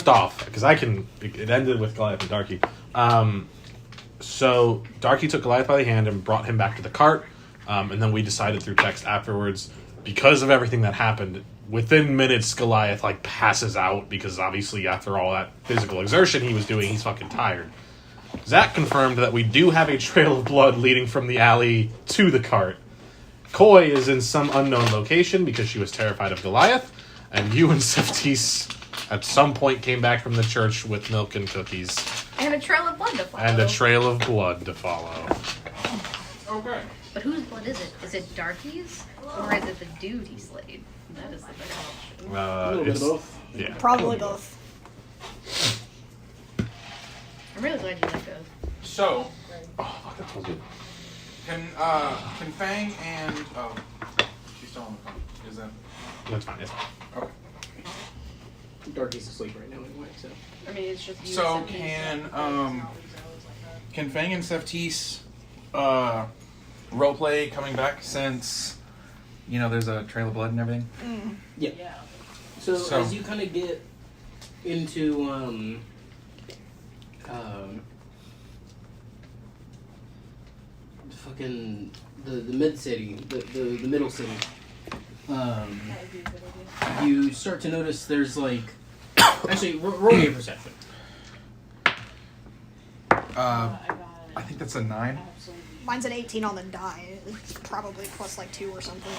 left off, because it ended with Goliath and Darky. So Darky took Goliath by the hand and brought him back to the cart, and then we decided through text afterwards, because of everything that happened, within minutes Goliath passes out, because obviously after all that physical exertion he was doing, he's fucking tired. Zack confirmed that we do have a trail of blood leading from the alley to the cart. Koi is in some unknown location because she was terrified of Goliath, and you and Sephtis at some point came back from the church with milk and cookies. And a trail of blood to follow. Okay. But whose blood is it? Is it Darky's? Or is it the dude he slayed? That is the better option. A little bit of both. Yeah. Probably both. I'm really glad you like those. So, Oh, fuck, that smells good. can Fang and she's still on the phone. Is that That's fine, yes. okay? Darky's asleep right now anyway, so. I mean, it's just you. So and can Sephtis. can Fang and Sephtis roleplay coming back since there's a trail of blood and everything? Yeah. So as you kind of get into fucking the mid city, the middle city, you start to notice there's actually roll me a perception. I think that's a 9. Mine's an 18 on the die. It's probably plus 2 or something.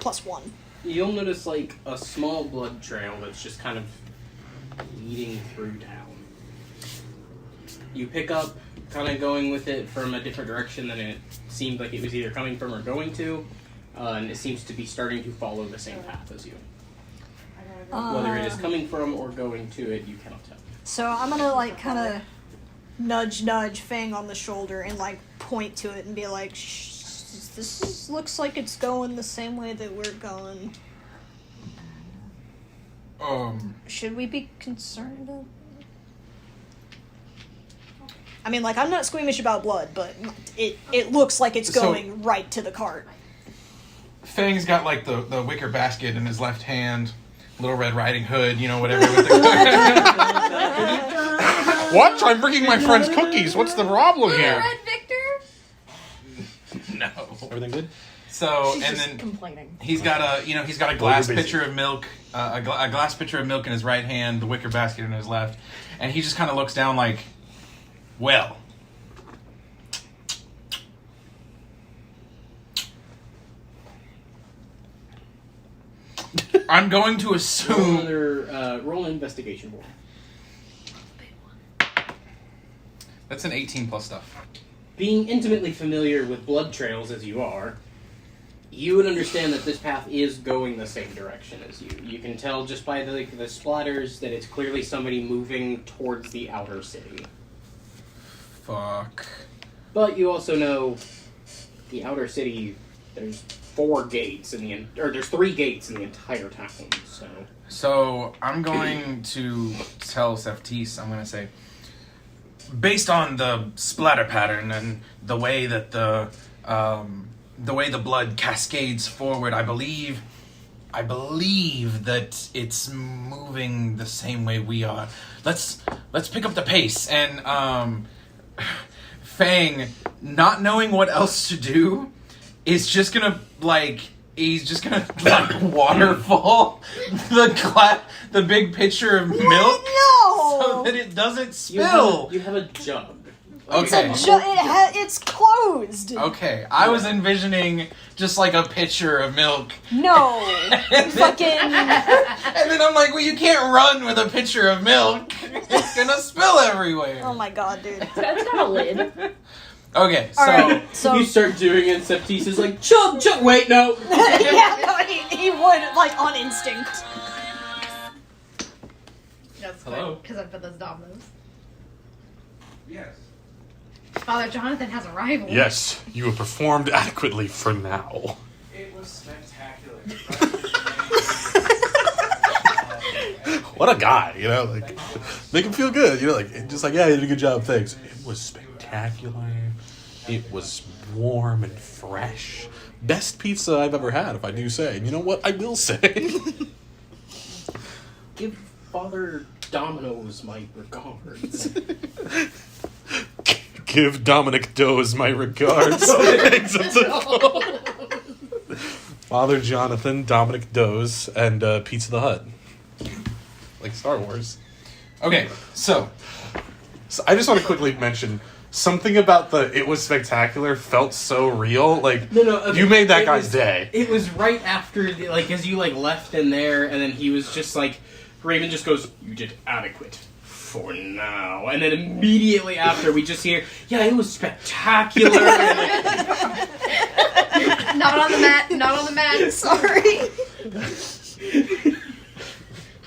Plus 1. You'll notice a small blood trail that's just kind of leading through town. You pick up, kind of going with it from a different direction than it seemed like it was either coming from or going to, and it seems to be starting to follow the same path as you. Whether it is coming from or going to it, you cannot tell. So I'm gonna kind of nudge Fang on the shoulder and point to it and be like, this looks like it's going the same way that we're going. Should we be concerned? I mean, I'm not squeamish about blood, but it looks like it's going right to the cart. Fang's got the wicker basket in his left hand, Little Red Riding Hood, whatever. What? I'm bringing my friend's cookies. What's the problem here? Red Victor? No. Everything good? So She's and just then complaining. he's got a glass pitcher of milk, a glass pitcher of milk in his right hand, the wicker basket in his left, and he just kind of looks down well. I'm going to assume. Roll an investigation roll. That's an 18 plus stuff. Being intimately familiar with blood trails as you are, you would understand that this path is going the same direction as you. You can tell just by the splatters that it's clearly somebody moving towards the outer city. Fuck. But you also know the outer city, there's 4 gates there's 3 gates in the entire town, So I'm going to tell Sephtis, I'm going to say, based on the splatter pattern and the way that the blood cascades forward, I believe that it's moving the same way we are. Let's pick up the pace. And Fang, not knowing what else to do, is just gonna waterfall the big pitcher of milk so that it doesn't spill. You have a jug. Okay. It's closed. Okay, I was envisioning just a pitcher of milk. No. Fucking. And then I'm like, well, you can't run with a pitcher of milk. It's gonna spill everywhere. Oh my god, dude. It's got a lid. Okay, Alright, so you start doing it, and Sephtis is like, chug. Wait, no. yeah, no, he would on instinct. That's Hello? because I put those dominoes. Yes. Father Jonathan has arrived. Yes, you have performed adequately for now. It was spectacular. What a guy, make him feel good, yeah, you did a good job, thanks. It was spectacular. It was warm and fresh. Best pizza I've ever had, if I do say. And you know what? I will say. Give Father Domino's my regards. Give Dominic Doe's my regards. Father Jonathan, Dominic Doe's, and Pizza the Hut. Like Star Wars. Okay, so So I just want to quickly mention something about the "It was spectacular" felt so real. Like No, you made that it guy's was- day. It was right after, as you left in there, and then he was just Raven just goes, "You did adequate for now," and then immediately after we just hear, "Yeah, it was spectacular." Not on the mat. Not on the mat. Sorry.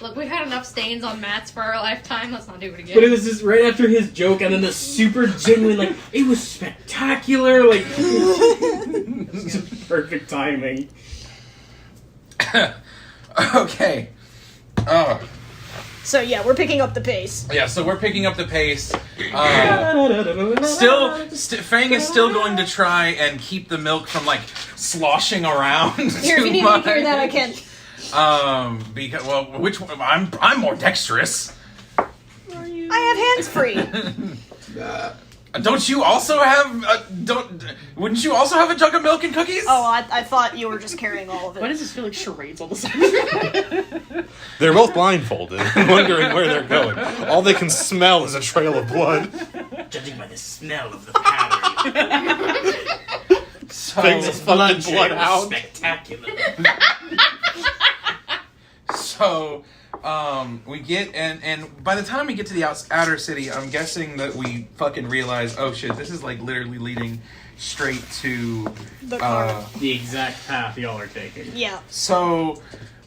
Look, we've had enough stains on mats for our lifetime. Let's not do it again. But it was just right after his joke, and then the super genuine, it was spectacular, it's just perfect timing. okay. Oh. So yeah, we're picking up the pace. Yeah, so we're picking up the pace. Fang is still going to try and keep the milk from sloshing around. Here, if you need me to hear that, I can. Because which one? I'm more dexterous. I have hands free. Don't you also have? Wouldn't you also have a jug of milk and cookies? Oh, I thought you were just carrying all of Why it. does this feel like charades all the time? They're both blindfolded, wondering where they're going. All they can smell is a trail of blood. Judging by the smell of the pattern, Fang's a this fucking trail was bloodhound. spectacular. So, we get, and by the time we get to the outer city, I'm guessing that we fucking realize, oh shit, this is literally leading straight to The car. The exact path y'all are taking. Yeah. So,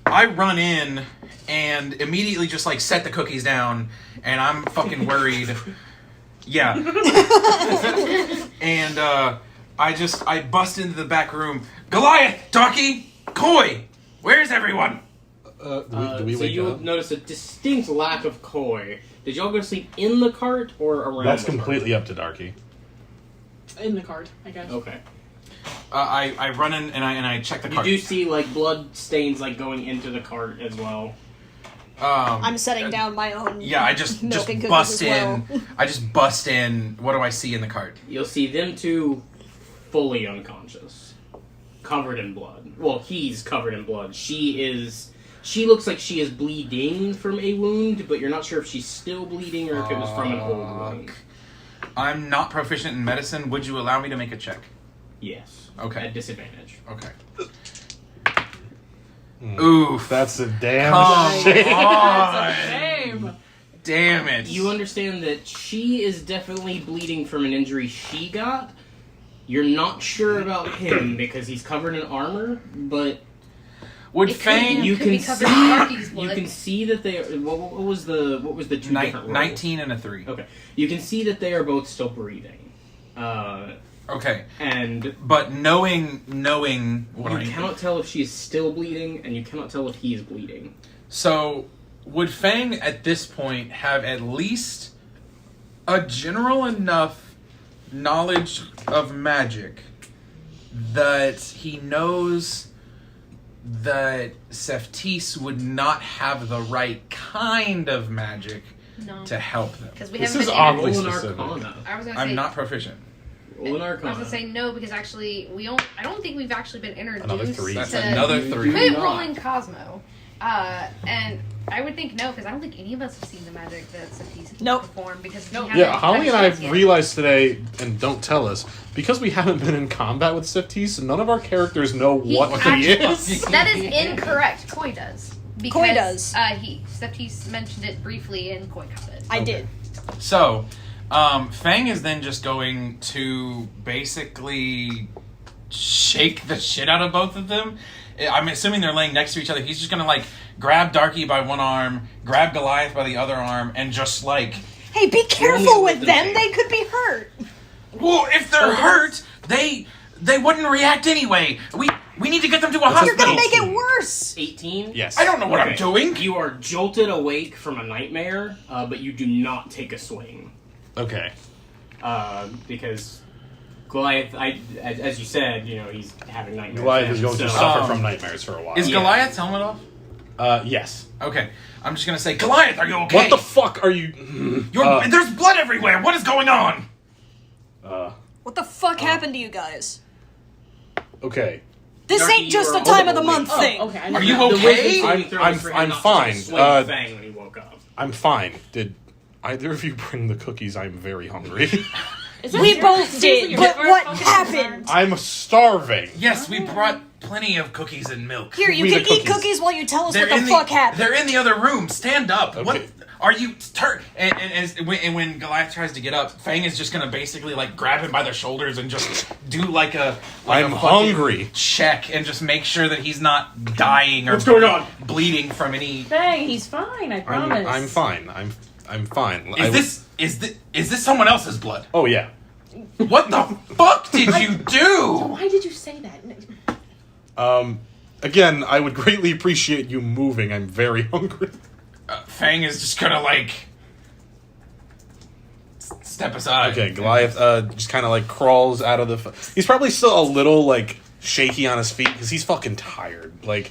I run in and immediately just set the cookies down, and I'm fucking worried. Yeah. And, I bust into the back room. Goliath! Darky! Koi! Where's everyone? Do we So wake you'll up? notice a distinct lack of koi. Did y'all go to sleep in the cart or around That's the completely up to Darky. In the cart, I guess. cart? Okay. I run in and I check the You cart. do see blood stains going into the cart as well. I'm setting down my own. Yeah, I just milk and cookies bust as well. in. I just bust in. What do I see in the cart? You'll see them two fully unconscious, covered in blood. Well, he's covered in blood. She looks like she is bleeding from a wound, but you're not sure if she's still bleeding or if it was from an old wound. I'm not proficient in medicine. Would you allow me to make a check? Yes. Okay. At disadvantage. Okay. Oof. That's a damn Come shame. on. Shame. Damn it. You understand that she is definitely bleeding from an injury she got. You're not sure about him because he's covered in armor, but Would It could Fang... be- you could can be see covered in Darky's blood. you can see that they are. What was the two different rolls? 19 and a 3. Okay, you can see that they are both still breathing, Okay. and But knowing what you I... cannot tell if she is still bleeding, and you cannot tell if he is bleeding. So, would Fang at this point have at least a general enough knowledge of magic that he knows that Sephtis would not have the right kind of magic No. to help them? Because we This haven't is been oddly Roll an specific. Arcana. I was gonna say I'm not proficient. Roll an I Arcana. was gonna say no because actually I don't think we've actually been introduced Another 3. That's to another You 3. quit not. rolling Cosmo. And I would think no because I don't think any of us have seen the magic that Sephtis can Nope. perform because Nope. we haven't Yeah, Holly had and a I chance yet. realized today, and don't tell us, because we haven't been in combat with Sephtis, none of our characters know what he is. That is incorrect. Koi does. Because, Koi does. Sephtis mentioned it briefly and Koi caught it. I did. So, Fang is then just going to basically shake the shit out of both of them. I'm assuming they're laying next to each other. He's just gonna grab Darky by one arm, grab Goliath by the other arm, and just Hey, be careful with them. They could be hurt. well, if they're hurt, they wouldn't react anyway. We need to get them to a You're hospital. gonna make it worse. 18? Yes. I don't know what I'm Okay. doing. You are jolted awake from a nightmare, but you do not take a swing. Okay. Because Goliath, as you said, he's having nightmares. Goliath is going to so- suffer from nightmares for a while. Is Yeah. Goliath's helmet off? Yes. Okay. I'm just gonna say, Goliath, are you okay? What the fuck are you... There's blood everywhere. What is going on? What the fuck happened to you guys? Okay. This Darky, ain't just you a were time of the horrible. month Oh, thing. okay. Are you The okay? wizard told me I'm- through his I'm hand not to fine. just slay Uh, Fang when he woke up. I'm fine. Did either of you bring the cookies? I'm very hungry. Is that We serious? both Seriously, did, you're but very what fucking happened? concerned? I'm starving. Yes, we brought plenty of cookies and milk. Here, you Me can the eat cookies. cookies while you tell us They're what in the fuck happened. They're in the other room. Stand up. What Okay. are you? And when Goliath tries to get up, Fang is just gonna basically like grab him by the shoulders and just do like a I'm fucking hungry. check and just make sure that he's not dying or What's going on? bleeding from any. Bang, he's fine, I promise. I'm fine. I'm fine. Is this someone else's blood? Oh yeah. What the fuck did you do? Why did you say that? Again, I would greatly appreciate you moving. I'm very hungry. Fang is just gonna like step aside. Okay, Goliath just kind of like crawls out of the... He's probably still a little like shaky on his feet because he's fucking tired. Like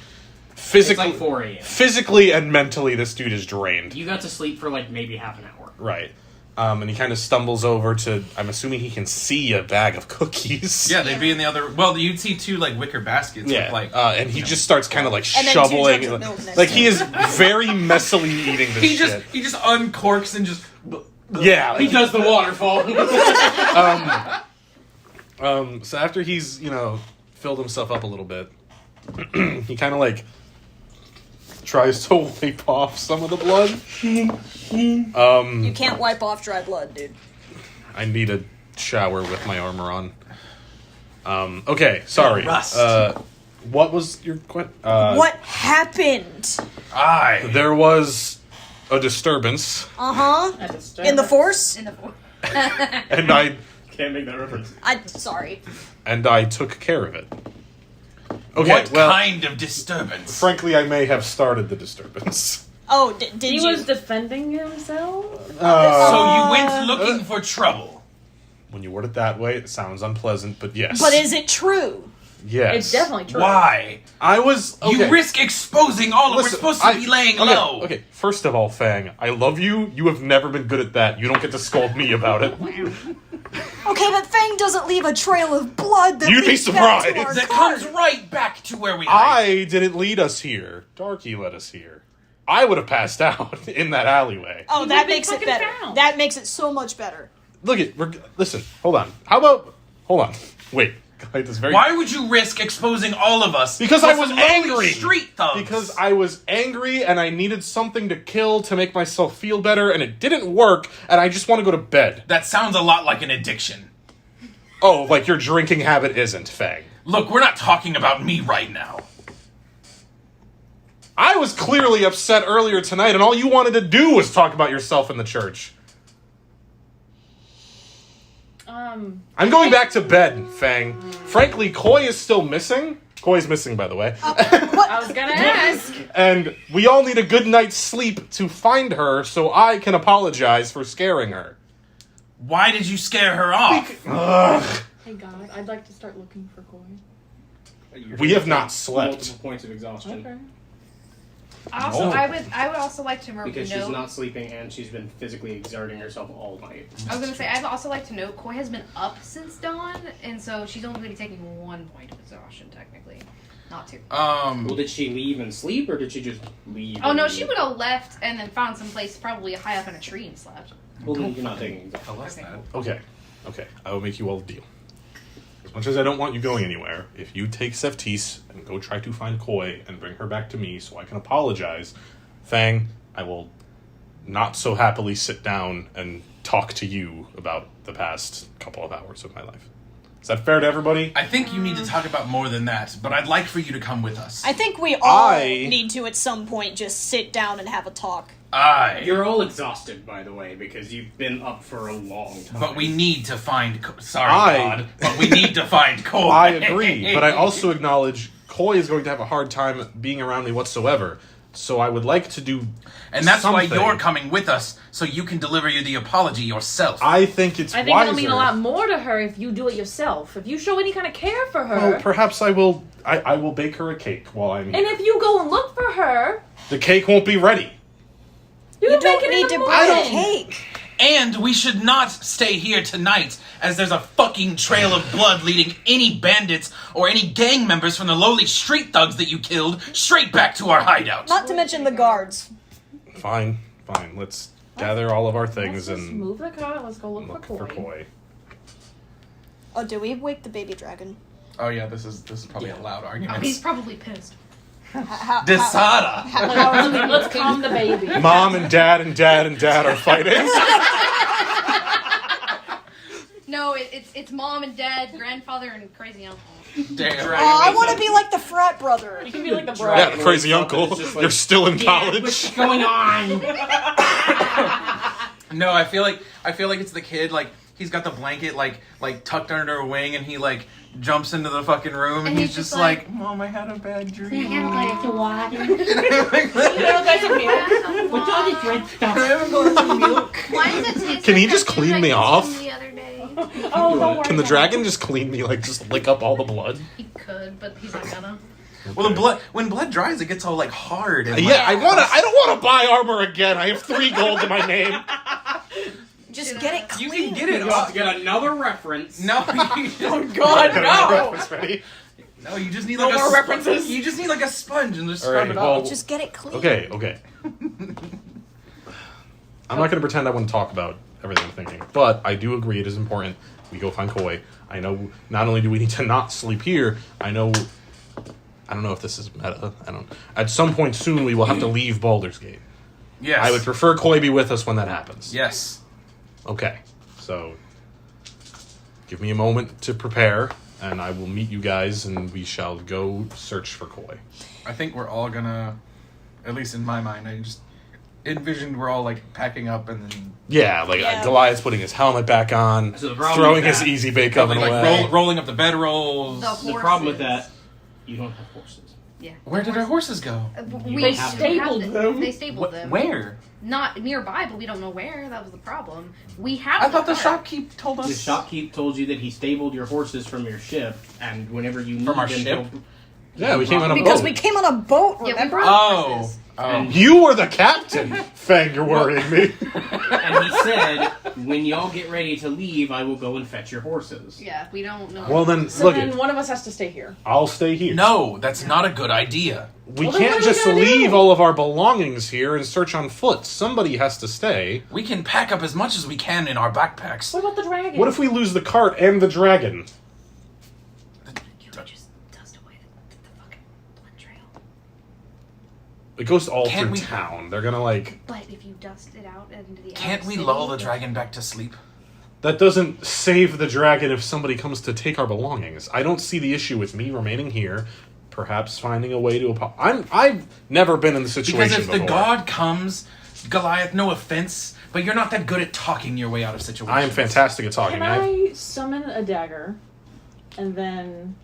physically, It's like 4 a.m. physically and mentally, this dude is drained. You got to sleep for like maybe half an hour. Right. And he kind of stumbles over to... I'm assuming he can see a bag of cookies. Yeah, they'd be in the other. Well, you'd see two like wicker baskets. Yeah, With, like and he just starts kind of like And then 2 shoveling, jugs of milk next like to he is very messily eating this he shit. just uncorks and just. Yeah, He does the waterfall. So after he's filled himself up a little bit, he kind of like tries to wipe off some of the blood. You can't wipe off dry blood, dude. I need a shower with my armor on. Okay, sorry. Rust. What was your question? What happened? There was a disturbance, Uh-huh. In the Force? In the floor. and I Can't make that reference. Sorry. took care of it. Okay, what well, kind of disturbance? frankly, I may have started the disturbance. Oh, did He you? was defending himself? So you went looking for trouble. When you word it that way, it sounds unpleasant, but yes. But is it true? Yes. It's definitely true. Why? I was... Okay. You risk exposing all of. We're Listen, supposed to be laying okay, low. Okay, first of all, Fang, I love you. You have never been good at that. You don't get to scold me about it. Okay, but Fang doesn't leave a trail of blood that You'd be leads back to surprised. our That cart. comes right back to where we are. I didn't lead us here. Darky led us here. I would have passed out in that alleyway. Oh, You that would've been makes it fucking better. found. That makes it so much better. Listen, hold on. Hold on. Wait. This very... Why would you risk exposing all of us? Because for I was some lowly angry. Street thugs. Because I was angry and I needed something to kill to make myself feel better, and it didn't work, and I just want to go to bed. That sounds a lot like an addiction. Oh, like your drinking habit isn't, Fang. Look, we're not talking about me right now. I was clearly upset earlier tonight, and all you wanted to do was talk about yourself in the church. I'm going back to bed, Fang. Frankly, Koi is still missing. Koi's missing, by the way. I was gonna ask. And we all need a good night's sleep to find her so I can apologize for scaring her. Why did you scare her off? Ugh. Hey God, I'd like to start looking for Koi. We have not slept. Multiple points of exhaustion. Okay. Also, Oh. I would also like to Because note. she's not sleeping and she's been physically exerting herself all night. I was gonna say I'd also like to note Koi has been up since dawn, and so she's only gonna be taking 1 point of exhaustion technically, not 2. Well, did she leave and sleep, or did she just leave? Oh no, and- she would have left and then found some place probably high up in a tree and slept. Well, then you're not taking I exhaustion. like that. Okay. I will make you all a deal. As much as I don't want you going anywhere, if you take Sephtis and go try to find Koi and bring her back to me so I can apologize, Fang, I will not so happily sit down and talk to you about the past couple of hours of my life. Is that fair to everybody? I think you need to talk about more than that, but I'd like for you to come with us. I think we all I- need to, at some point, just sit down and have a talk. You're all exhausted, by the way, because you've been up for a long time. But we need to find. Sorry, I- God. But we need to find Koi. I agree, but I also acknowledge Koi is going to have a hard time being around me whatsoever. So I would like to do And that's why something. you're coming with us, so you can deliver you the apology yourself. I think it's I think wiser. it'll mean a lot more to her if you do it yourself. If you show any kind of care for her. Well, perhaps I will. I will bake her a cake while I'm here. And if you go and look for her, The cake won't be ready. you You can make don't it in need the to morning. bring a cake. And we should not stay here tonight, as there's a fucking trail of blood leading any bandits or any gang members from the lowly street thugs that you killed straight back to our hideout. Not to mention the guards. Fine. Let's gather all of our Let's things just and move the car. Let's go look look for for Koi. Koi. Oh, do we wake the baby dragon? Oh yeah, this is probably a loud argument. He's probably pissed. Desada. Let's calm the baby. Mom and dad are fighting. No, it's mom and dad, grandfather, and crazy uncle. Damn. I want to be like the frat brother. You can be like the bro. Yeah, the crazy wakes up and uncle. it's just like, You're still in What's college. going on? No, I feel like it's the kid, like he's got the blanket like tucked under a wing, and he like jumps into the fucking room, and he's just like, "Mom, I had a bad dream." to water. You know, guys are weird. What's all this red stuff? Why does it taste Can he like just that clean dude I me kissed off? him the other day? Oh, don't worry. Can the about dragon just clean me, like just lick up all the blood? He could, but he's not gonna. Well, when blood dries, it gets all like hard. And, Yeah, I don't want to buy armor again. I have 3 gold to my name. Just get it you clean. can get it You have off. to get another reference. No, you don't. God, no. Reference ready? No, you just need No like more a references. You just need like a sponge and just All scrub right, it well, off. Just get it clean. Okay. I'm not going to pretend I want to talk about everything I'm thinking, but I do agree it is important we go find Koi. I know not only do we need to not sleep here, I don't know if this is meta. At some point soon we will have to leave Baldur's Gate. Yes. I would prefer Koi be with us when that happens. Yes. Okay. So give me a moment to prepare and I will meet you guys and we shall go search for Koi. I think we're all gonna, at least in my mind, I just envisioned we're all like packing up and then Yeah, like Yeah. Goliath's putting his helmet back on, So the problem throwing with his that- easy bake probably oven like away. rolling up the bedrolls. The The problem with horses. that, you don't have horses. Yeah. Where did our horses go? We They have stabled them. them. They stabled them. Where? Not nearby, but we don't know where. That was the problem. We have. I thought the cart. shopkeep told us. The shopkeep told you that he stabled your horses from your ship, and whenever you need From our them, ship? Yeah, we came on a Because boat. we came on a boat, Yeah, we remember? brought Oh. horses. You were the captain! Fang, you're worrying me. and he said, "When y'all get ready to leave, I will go and fetch your horses." Yeah, we don't know. Well then, So look then it. one of us has to stay here. I'll stay here. No, that's not a good idea. We Well, then can't what are we just gonna leave do? all of our belongings here and search on foot. Somebody has to stay. We can pack up as much as we can in our backpacks. What about the dragon? What if we lose the cart and the dragon? You could just dust away the fucking blood trail. It goes all Can't through we- town. They're gonna like... But if you dust it out into the Can't outer we city, lull the dragon back to sleep? That doesn't save the dragon if somebody comes to take our belongings. I don't see the issue with me remaining here, perhaps finding a way to... I've never been in the situation Because if the before. god comes, Goliath, no offense, but you're not that good at talking your way out of situations. I am fantastic at talking. Can I summon a dagger and then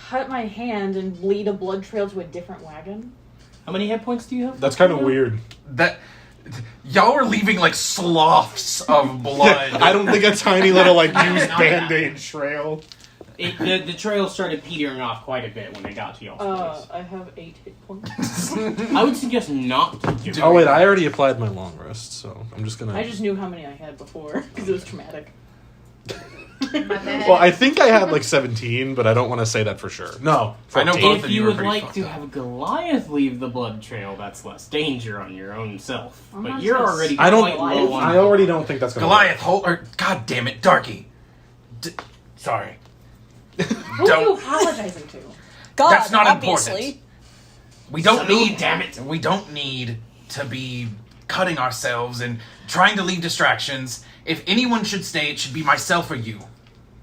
cut my hand and bleed a blood trail to a different wagon? How many hit points do you have? That's kind of weird. That y'all are leaving like sloughs of blood. Yeah, I don't think a tiny little like used band-aid trail. The trail started petering off quite a bit when it got to y'all's place. I have 8 hit points. I would suggest not to do Oh it. wait, I already applied my long rest, so I'm just gonna... I just knew how many I had before because it was traumatic. My bad. Well, I think I had like 17, but I don't want to say that for sure. No, I know 14. both If of you you were would pretty like fucked to up. have Goliath leave the blood trail, that's less danger on your own self. I'm But not you're just- already I quite don't. low on I already don't think that's gonna Goliath, god damn it, Darky. Sorry. Who are you apologizing to? God, That's not obviously. We don't Salute, need. damn it. We don't need to be cutting ourselves and trying to leave distractions. If anyone should stay, it should be myself or you.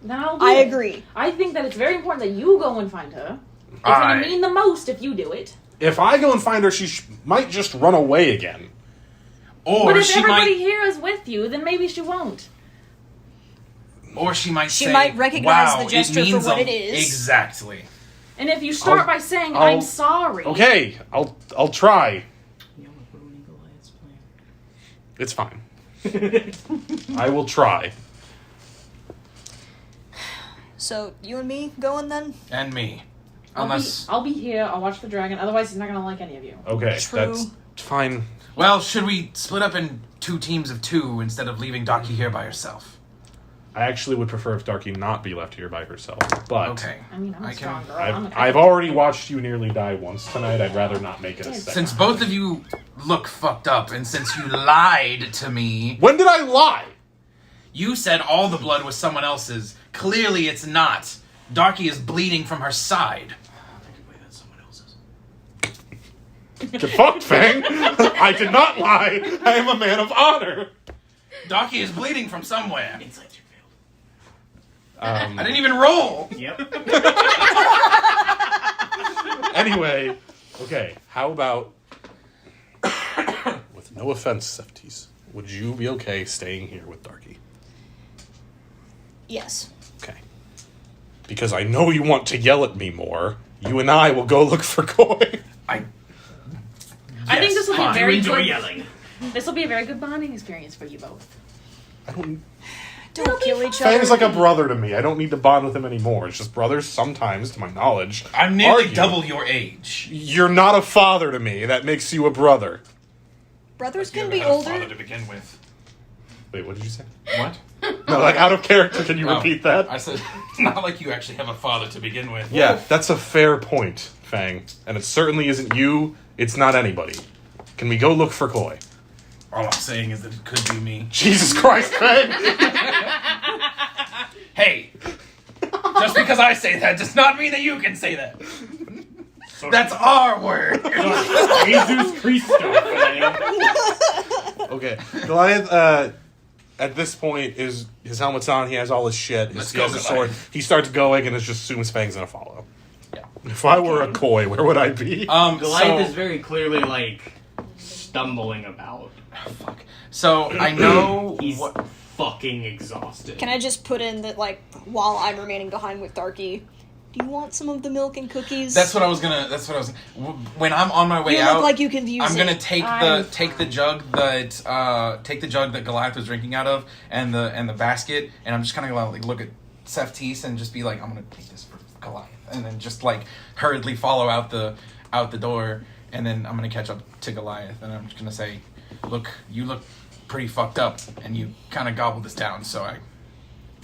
Then I'll do I it. agree. I think that it's very important that you go and find her. It's Aye. gonna mean the most if you do it. If I go and find her, she might just run away again. Or But if she everybody might. here is with you, then maybe she won't. Or she might She say, might recognize wow, the gesture it means for what a-" it is. Exactly. And if you start I'll- by saying, I'll- I'm sorry. Okay, I'll try. You almost ruining Goliath's plan. It's fine. I will try. So, you and me going then? And me. I'll Unless... be here, I'll watch the dragon, otherwise he's not gonna like any of you. Okay, True. that's fine. Well, should we split up in 2 teams of 2 instead of leaving Darky here by herself? I actually would prefer if Darky not be left here by herself, but Okay. I mean, I'm a I strong can- girl. I'm a I've already watched you nearly die once tonight. I'd rather not make it a second. Since both of you look fucked up, and since you lied to me, When did I lie? you said all the blood was someone else's. Clearly it's not. Darky is bleeding from her side. Technically, that's someone else's. Get fucked, Fang. I did not lie. I am a man of honor. Darky is bleeding from somewhere. Insight check failed. I didn't even roll. Yep. Anyway, okay, how about, with no offense, Sephtis, would you be okay staying here with Darky? Yes. Okay. Because I know you want to yell at me more, you and I will go look for Koi. I think this will be I a do very enjoy good. yelling. This will be a very good bonding experience for you both. I don't... Don't kill each other. Fang's like a brother to me. I don't need to bond with him anymore. It's just brothers sometimes, to my knowledge. I'm nearly argue. double your age. You're not a father to me. That makes you a brother. Brothers You can haven't be had a older. father to begin with. Wait, what did you say? What? No, like out of character. Can you Oh, repeat that? I said, not like you actually have a father to begin with. Yeah, that's a fair point, Fang. And it certainly isn't you. It's not anybody. Can we go look for Koi? All I'm saying is that it could be me. Jesus Christ, Fang! Hey! Just because I say that does not mean that you can say that. That's our word. Jesus Christo, Fang. Okay, Goliath, at this point, his helmet's on, he has all his shit, Let's he go, has a sword. Goliath. He starts going and it just assumes Fang's gonna follow. Yeah. If I were a Koi, where would I be? Goliath is very clearly, like, stumbling about. Fuck. So, I know He's what... fucking exhausted. Can I just put in that, like, while I'm remaining behind with Darky, do you want some of the milk and cookies? That's what I was... When I'm on my way You out... look like you could use I'm gonna it. take the jug that Goliath was drinking out of and the basket, and I'm just kind of gonna like look at Sephtis and just be like, I'm gonna take this for Goliath, and then just like hurriedly follow out the door, and then I'm gonna catch up to Goliath, and I'm just gonna say, look, you look pretty fucked up, and you kind of gobbled this down, so I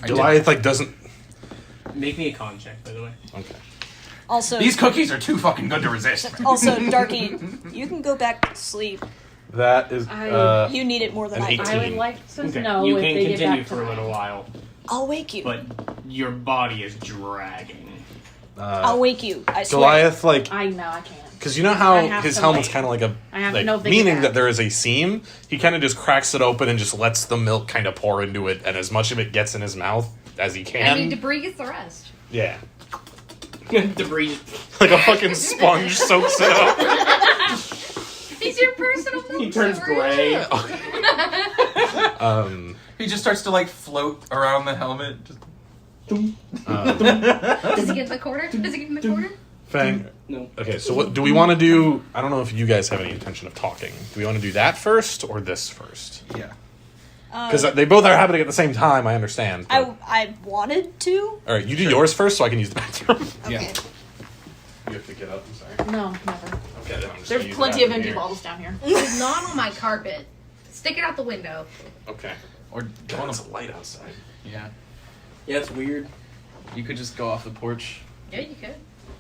Goliath, like, doesn't... Make me a con check, by the way. Okay. Also, These cookies are too fucking good to resist, man. also, Darky, you can go back to sleep. That is, You need it more than an I do. 18. I would like to Okay. know You if can they get continue back for a tonight. little while, I'll wake you. but your body is dragging. I'll wake you. I swear. Goliath, like... I know, I can't. Because you know I how have his to, helmet's like- kind of like a... I have to like, know if they get meaning back. that there is a seam, he kind of just cracks it open and just lets the milk kind of pour into it, and as much of it gets in his mouth as he can. I mean, debris gets the rest. Yeah. Debris. Like a fucking sponge soaks it up. He's your personal milk He turns storage. gray. He just starts to like float around the helmet. Just... Does he get in the corner? Does he get in the corner? Fang. No. Okay, so what do we want to do? I don't know if you guys have any intention of talking. Do we want to do that first or this first? Yeah. Because they both are happening at the same time, I understand. but- I wanted to. All right, you do yours first so I can use the bathroom. Okay. Yeah. You have to get up, I'm sorry. No, never. Okay, then I'm just There's gonna use plenty the of bathroom empty here. bottles down here. It's not on my carpet. Stick it out the window. Okay. Or God, it's light outside. yeah. Yeah, it's weird. You could just go off the porch. Yeah, you could.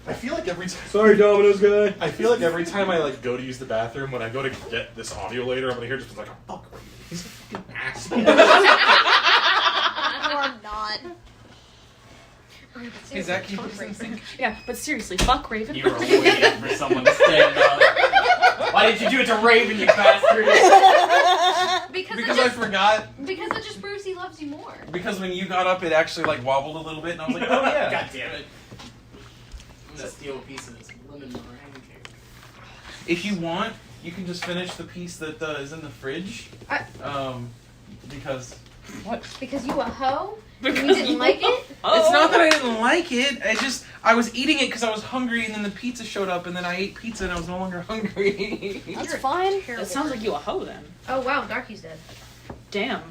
I feel like every time... Sorry, Domino's guy. I feel like every time I like go to use the bathroom, when I go to get this audio later, I'm gonna hear just like a fuck. He's a fucking asshole. You are not. Hey, Zach, you put something? Yeah, but seriously, fuck Raven. You were waiting for someone to stand up. Why didn't you do it to Raven, you bastard? Because I forgot. Because it just proves he loves you more. Because when you got up, it actually like wobbled a little bit, and I was like, oh yeah. God damn it. I'm gonna steal a piece of this lemon meringue cake. If you want, you can just finish the piece that is in the fridge. Because What? Because you a hoe? And you didn't like it? Oh. It's not that I didn't like it. I was eating it because I was hungry, and then the pizza showed up, and then I ate pizza, and I was no longer hungry. That's fine. That sounds like you a hoe then. Oh wow, Darky's dead. Damn.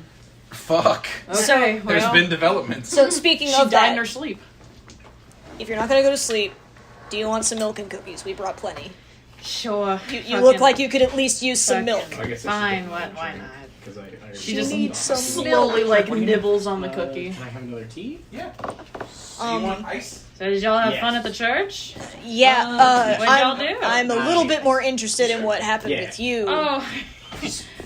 Fuck. Okay, There's well, been developments. So speaking she of died in that, her sleep. if you're not gonna go to sleep, do you want some milk and cookies? We brought plenty. Sure. You look like you could at least use some milk. fucking- I guess Fine, why not? Because I She just needs some slowly milk. nibbles on the cookie. Can I have another tea? Yeah. So you want ice? So did y'all have Yes. fun at the church? Yeah, What'd y'all do? I'm a little bit more interested in what happened Yeah. with you. Oh.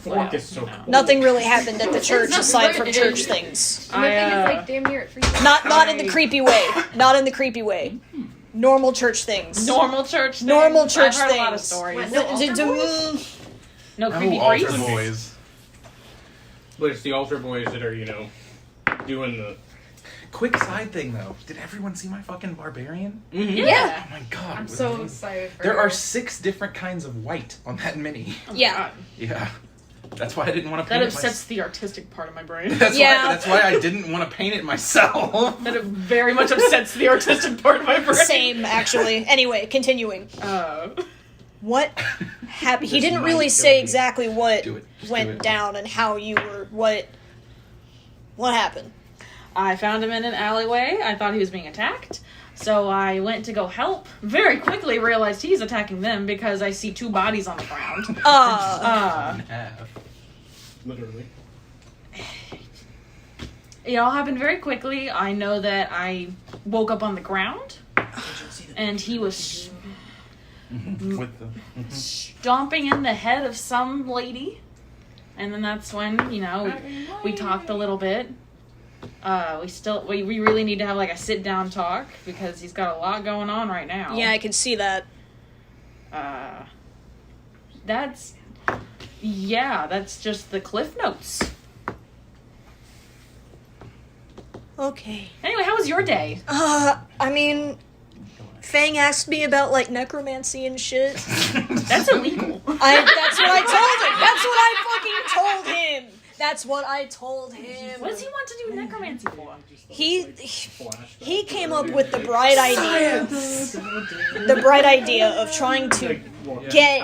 Fork is so cool. Nothing really happened at the church It's aside not from good. church things. And I think I, it's like damn near at 3. Not in the creepy way. Not in the creepy way. Normal church things. normal church things. Normal church I've heard a lot of things. stories. What, no altar boys? No creepy Oh, altar priests. boys. But it's the altar boys that are, doing the. Quick side thing though. Did everyone see my fucking barbarian? Mm-hmm. Yeah. Oh my god. I'm it was so amazing. excited for There her. are 6 different kinds of white on that mini. Yeah. Yeah. That's why I didn't want to That paint upsets the artistic part of my brain. That's Yeah. why. That's why I didn't want to paint it myself. That it very much upsets the artistic part of my brain. Same, actually. Anyway, continuing. What happened? He This didn't might really kill say me. exactly what Do it. Just do went it. down and how you were. What happened? I found him in an alleyway. I thought he was being attacked. So I went to go help. Very quickly realized he's attacking them because I see 2 bodies on the ground. Literally. It all happened very quickly. I know that I woke up on the ground. And he was With the. stomping in the head of some lady. And then that's when, we talked a little bit. We really need to have like a sit down talk because he's got a lot going on right now. Yeah, I can see that. That's just the cliff notes. Okay. Anyway, how was your day? I mean, Fang asked me about like necromancy and shit. That's illegal. That's what I told him. That's what I told him. What does he want to do necromancy for? He came up with the bright idea. The bright idea of trying to get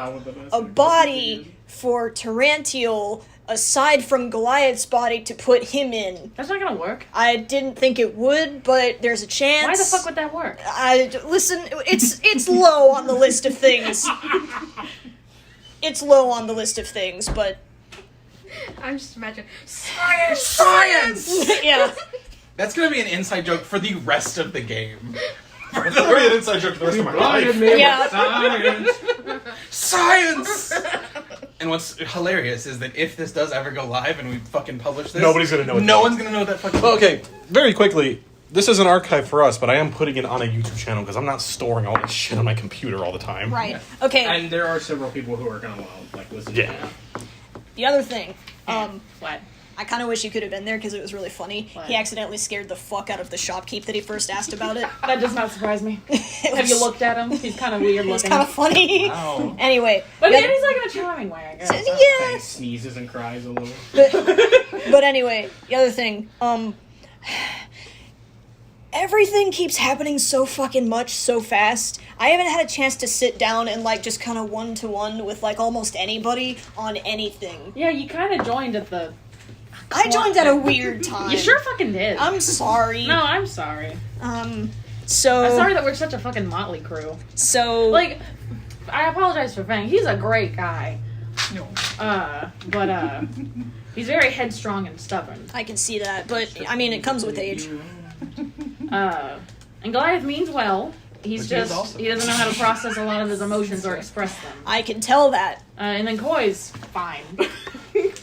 a body for Tarantiel aside from Goliath's body to put him in. That's not gonna work. I didn't think it would, but there's a chance. Why the fuck would that work? Listen, it's low on the list of things. It's low on the list of things, but I'm just imagining Science! yeah. That's gonna be an inside joke for the rest of the game. That'll be an inside joke for the rest of my life. Yeah. Science! And what's hilarious is that if this does ever go live and we fucking publish this, Nobody's gonna know what No that one's gonna know what that fucking. Well, okay, very quickly. This is an archive for us, but I am putting it on a YouTube channel because I'm not storing all this shit on my computer all the time. Right. Okay. And there are several people who are gonna listen to Yeah. that. The other thing, What? I kind of wish you could have been there because it was really funny. What? He accidentally scared the fuck out of the shopkeep that he first asked about it. That does not surprise me. It Have you was- looked at him? He's kind of weird It was looking. kind of funny. Wow. Anyway, But the maybe other- he's like in a charming way, I guess. yeah. Fang sneezes and cries a little. But anyway, the other thing, everything keeps happening so fucking much so fast. I haven't had a chance to sit down and like just kind of one-to-one with like almost anybody on anything. Yeah, you kind of joined at the... I joined at a weird time. You sure fucking did. I'm sorry. No, I'm sorry. So I'm sorry that we're such a fucking motley crew. So Like, I apologize for Fang. He's a great guy. No. But he's very headstrong and stubborn. I can see that, but I mean it comes with age. And Goliath means well. He's But he is just, also- he doesn't know how to process a lot of his emotions or express them. I can tell that. And then Koi's fine.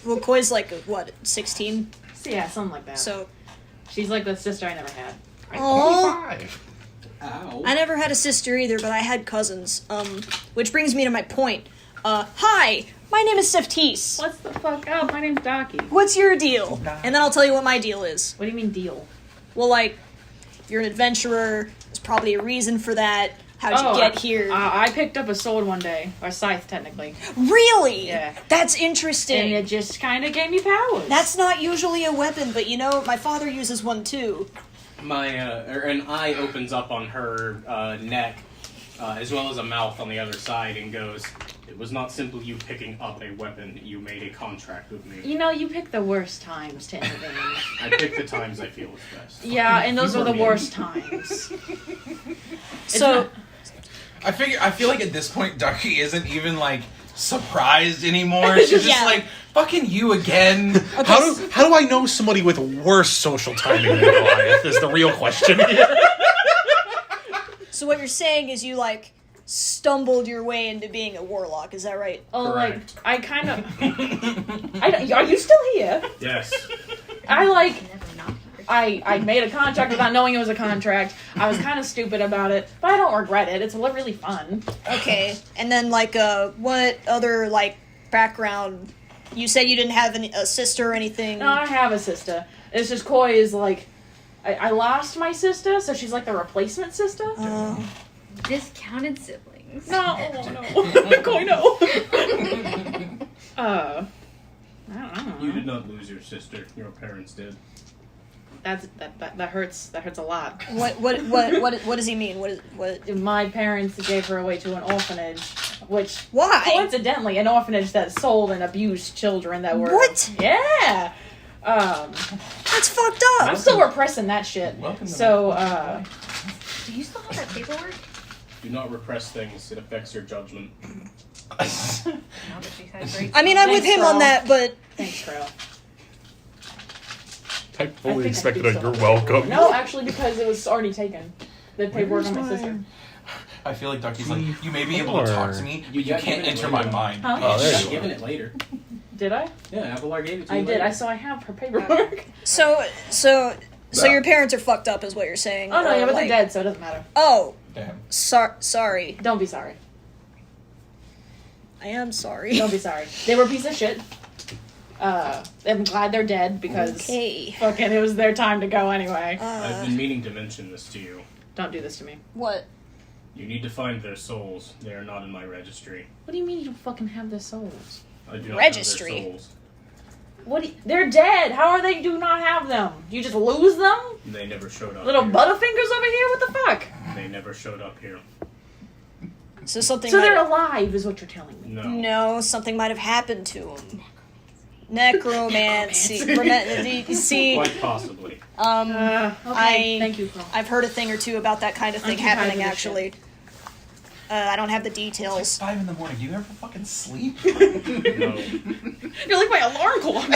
Well, Koi's like what, 16? So yeah, something like that. So She's like the sister I never had. Aw. 25. Ow. I never had a sister either, but I had cousins. Which brings me to my point. Hi, my name is Sephtis. What's the fuck up? My name's Darky. What's your deal? And then I'll tell you what my deal is. What do you mean deal? Well, like, if you're an adventurer, there's probably a reason for that. How'd you get here? I picked up a sword one day, or scythe technically. Really? Yeah. That's interesting. And it just kind of gave me powers. That's not usually a weapon, but you know, my father uses one too. An eye opens up on her neck, as well as a mouth on the other side, and goes, "It was not simply you picking up a weapon. You made a contract with me. You know, you pick the worst times to intervene. I pick the times I feel is best." Yeah, and those You were the were mean. worst times. So, I feel like at this point, Darky isn't even like surprised anymore. She's just Yeah. like, "Fucking you again." How do I know somebody with worse social timing than Goliath is the real question here. so what you're saying is you, like, stumbled your way into being a warlock, is that right? Oh, Correct. like, I kind of... Are you still here? Yes. I made a contract without knowing it was a contract. I was kind of stupid about it, but I don't regret it. It's really fun. Okay, and then, like, what other, like, background? You said you didn't have a sister or anything? No, I have a sister. It's just Koi is like... I lost my sister, so she's like the replacement sister. Discounted siblings. No, no. Koi, no. I don't know. You did not lose your sister. Your parents did. That hurts. That hurts a lot. What does he mean? What? My parents gave her away to an orphanage, which Why? coincidentally, an orphanage that sold and abused children that were What? Yeah. That's fucked up. I'm still repressing that shit. Welcome to So, Do you still have that paperwork? Do not repress things. It affects your judgment. Now that she's had great. I mean, I'm with Thanks, him on Carl. that, but thanks, Crow. I fully think I expected do a still "you're have welcome." No, actually, because it was already taken. The paperwork on my sister. I feel like Darky's like, "You may be able to talk to me, but you got can't given it enter my later. mind." Huh? Oh, there You you got go. given it later. Did I? Yeah, Avalar gave it to I you did. later. I have her paperwork. so your parents are fucked up, is what you're saying? Oh no, or, yeah, but like- they're dead, so it doesn't matter. Oh, Damn. sorry. Don't be sorry. I am sorry. Don't be sorry. They were a piece of shit. I'm glad they're dead because Okay. fucking it was their time to go anyway. I've been meaning to mention this to you. Don't do this to me. What? You need to find their souls. They are not in my registry. What do you mean you don't fucking have their souls? I do not Registry? have their souls. They're dead. How are they do not have them? Do you just lose them? They never showed up Little here. Butterfingers over here? What the fuck? They never showed up here. So something. So might they're have, alive is what you're telling me. No. no, something might have happened to them. Necromancy. See, Quite possibly. Okay, I- thank you, Crow. I've heard a thing or two about that kind of thing I'm too tired happening. for this Actually, I don't have the It's details. 5 in the morning. Do you ever fucking sleep? No. You're like my alarm clock.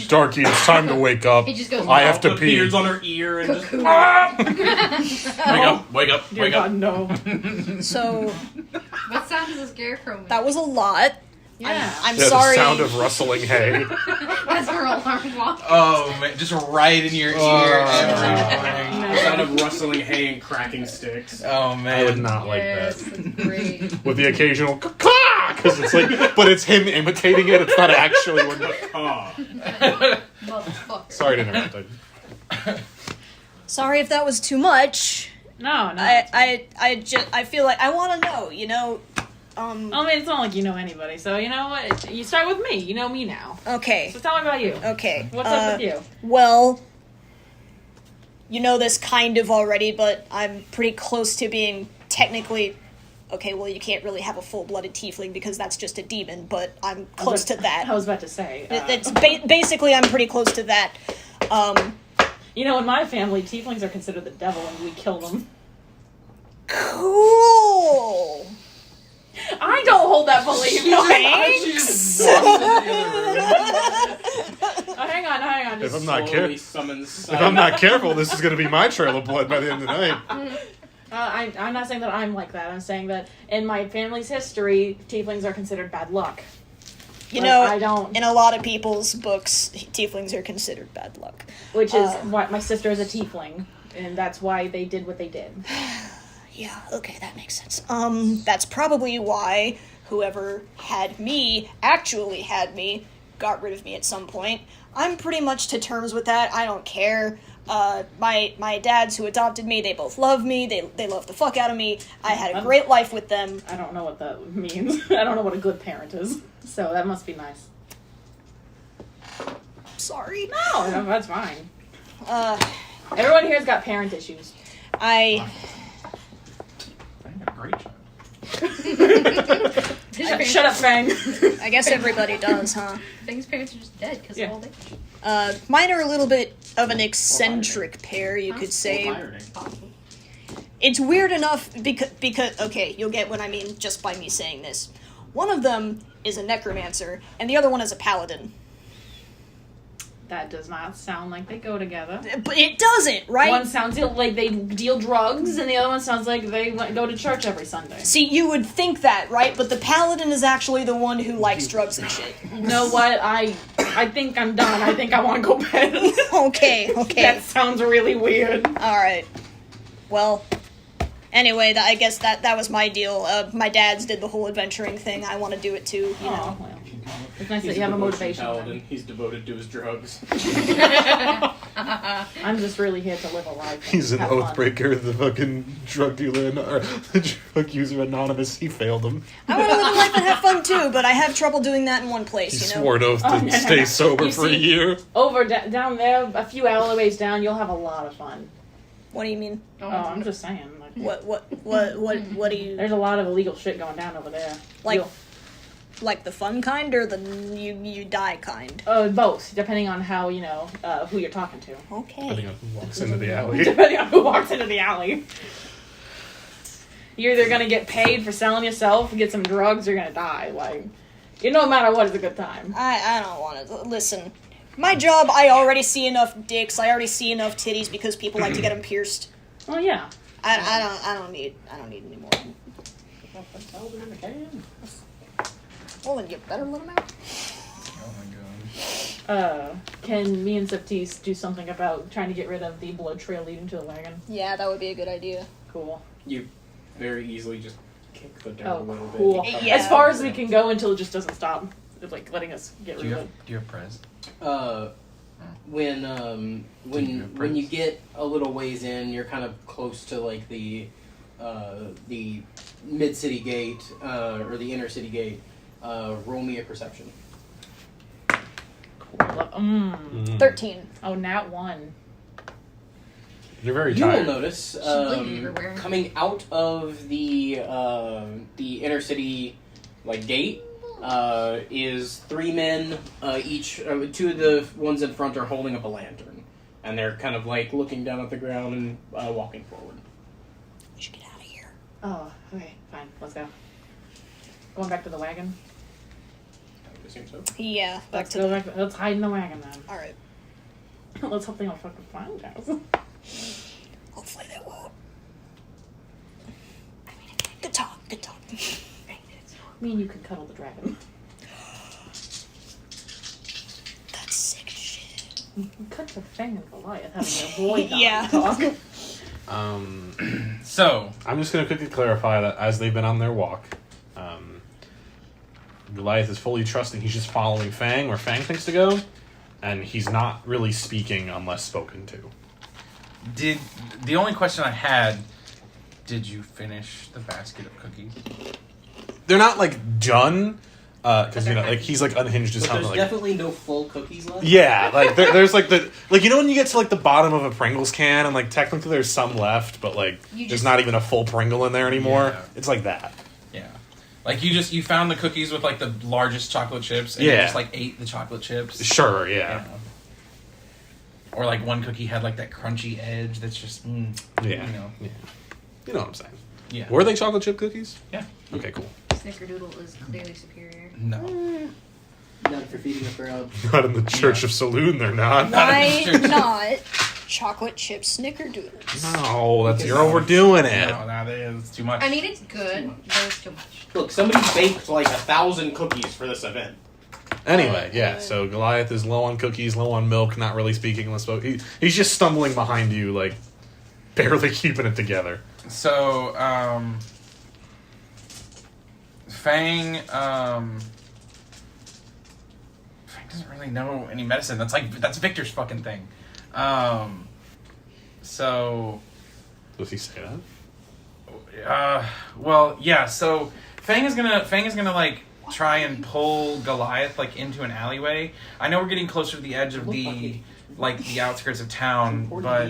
Darky, it's time to wake up. It just goes. I have to Put pee. beards on her ear and just. Wake up! Wake up! Dear Wake God, up! no. So What sound does a scarecrow make? that was a lot. Yeah. I'm Yeah, sorry. the sound of rustling hay. That's her alarm clock. Oh man, just right in your ear every morning. The sound of rustling hay and cracking sticks. Oh I would man. not like Yes, that. that's great. With the occasional caw, because it's like, but it's him imitating it. It's not actually when. Ah. Motherfucker. Sorry to interrupt. Sorry if that was too much. No. I feel like I want to know. You know. I mean, it's not like you know anybody, so you know what? You start with me. You know me now. Okay. So tell me about you. Okay. What's up with you? Well, you know this kind of already, but I'm pretty close to being technically. Okay, well, you can't really have a full-blooded tiefling because that's just a demon, but I'm close to that. I was about to say. It's basically I'm pretty close to that. You know, in my family, tieflings are considered the devil, and we kill them. Cool. I don't hold that belief. No, She just walks into the other room. hang on. If Just, I'm not Slowly careful, summons if I'm not careful, this is going to be my trail of blood by the end of the night. I'm not saying that I'm like that. I'm saying that in my family's history, tieflings are considered bad luck. You But know, I don't. in a lot of people's books, tieflings are considered bad luck. Which is what my sister is a tiefling, and that's why they did what they did. Yeah, okay, that makes sense. That's probably why whoever had me actually had me got rid of me at some point. I'm pretty much to terms with that. I don't care. My dads who adopted me, they both love me. They love the fuck out of me. I had a great life with them. I don't know what that means. I don't know what a good parent is. So that must be nice. Sorry. No, that's fine. Everyone here's got parent issues. I had a great child. Shut up, Fang. I guess everybody does, huh? Fang's parents are just dead because Yeah. of old age. Mine are a little bit of an eccentric pair, you could say. Possibly. It's weird enough because okay, you'll get what I mean just by me saying this. One of them is a necromancer, and the other one is a paladin. That does not sound like they go together. But it doesn't, right? One sounds like they deal drugs, and the other one sounds like they go to church every Sunday. See, you would think that, right? But the paladin is actually the one who likes drugs and shit. You know what? I think I'm done. I think I want to go bed. Okay. That sounds really weird. Alright. Well, anyway, I guess that was my deal. My dad's did the whole adventuring thing. I want to do it too, you know. Oh, well. It's nice that you have a motivation. Paladin. He's devoted to his drugs. I'm just really here to live a life. He's an have fun. oathbreaker, the fucking drug dealer, or the drug user anonymous. He failed him. I want to live a life and have fun too, but I have trouble doing that in one place, He you know? swore an oath to no. stay sober You for a see- year. Over down there, a few alleyways down, you'll have a lot of fun. What do you mean? Oh, I'm just saying. Like, What do you... there's a lot of illegal shit going down over there. Like the fun kind or the you die kind? Both, depending on how, who you're talking to. Okay. Depending on who walks into the alley. Depending on who walks into the alley. You're either gonna get paid for selling yourself, get some drugs, or you're gonna die. Like, no matter what, it's a good time. I don't want to... Listen, my job, I already see enough dicks, I already see enough titties because people like to get them pierced. Well, yeah. I don't need any more. Well, then you better let them out. Oh my god. Can me and Sephtis do something about trying to get rid of the blood trail leading to the wagon? Yeah, that would be a good idea. Cool. You very easily just kick the dirt a Oh, little cool. bit. Yeah. As far as we can go until it just doesn't stop. It's like letting us get Do rid you of have, it. do you have prez? When Prince? you get a little ways in, you're kind of close to like the mid city gate or the inner city gate. Roll me a perception. Cool. 13. Oh, nat 1. You're very You will tired. notice bleeding everywhere. coming out of the inner city like gate is 3 men. Each 2 of the ones in front are holding up a lantern, and they're kind of like looking down at the ground and walking forward. We should get out of here. Oh, okay, fine. Let's go. Going back to the wagon. I would assume so. Yeah, back Let's to go the... back. Let's hide in the wagon then. Alright. Let's hope they don't fucking find us. Hopefully they won't. Good talk. Me and you can cuddle the dragon. That's sick as shit. Cut to Fang and Goliath having a boy Yeah. talk. So, I'm just going to quickly clarify that as they've been on their walk, Goliath is fully trusting. He's just following Fang where Fang thinks to go, and he's not really speaking unless spoken to. the only question I had, did you finish the basket of cookies? They're not like done, because like he's like unhinged as But hell. there's Like, definitely no full cookies left. yeah, like there's like when you get to like the bottom of a Pringles can, and like technically there's some left, but like You there's just- not even a full Pringle in there anymore. Yeah. It's like that. Yeah. Like you found the cookies with like the largest chocolate chips, and you Yeah. just like ate the chocolate chips. Sure, yeah. Or like one cookie had like that crunchy edge that's just, Yeah. you know. Yeah. You know what I'm saying. Yeah. Were they chocolate chip cookies? Yeah. Okay, cool. Snickerdoodle is clearly superior. No. Not for feeding a crowd. Not in the Church of Saloon, they're not. Why not chocolate chip snickerdoodles? No, you're overdoing it. No, that is too much. I mean, it's good, but it's too much. Look, somebody baked like 1,000 cookies for this event. Anyway, yeah, so Goliath is low on cookies, low on milk, not really speaking unless he's just stumbling behind you, like, barely keeping it together. So, Fang doesn't really know any medicine. That's Victor's fucking thing. So. Does he say that? Well, yeah. So Fang is gonna like try and pull Goliath like into an alleyway. I know we're getting closer to the edge of the outskirts of town, but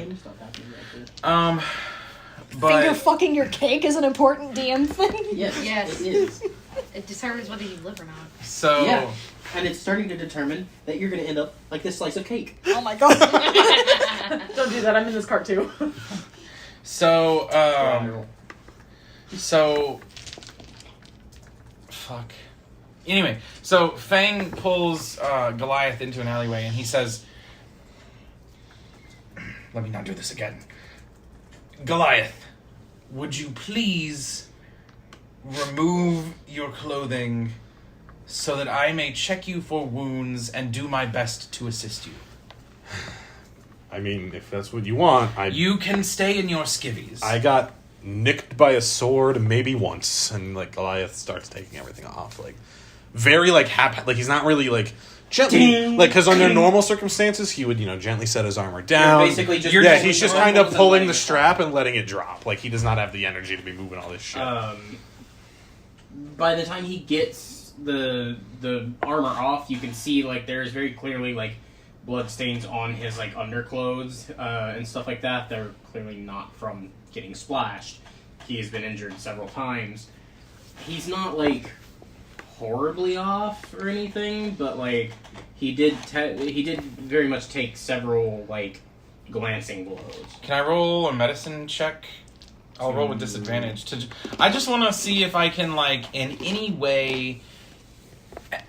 Finger fucking your cake is an important DM thing. Yes, Yes. it is. It determines whether you live or not. so Yeah. And it's starting to determine that you're going to end up like this slice of cake. Oh my god. Don't do that. I'm in this cart too. so fuck. Anyway, so Fang pulls Goliath into an alleyway, and he says, "Let me not do this again. Goliath, would you please remove your clothing so that I may check you for wounds and do my best to assist you? I mean, if that's what you want, You can stay in your skivvies." I got nicked by a sword maybe once, and like Goliath starts taking everything off, like very like like he's not really like gently, Ding. like because under normal circumstances he would gently set his armor down. You're basically just he's just kind of pulling the strap and letting it drop. Like he does not have the energy to be moving all this shit. By the time he gets the armor off, you can see like there's very clearly like blood stains on his like underclothes and stuff like that. They're clearly not from getting splashed. He has been injured several times. He's not like horribly off or anything, but like he did very much take several like glancing blows. Can I roll a medicine check? I'll roll with disadvantage. I just want to see if I can like in any way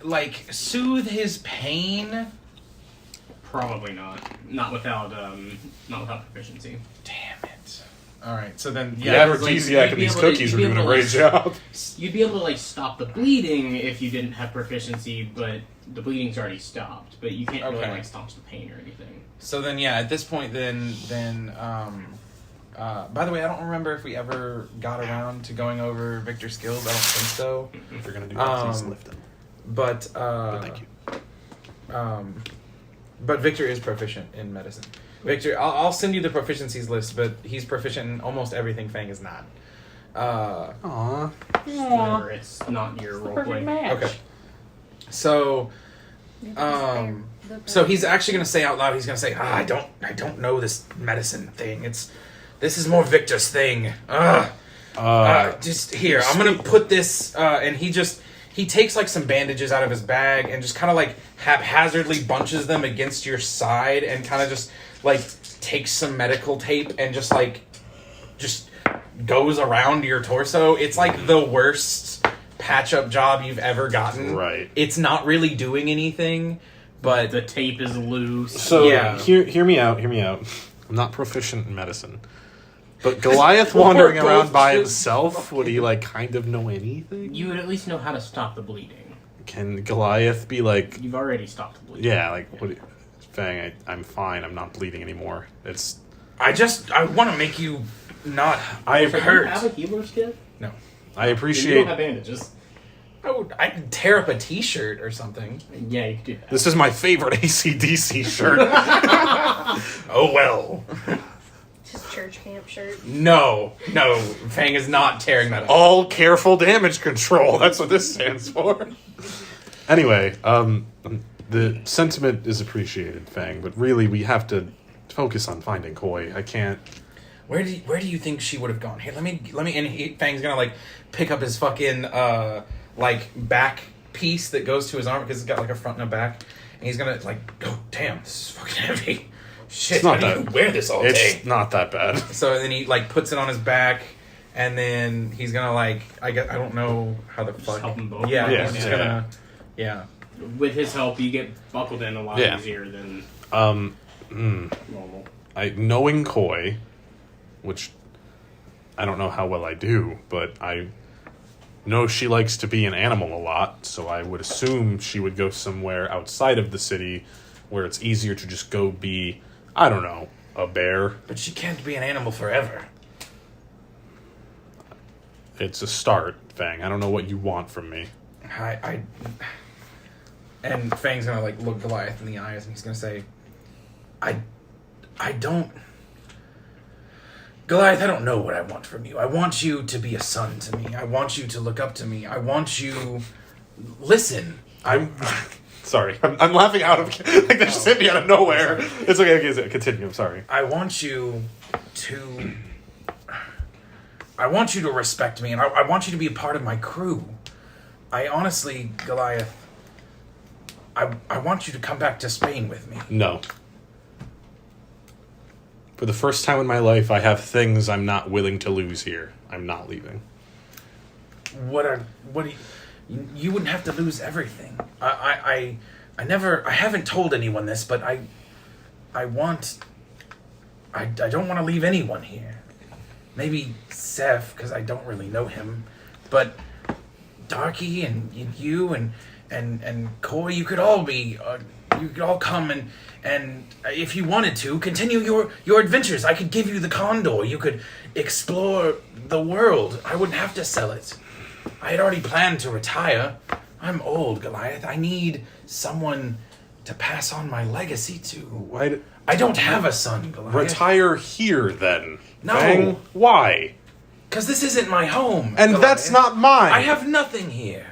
like soothe his pain. Probably not. Not without proficiency. Damn it. All right, so then the yeah, aphrodisiac you'd and be these able to- cookies you'd were be doing a able to, great job. You'd be able to like stop the bleeding if you didn't have proficiency, but the bleeding's already stopped. But you can't really Okay. like stop the pain or anything. So then yeah, at this point then by the way, I don't remember if we ever got around to going over Victor's skills. I don't think so. If you're gonna do that, please lift them. But Thank you. But Victor is proficient in medicine. Victor, I'll send you the proficiencies list, but he's proficient in almost everything Fang is not. Aww. Whenever it's not your Perfect roleplay. match. Okay. So so he's actually gonna say out loud, he's gonna say, I don't know this medicine thing. This is more Victor's thing. Just here, I'm gonna put this and he takes like some bandages out of his bag and just kind of like haphazardly bunches them against your side and kind of just like takes some medical tape and just goes around your torso. It's like the worst patch-up job you've ever gotten. Right. It's not really doing anything, but The tape is loose. So Yeah. hear me out. I'm not proficient in medicine, but Goliath wandering We're around both by just himself, would he like kind of know anything? You would at least know how to stop the bleeding. Can Goliath be like, You've already stopped the bleeding. yeah, like what? Fang, I'm fine. I'm not bleeding anymore. I want to make you not I've Do you heard. have a healer's kit? No. I You don't appreciate. have bandages. I could tear up a t-shirt or something. Yeah, you could do that. This is my favorite ACDC shirt. Oh well. His church camp shirt. No, Fang is not tearing that up. All careful damage control. That's what this stands for. Anyway, the sentiment is appreciated, Fang, but really we have to focus on finding Koi. I can't. Where do you think she would have gone? Here, let me. And Fang's gonna like pick up his fucking like back piece that goes to his arm because it's got like a front and a back, and he's gonna like, oh damn, this is fucking heavy. Shit, It's not how do you that- wear this all day? It's not that bad. So then he like puts it on his back, and then he's gonna like I don't know how the fuck. help them both. Yeah, Yeah, he's just yeah. gonna. Yeah. With his help, you get buckled in a lot Yeah. easier than normal. Knowing Koi, which I don't know how well I do, but I know she likes to be an animal a lot, so I would assume she would go somewhere outside of the city where it's easier to just go be, I don't know, a bear. But she can't be an animal forever. It's a start, Fang. I don't know what you want from me. And Fang's gonna like look Goliath in the eyes, and he's gonna say, I don't... Goliath, I don't know what I want from you. I want you to be a son to me. I want you to look up to me. I want you... Listen. I'm sorry. I'm laughing out of like they just hit me out of nowhere. It's okay. Continue. I'm sorry. I want you to respect me, and I want you to be a part of my crew. I honestly, Goliath, I want you to come back to Spain with me. No. For the first time in my life, I have things I'm not willing to lose here. I'm not leaving. You wouldn't have to lose everything. I haven't told anyone this, but I don't want to leave anyone here. Maybe Seth, because I don't really know him, but Darky and you and Coy, you could all come and if you wanted to, continue your adventures. I could give you the condor. You could explore the world. I wouldn't have to sell it. I had already planned to retire. I'm old, Goliath. I need someone to pass on my legacy to. I don't have a son, Goliath. Retire here, then. No. Fang? Why? Because this isn't my home, And Goliath. that's not mine. I have nothing here.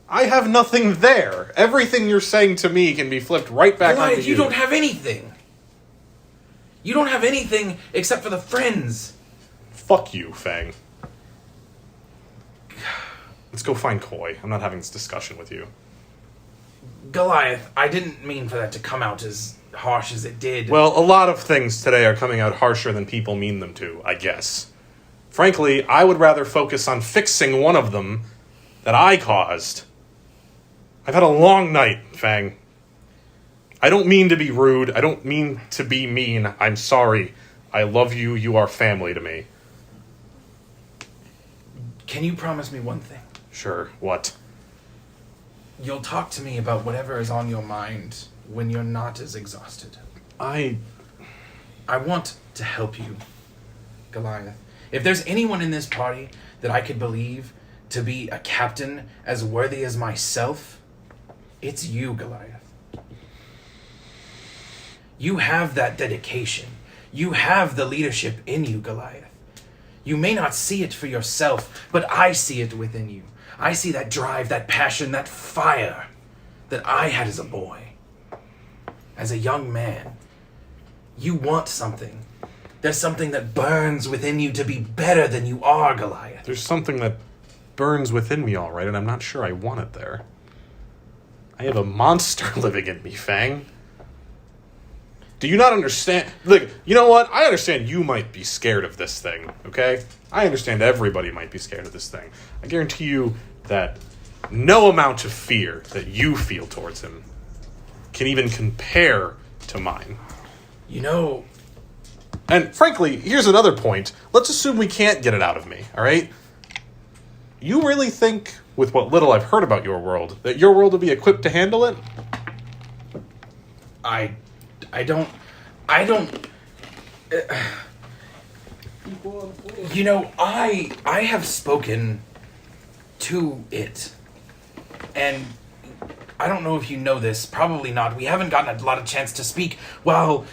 I have nothing there. Everything you're saying to me can be flipped right back onto Goliath, you don't have anything. You don't have anything except for the friends. Fuck you, Fang. Let's go find Coy. I'm not having this discussion with you. Goliath, I didn't mean for that to come out as harsh as it did. Well, a lot of things today are coming out harsher than people mean them to, I guess. Frankly, I would rather focus on fixing one of them that I caused. I've had a long night, Fang. I don't mean to be rude. I don't mean to be mean. I'm sorry. I love you. You are family to me. Can you promise me one thing? Sure. What? You'll talk to me about whatever is on your mind when you're not as exhausted. I want to help you, Goliath. If there's anyone in this party that I could believe to be a captain as worthy as myself, it's you, Goliath. You have that dedication. You have the leadership in you, Goliath. You may not see it for yourself, but I see it within you. I see that drive, that passion, that fire that I had as a boy. As a young man. You want something. There's something that burns within you to be better than you are, Goliath. There's something that burns within me, all right, and I'm not sure I want it there. I have a monster living in me, Fang. Do you not understand? Look, you know what? I understand you might be scared of this thing, okay? I understand everybody might be scared of this thing. I guarantee you that no amount of fear that you feel towards him can even compare to mine. You know... And frankly, here's another point. Let's assume we can't get it out of me, all right? You really think, with what little I've heard about your world, that your world will be equipped to handle it? I don't... you know, I have spoken to it. And I don't know if you know this. Probably not. We haven't gotten a lot of chance to speak while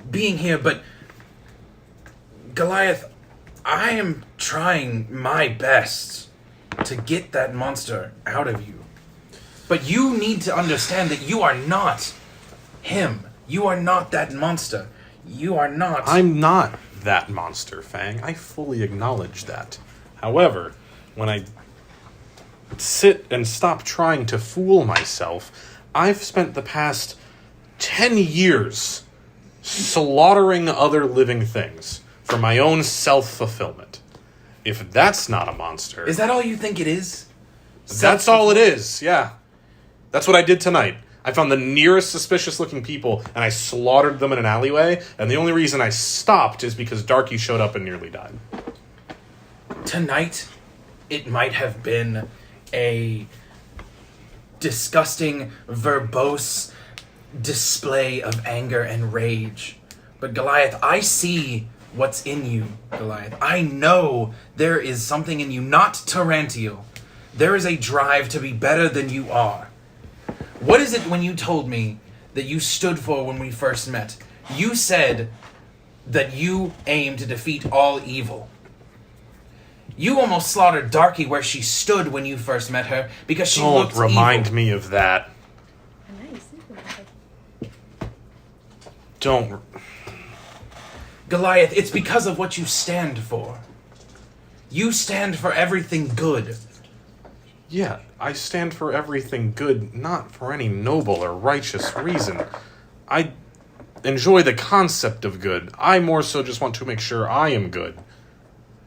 being here, but... Goliath, I am trying my best to get that monster out of you. But you need to understand that you are not him. You are not that monster. You are not... I'm not that monster, Fang. I fully acknowledge that. However, when I sit and stop trying to fool myself, I've spent the past 10 years slaughtering other living things for my own self-fulfillment. If that's not a monster... Is that all you think it is? That's all it is, yeah. That's what I did tonight. I found the nearest suspicious-looking people, and I slaughtered them in an alleyway, and the only reason I stopped is because Darky showed up and nearly died. Tonight, it might have been a disgusting, verbose display of anger and rage. But Goliath, I see what's in you, Goliath. I know there is something in you, not Tarantiel. There is a drive to be better than you are. What is it when you told me that you stood for when we first met? You said that you aim to defeat all evil. You almost slaughtered Darky where she stood when you first met her because she looked evil. Don't remind me of that. Don't. Goliath, it's because of what you stand for. You stand for everything good. Yeah, I stand for everything good, not for any noble or righteous reason. I enjoy the concept of good. I more so just want to make sure I am good.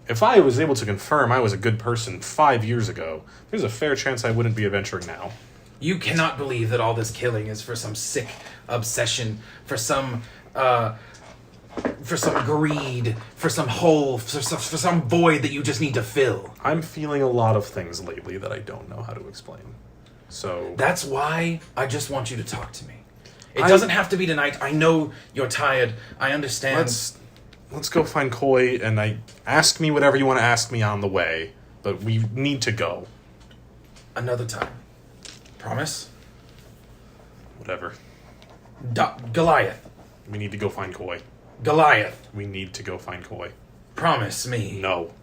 If I was able to confirm I was a good person 5 years ago, there's a fair chance I wouldn't be adventuring now. You cannot believe that all this killing is for some sick obsession, for some greed, for some hole, for some void that you just need to fill. I'm feeling a lot of things lately that I don't know how to explain. So that's why I just want you to talk to me. It doesn't have to be tonight. I know you're tired. I understand. Let's go find Koi, and ask me whatever you want to ask me on the way. But we need to go. Another time. Promise? Whatever. Goliath. We need to go find Koi. Goliath. We need to go find Koi. Promise me. No.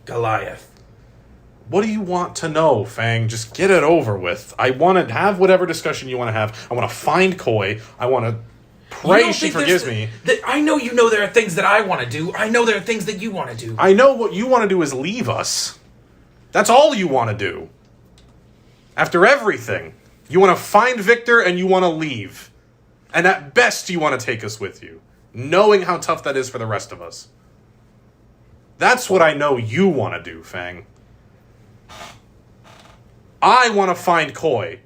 Goliath. What do you want to know, Fang? Just get it over with. I want to have whatever discussion you want to have. I want to find Koi. I want to pray she forgives me. I know you know there are things that I want to do. I know there are things that you want to do. I know what you want to do is leave us. That's all you want to do. After everything, you want to find Victor and you want to leave. And at best, you want to take us with you, knowing how tough that is for the rest of us. That's what I know you want to do, Fang. I want to find Koi,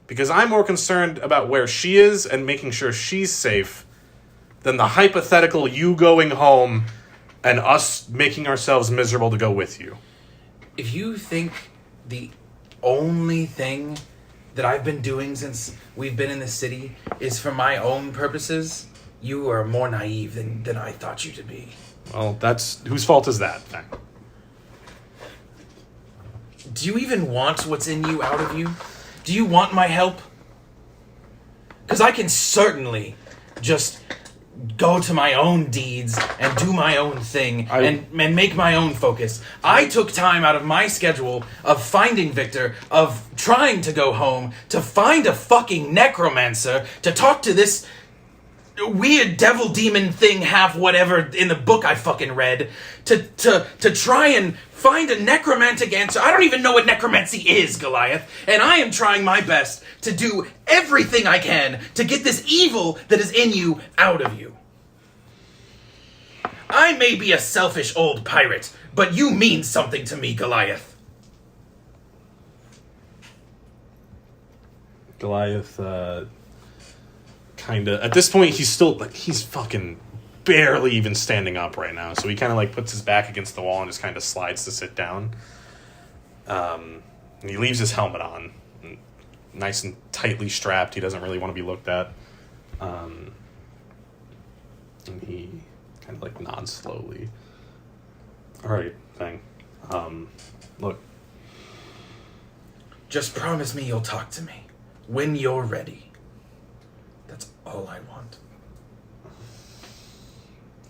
because I'm more concerned about where she is and making sure she's safe than the hypothetical you going home and us making ourselves miserable to go with you. If you think the only thing that I've been doing since we've been in the city is for my own purposes, you are more naive than I thought you to be. Well, whose fault is that, Fang? Do you even want what's in you out of you? Do you want my help? Because I can certainly just go to my own deeds and do my own thing and make my own focus. I took time out of my schedule of finding Victor, of trying to go home, to find a fucking necromancer, to talk to this weird devil demon thing, half whatever in the book I fucking read, to try and find a necromantic answer. I don't even know what necromancy is, Goliath, and I am trying my best to do everything I can to get this evil that is in you out of you. I may be a selfish old pirate, but you mean something to me, Goliath. Goliath, kind of... At this point, he's fucking barely even standing up right now. So he kind of, puts his back against the wall and just kind of slides to sit down. And he leaves his helmet on. Nice and tightly strapped. He doesn't really want to be looked at. And he kind of, nods slowly. All right, Fang. Look. Just promise me you'll talk to me when you're ready. That's all I want.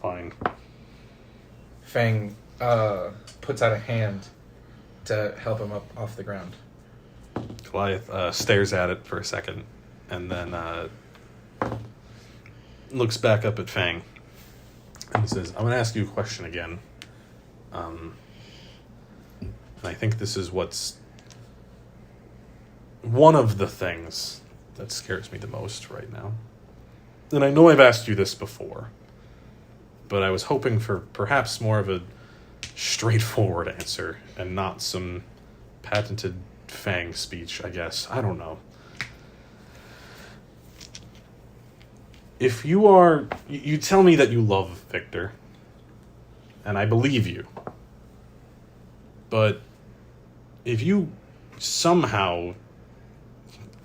Fine. Fang puts out a hand to help him up off the ground. Goliath stares at it for a second and then looks back up at Fang and says, I'm going to ask you a question again. And I think this is what's one of the things that scares me the most right now. And I know I've asked you this before, but I was hoping for perhaps more of a straightforward answer and not some patented Fang speech, I guess. I don't know. If you tell me that you love Victor, and I believe you, but if you somehow,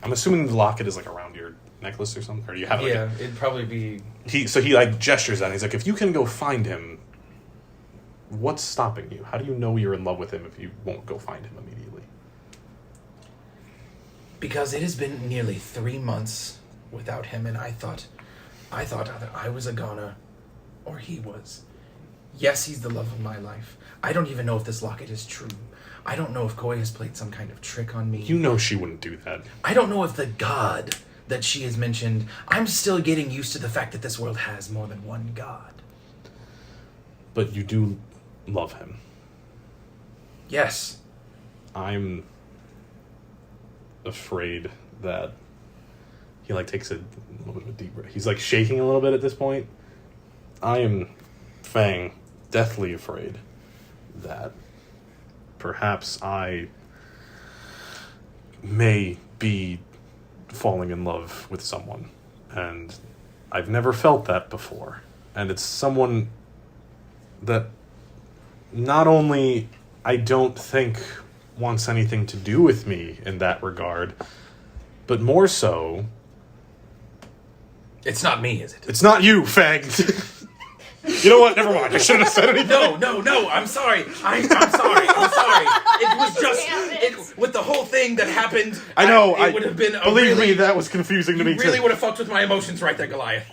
I'm assuming the locket is around your necklace or something, or do you have it'd probably be... He gestures at it. He's like, if you can go find him, what's stopping you? How do you know you're in love with him if you won't go find him immediately? Because it has been nearly 3 months without him, and I thought either I was a goner, or he was. Yes, he's the love of my life. I don't even know if this locket is true. I don't know if Koi has played some kind of trick on me. You know she wouldn't do that. I don't know if the god that she has mentioned... I'm still getting used to the fact that this world has more than one god. But you do love him. Yes. I'm afraid that he takes a little bit of a deep breath. He's shaking a little bit at this point. I am, Fang, deathly afraid that perhaps I may be falling in love with someone, and I've never felt that before. And it's someone that not only I don't think wants anything to do with me in that regard, but more so... It's not me, is it? It's not you, Fang! You know what? Never mind. I shouldn't have said anything. No, I'm sorry. I'm sorry. It was just... with the whole thing that happened... I know. It would have been a Believe me, that was confusing to me, You really too. would have fucked with my emotions right there, Goliath.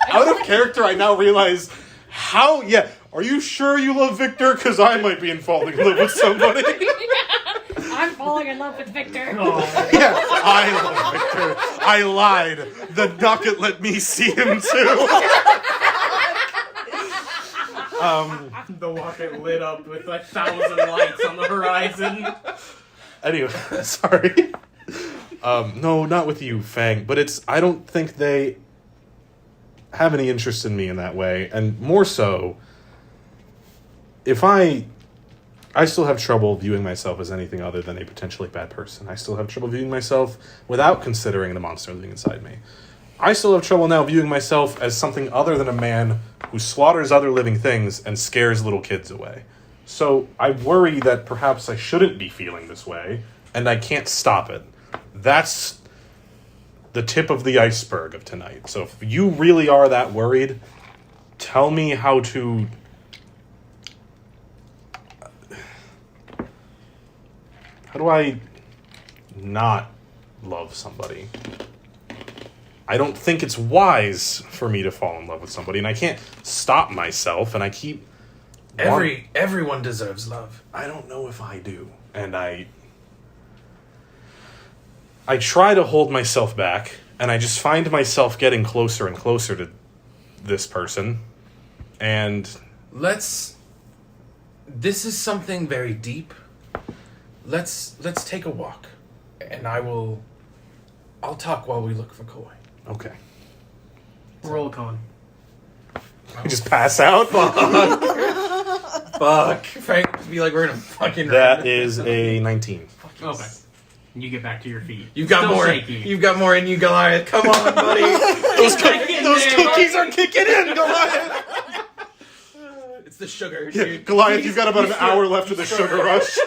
Out of character, I now realize how... Yeah, are you sure you love Victor? Because I might be falling in love with somebody. I'm falling in love with Victor. Yeah, I love Victor. I lied. The docket let me see him, too. The locket lit up with 1,000 lights on the horizon. Anyway, sorry. No, not with you, Fang. But I don't think they have any interest in me in that way. And more so, if I still have trouble viewing myself as anything other than a potentially bad person. I still have trouble viewing myself without considering the monster living inside me. I still have trouble now viewing myself as something other than a man who slaughters other living things and scares little kids away. So I worry that perhaps I shouldn't be feeling this way, and I can't stop it. That's the tip of the iceberg of tonight. So if you really are that worried, tell me how to... How do I not love somebody? I don't think it's wise for me to fall in love with somebody, and I can't stop myself, and I keep... Everyone deserves love. I don't know if I do. And I try to hold myself back, and I just find myself getting closer and closer to this person. And... This is something very deep. Let's take a walk. And I'll talk while we look for Koi. Okay. Roll a con. I just pass out? Fuck. Frank, be like we're in a fucking... That is a 19. Okay. You get back to your feet. You've got Still more. shaky. You've got more in you, Goliath. Come on, buddy. Those cookies are kicking in, Goliath! It's the sugar, Yeah, dude. Goliath, you've got about an hour left of the sugar rush.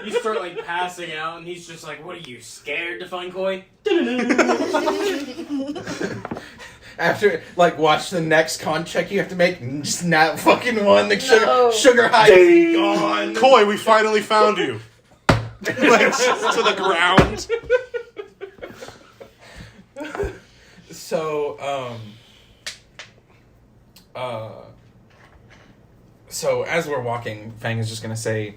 You start passing out, and he's just like, "What are you, scared to find Koi?" After, watch the next con check you have to make. Just not fucking one. The sugar high is gone. Koi, we finally found you. To the ground. So as we're walking, Fang is just gonna say,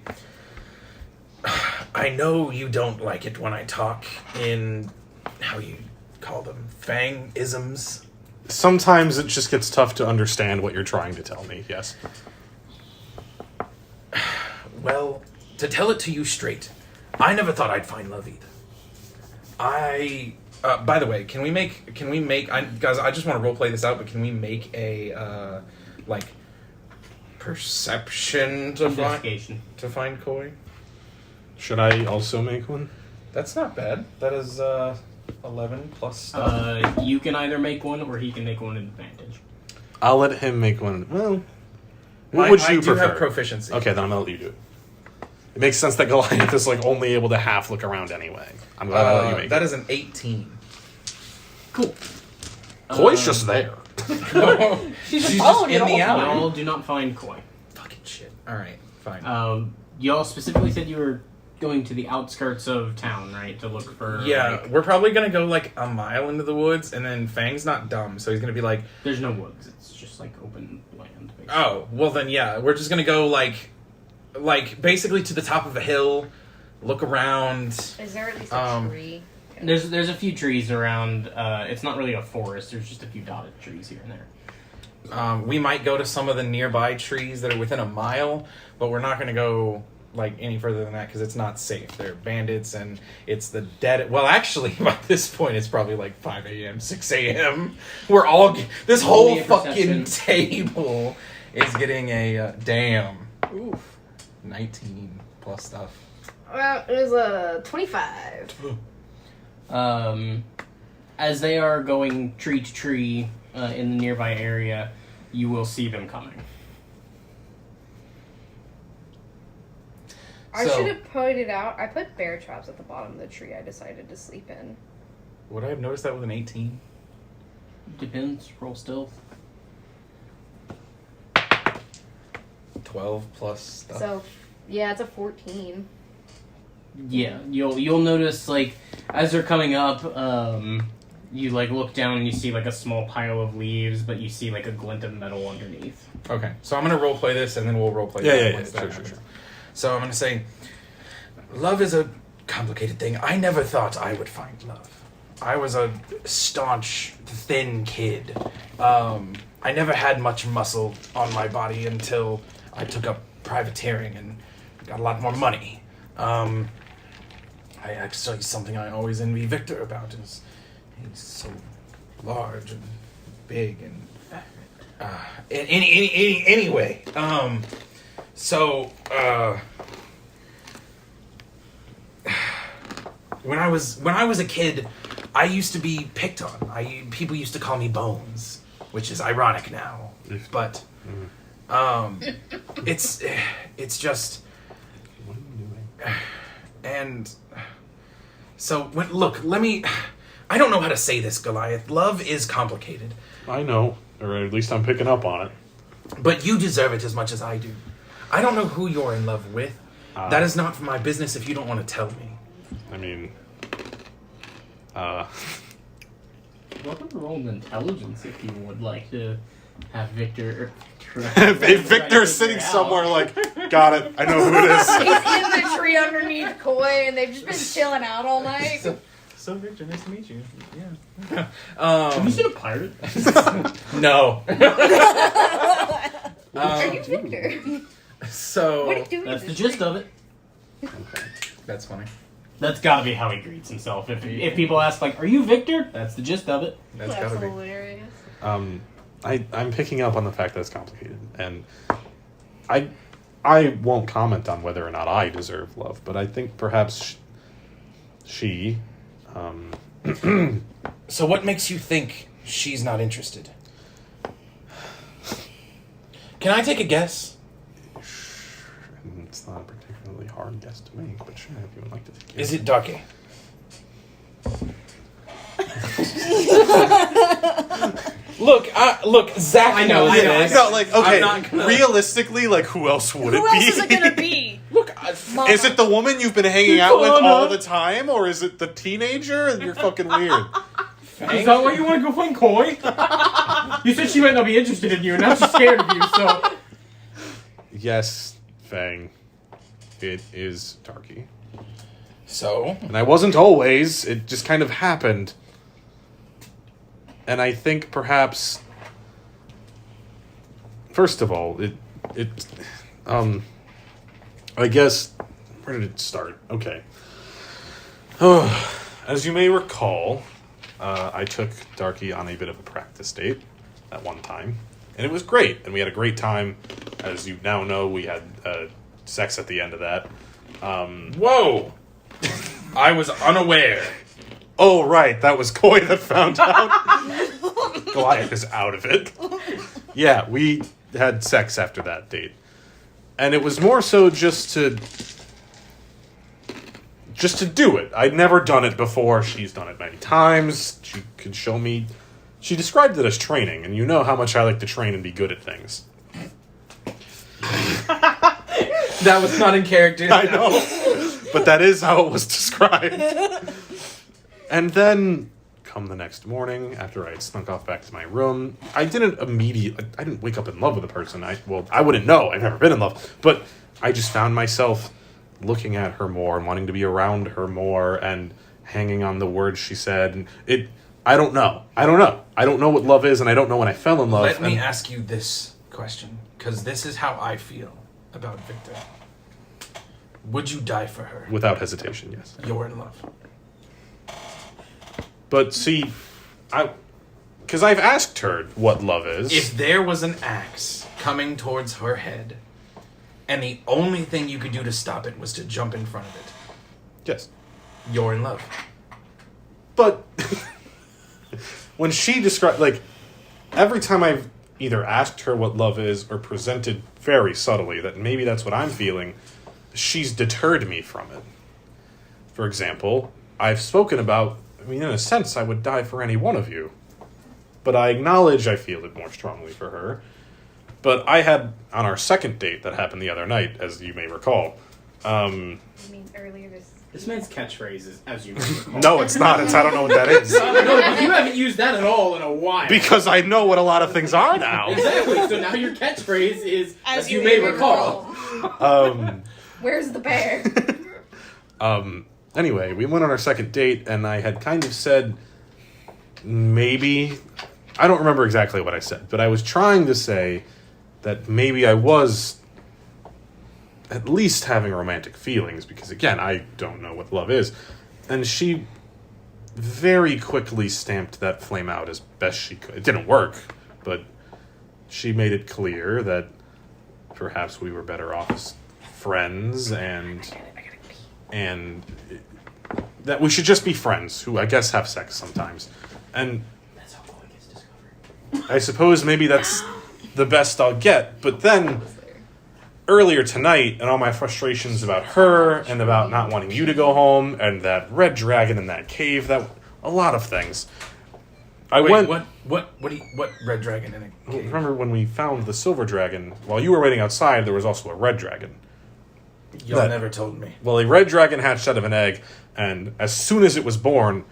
I know you don't like it when I talk in, how you call them, Fang-isms. Sometimes it just gets tough to understand what you're trying to tell me, yes. Well, to tell it to you straight, I never thought I'd find love either. By the way, can we make, guys, I just want to roleplay this out, but can we make a, perception to find Koi? Should I also make one? That's not bad. That is, 11 plus stuff. You can either make one, or he can make one at advantage. I'll let him make one. Well, what would you I do prefer? have proficiency. Okay, then I'm gonna let you do it. It makes sense that Goliath is only able to half look around anyway. I'm glad I let you make that it. is an 18. Cool. Koi's just there. She's She's just just in the alley. Y'all do not find Koi. Fucking shit. Alright, fine. Y'all specifically said you were going to the outskirts of town, right, to look for... Yeah, like, we're probably going to go, like, a mile into the woods, and then Fang's not dumb, so he's going to be like... there's no woods. It's just, like, open land, basically. Oh, well then, yeah, we're just going to go, like, basically to the top of a hill, look around. Is there at least a tree? There's a few trees around. It's not really a forest. There's just a few dotted trees here and there. We might go to some of the nearby trees that are within a mile, but we're not going to go... like any further than that because it's not safe. They're bandits and it's the dead. Well, actually, by this point, it's probably like 5 a.m., 6 a.m. We're all this whole Only a fucking perception. table is getting a damn. Oof, 19 plus stuff. Well, it was a 25. As they are going tree to tree in the nearby area, you will see them coming. I So- should have pointed out. I put bear traps at the bottom of the tree I decided to sleep in. Would I have noticed that with an 18? Depends. Roll stealth. 12 plus stuff. So, yeah, it's a 14. Yeah, you'll notice like as they're coming up, you like look down and you see like a small pile of leaves, but you see like a glint of metal underneath. Okay, so I'm gonna roleplay this and then we'll roleplay Yeah, that yeah, once yeah. that Sure. happens. So I'm gonna say, love is a complicated thing. I never thought I would find love. I was a staunch, thin kid. I never had much muscle on my body until I took up privateering and got a lot more money. I actually something I always envy Victor about is he's so large and big and anyway. So when I was a kid, I used to be picked on. People used to call me Bones, which is ironic now. But it's just. What are you doing? And so, look, I don't know how to say this, Goliath. Love is complicated. I know, or at least I'm picking up on it. But you deserve it as much as I do. I don't know who you're in love with. That is not my business if you don't want to tell me. I mean, Welcome to roll an intelligence if you would like to have Victor. if Victor's sitting somewhere like, got it, I know who it is. He's in the tree underneath Koi, and they've just been chilling out all night. So Victor, nice to meet you. Yeah. Have you seen a pirate? No. Are you Victor? So What are you doing? That's in the this gist tree? of it. that's funny. That's gotta be how he greets himself. If people ask like, "Are you Victor?" That's the gist of it. That's That's gotta be. hilarious. I'm picking up on the fact that it's complicated, and I won't comment on whether or not I deserve love, but I think perhaps she. So what makes you think she's not interested? Can I take a guess? It's not a particularly hard guess to make, but sure, if you would like to take it. Is it Darky? Look, Zack I know, knows I know, this. No, like, okay, I'm not gonna- realistically, like, who else would Who it be? else is it gonna be? Look, Mama. Is it the woman you've been hanging out with all the time, or is it the teenager? And you're fucking weird. Is that why you want to go find Koi? You said she might not be interested in you, and now she's scared of you. So Yes, Fang. It is Darky. So, And I wasn't always. It just kind of happened. And I think perhaps, first of all, I guess, where did it start? Okay. As you may recall, I took Darky on a bit of a practice date at one time. And it was great. And we had a great time. As you now know, we had sex at the end of that. whoa! I was unaware. Oh, right. That was Koi that found out. Goliath is out of it. Yeah, we had sex after that date. And it was more so just to do it. I'd never done it before. She's done it many times. She could show me. She described it as training, and you know how much I like to train and be good at things. That was not in character. I know. but that is how it was described. And then, come the next morning, after I had snuck off back to my room, I didn't wake up in love with a person. I wouldn't know. I've never been in love. But I just found myself looking at her more and wanting to be around her more and hanging on the words she said. I don't know. I don't know what love is, and I don't know when I fell in love. Let me ask you this question, because this is how I feel about Victor. Would you die for her? Without hesitation, yes. You're in love. But see, because I've asked her what love is. If there was an axe coming towards her head, and the only thing you could do to stop it was to jump in front of it, Yes. you're in love. But when she described, like, every time I've either asked her what love is or presented very subtly that maybe that's what I'm feeling, she's deterred me from it. For example, I've spoken about, in a sense, I would die for any one of you. But I acknowledge I feel it more strongly for her. But I had, on our second date that happened the other night, as you may recall. I mean, earlier This man's catchphrase is, as you recall. No, it's not. I don't know what that is. No, but you haven't used that at all in a while. Because I know what a lot of things are now. Exactly. So now your catchphrase is, as you may recall. Where's the bear? Anyway, we went on our second date, and I had kind of said, maybe, I don't remember exactly what I said, but I was trying to say that maybe I was at least having romantic feelings, because again, I don't know what love is. And she very quickly stamped that flame out as best she could. It didn't work, but she made it clear that perhaps we were better off as friends, and that we should just be friends who I guess have sex sometimes. And That's how Chloe gets discovered. I suppose maybe that's the best I'll get. But then earlier tonight, and all my frustrations about her and about not wanting you to go home and that red dragon in that cave, that a lot of things. What red dragon in a cave? Remember when we found the silver dragon? While you were waiting outside, there was also a red dragon. Y'all never told me. Well, a red dragon hatched out of an egg, and as soon as it was born,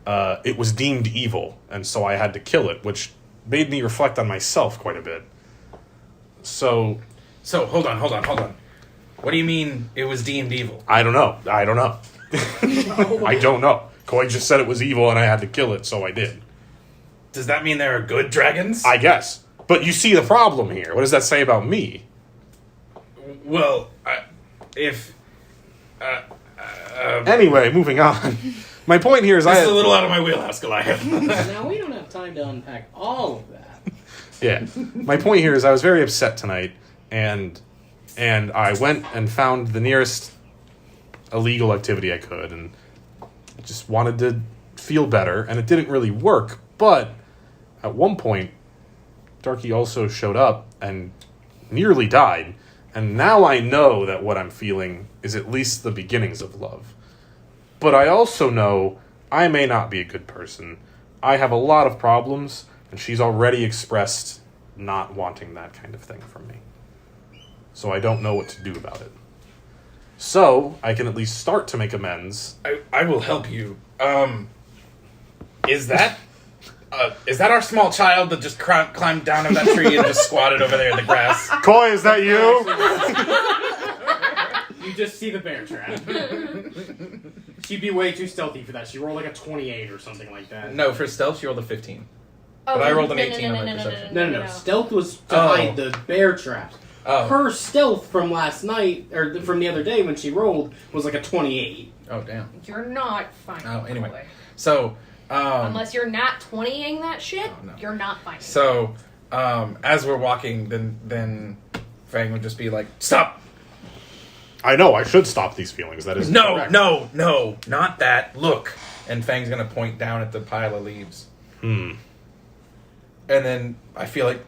it was deemed evil, and so I had to kill it, which made me reflect on myself quite a bit. So, hold on. What do you mean it was deemed evil? I don't know. I don't know. Koi just said it was evil, and I had to kill it, so I did. Does that mean there are good dragons? I guess. But you see the problem here. What does that say about me? Well, Anyway, moving on. My point here is this is a little out of my wheelhouse, Goliath. Now, we don't have time to unpack all of that. Yeah. My point here is I was very upset tonight, and I went and found the nearest illegal activity I could, and just wanted to feel better, and it didn't really work, but at one point, Darky also showed up and nearly died, and now I know that what I'm feeling is at least the beginnings of love. But I also know I may not be a good person. I have a lot of problems, and she's already expressed not wanting that kind of thing from me. So I don't know what to do about it. So, I can at least start to make amends. I will help you. Is that our small child that just climbed down of that tree and just squatted over there in the grass? Koi, is that you? You just see the bear trap. She'd be way too stealthy for that. She rolled like a 28 or something like that. No, for stealth she rolled a 15. But I rolled an 18 on my perception. No. Stealth was to hide the bear traps. Oh. Her stealth from last night, or from the other day when she rolled, was like a 28. Oh, damn. You're not fine. Oh, anyway. So, unless you're not 20ing that shit, Oh, no. you're not fine. So, as we're walking, then Fang would just be like, "Stop! I know, I should stop these feelings. That is correct. No, not that. Look." And Fang's gonna point down at the pile of leaves. And then I feel like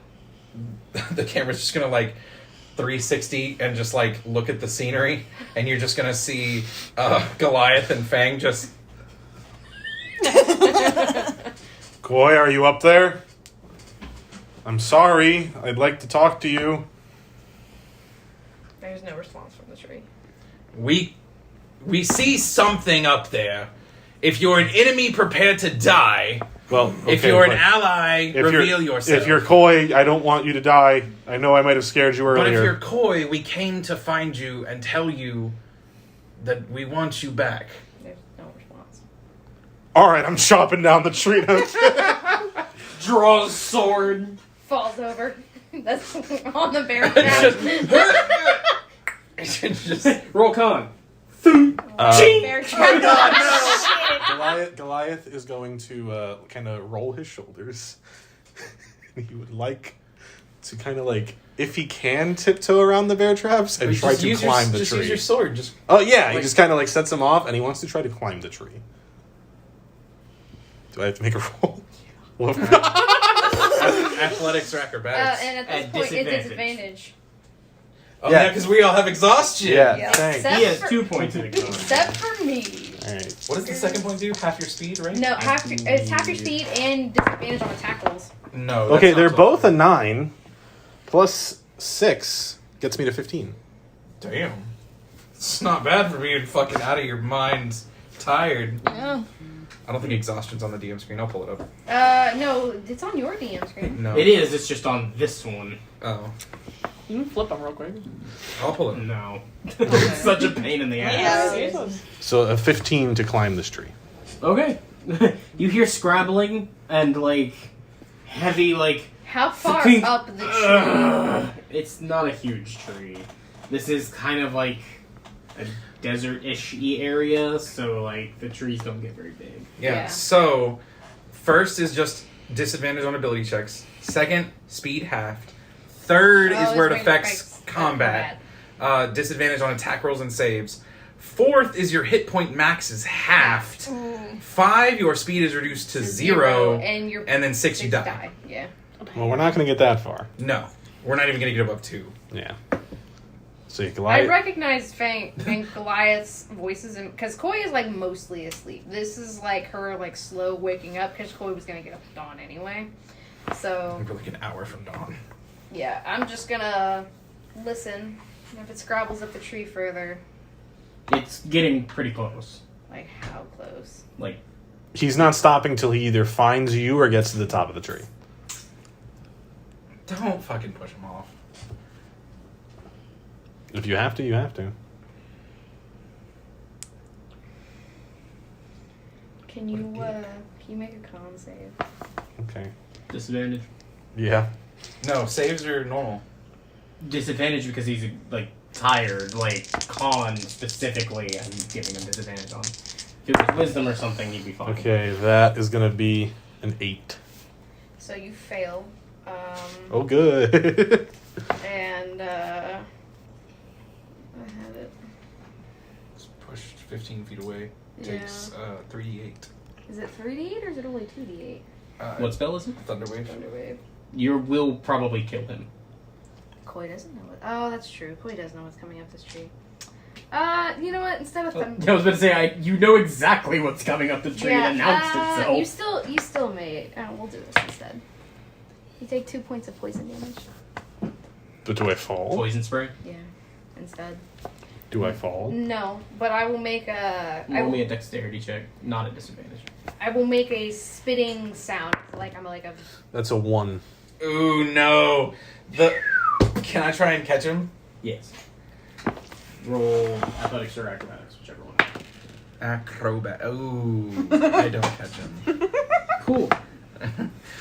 the camera's just gonna like 360 and just like look at the scenery, and you're just gonna see Goliath and Fang just. Koi, are you up there? I'm sorry. I'd like to talk to you. There's no response from the tree. We We see something up there. If you're an enemy, prepare to die. Well, okay, if you're an but ally, reveal yourself. If you're coy, I don't want you to die. I know I might have scared you earlier. But if you're coy, we came to find you and tell you that we want you back. There's no response. Alright, I'm chopping down the tree. Draws sword. Falls over. That's on the bear It's trap. just Roll con. Bear trap. Goliath is going to kind of roll his shoulders. He would like to kind of like, if he can, tiptoe around the bear traps and try to climb the tree. Just use your sword. Oh yeah, he just kind of like sets him off, and he wants to try to climb the tree. Do I have to make a roll? Athletics or acrobatics. And at this At point, it's disadvantage. disadvantage. Oh Yeah. yeah, because we all have exhaustion. Yeah, thanks. Except He has for- 2 points of exhaustion. Except for me. Alright. What does the second point do? Half your speed, right? No, it's half your speed and disadvantage on attack rolls. No. Okay, that's they're not both a 9. Plus 6 gets me to 15. Damn. It's not bad for being fucking out of your mind, tired. Yeah. I don't think exhaustion's on the DM screen. I'll pull it up. No, it's on your DM screen. No. It is, it's just on this one. Oh. You can flip them real quick. I'll pull it up. No. It's such a pain in the ass. Yeah. So a 15 to climb this tree. Okay. You hear scrabbling and, like, heavy, like... How far Fucking- up the tree? It's not a huge tree. This is kind of like a desert-ish area, so, like, the trees don't get very big. Yeah. Yeah. So, first is just disadvantage on ability checks. Second, speed halved. Third is where it affects combat. Disadvantage on attack rolls and saves. Fourth is your hit point max is halved. 5, your speed is reduced to 0. And then 6, you die. Yeah. Well, we're not going to get that far. No. We're not even going to get above 2. Yeah. So I Goliath. recognize Fang and Goliath's voices, because Koi is like mostly asleep. This is like her like slow waking up, because Koi was gonna get up at dawn anyway. So We're like an hour from dawn. yeah, I'm just gonna listen. If it scrabbles up the tree further, It's getting pretty close. like how close? Like, He's not stopping till he either finds you or gets to the top of the tree. Don't fucking push him off. If you have to, you have to. Can you make a con save? Okay. disadvantage. Yeah. No, saves are normal. Disadvantage because he's, like, tired. Like, con specifically, I'm giving him disadvantage on. If it was wisdom or something, he'd be fine. Okay, that is going to be an 8. So you fail. Oh, good. And I had it. It's pushed 15 feet away. Takes 3d8. Is it 3d8 or is it only 2d8? What spell is it? Thunderwave. Thunderwave. You will probably kill him. Koi doesn't know it. Oh, that's true. Koi does know what's coming up this tree. You know what? Instead of I was about to say, you know exactly what's coming up the tree. It announced itself. You still may. We'll do this instead. You take 2 points of poison damage. But do I fall? Poison spray. Yeah. Instead. Do I fall? No, but I will make a. Roll me a dexterity check, not a disadvantage. I will make a spitting sound, like I'm like a. That's a 1. Ooh, no. Can I try and catch him? Yes. Roll athletics or acrobatics, whichever one. Acrobat. Ooh, I don't catch him. Cool.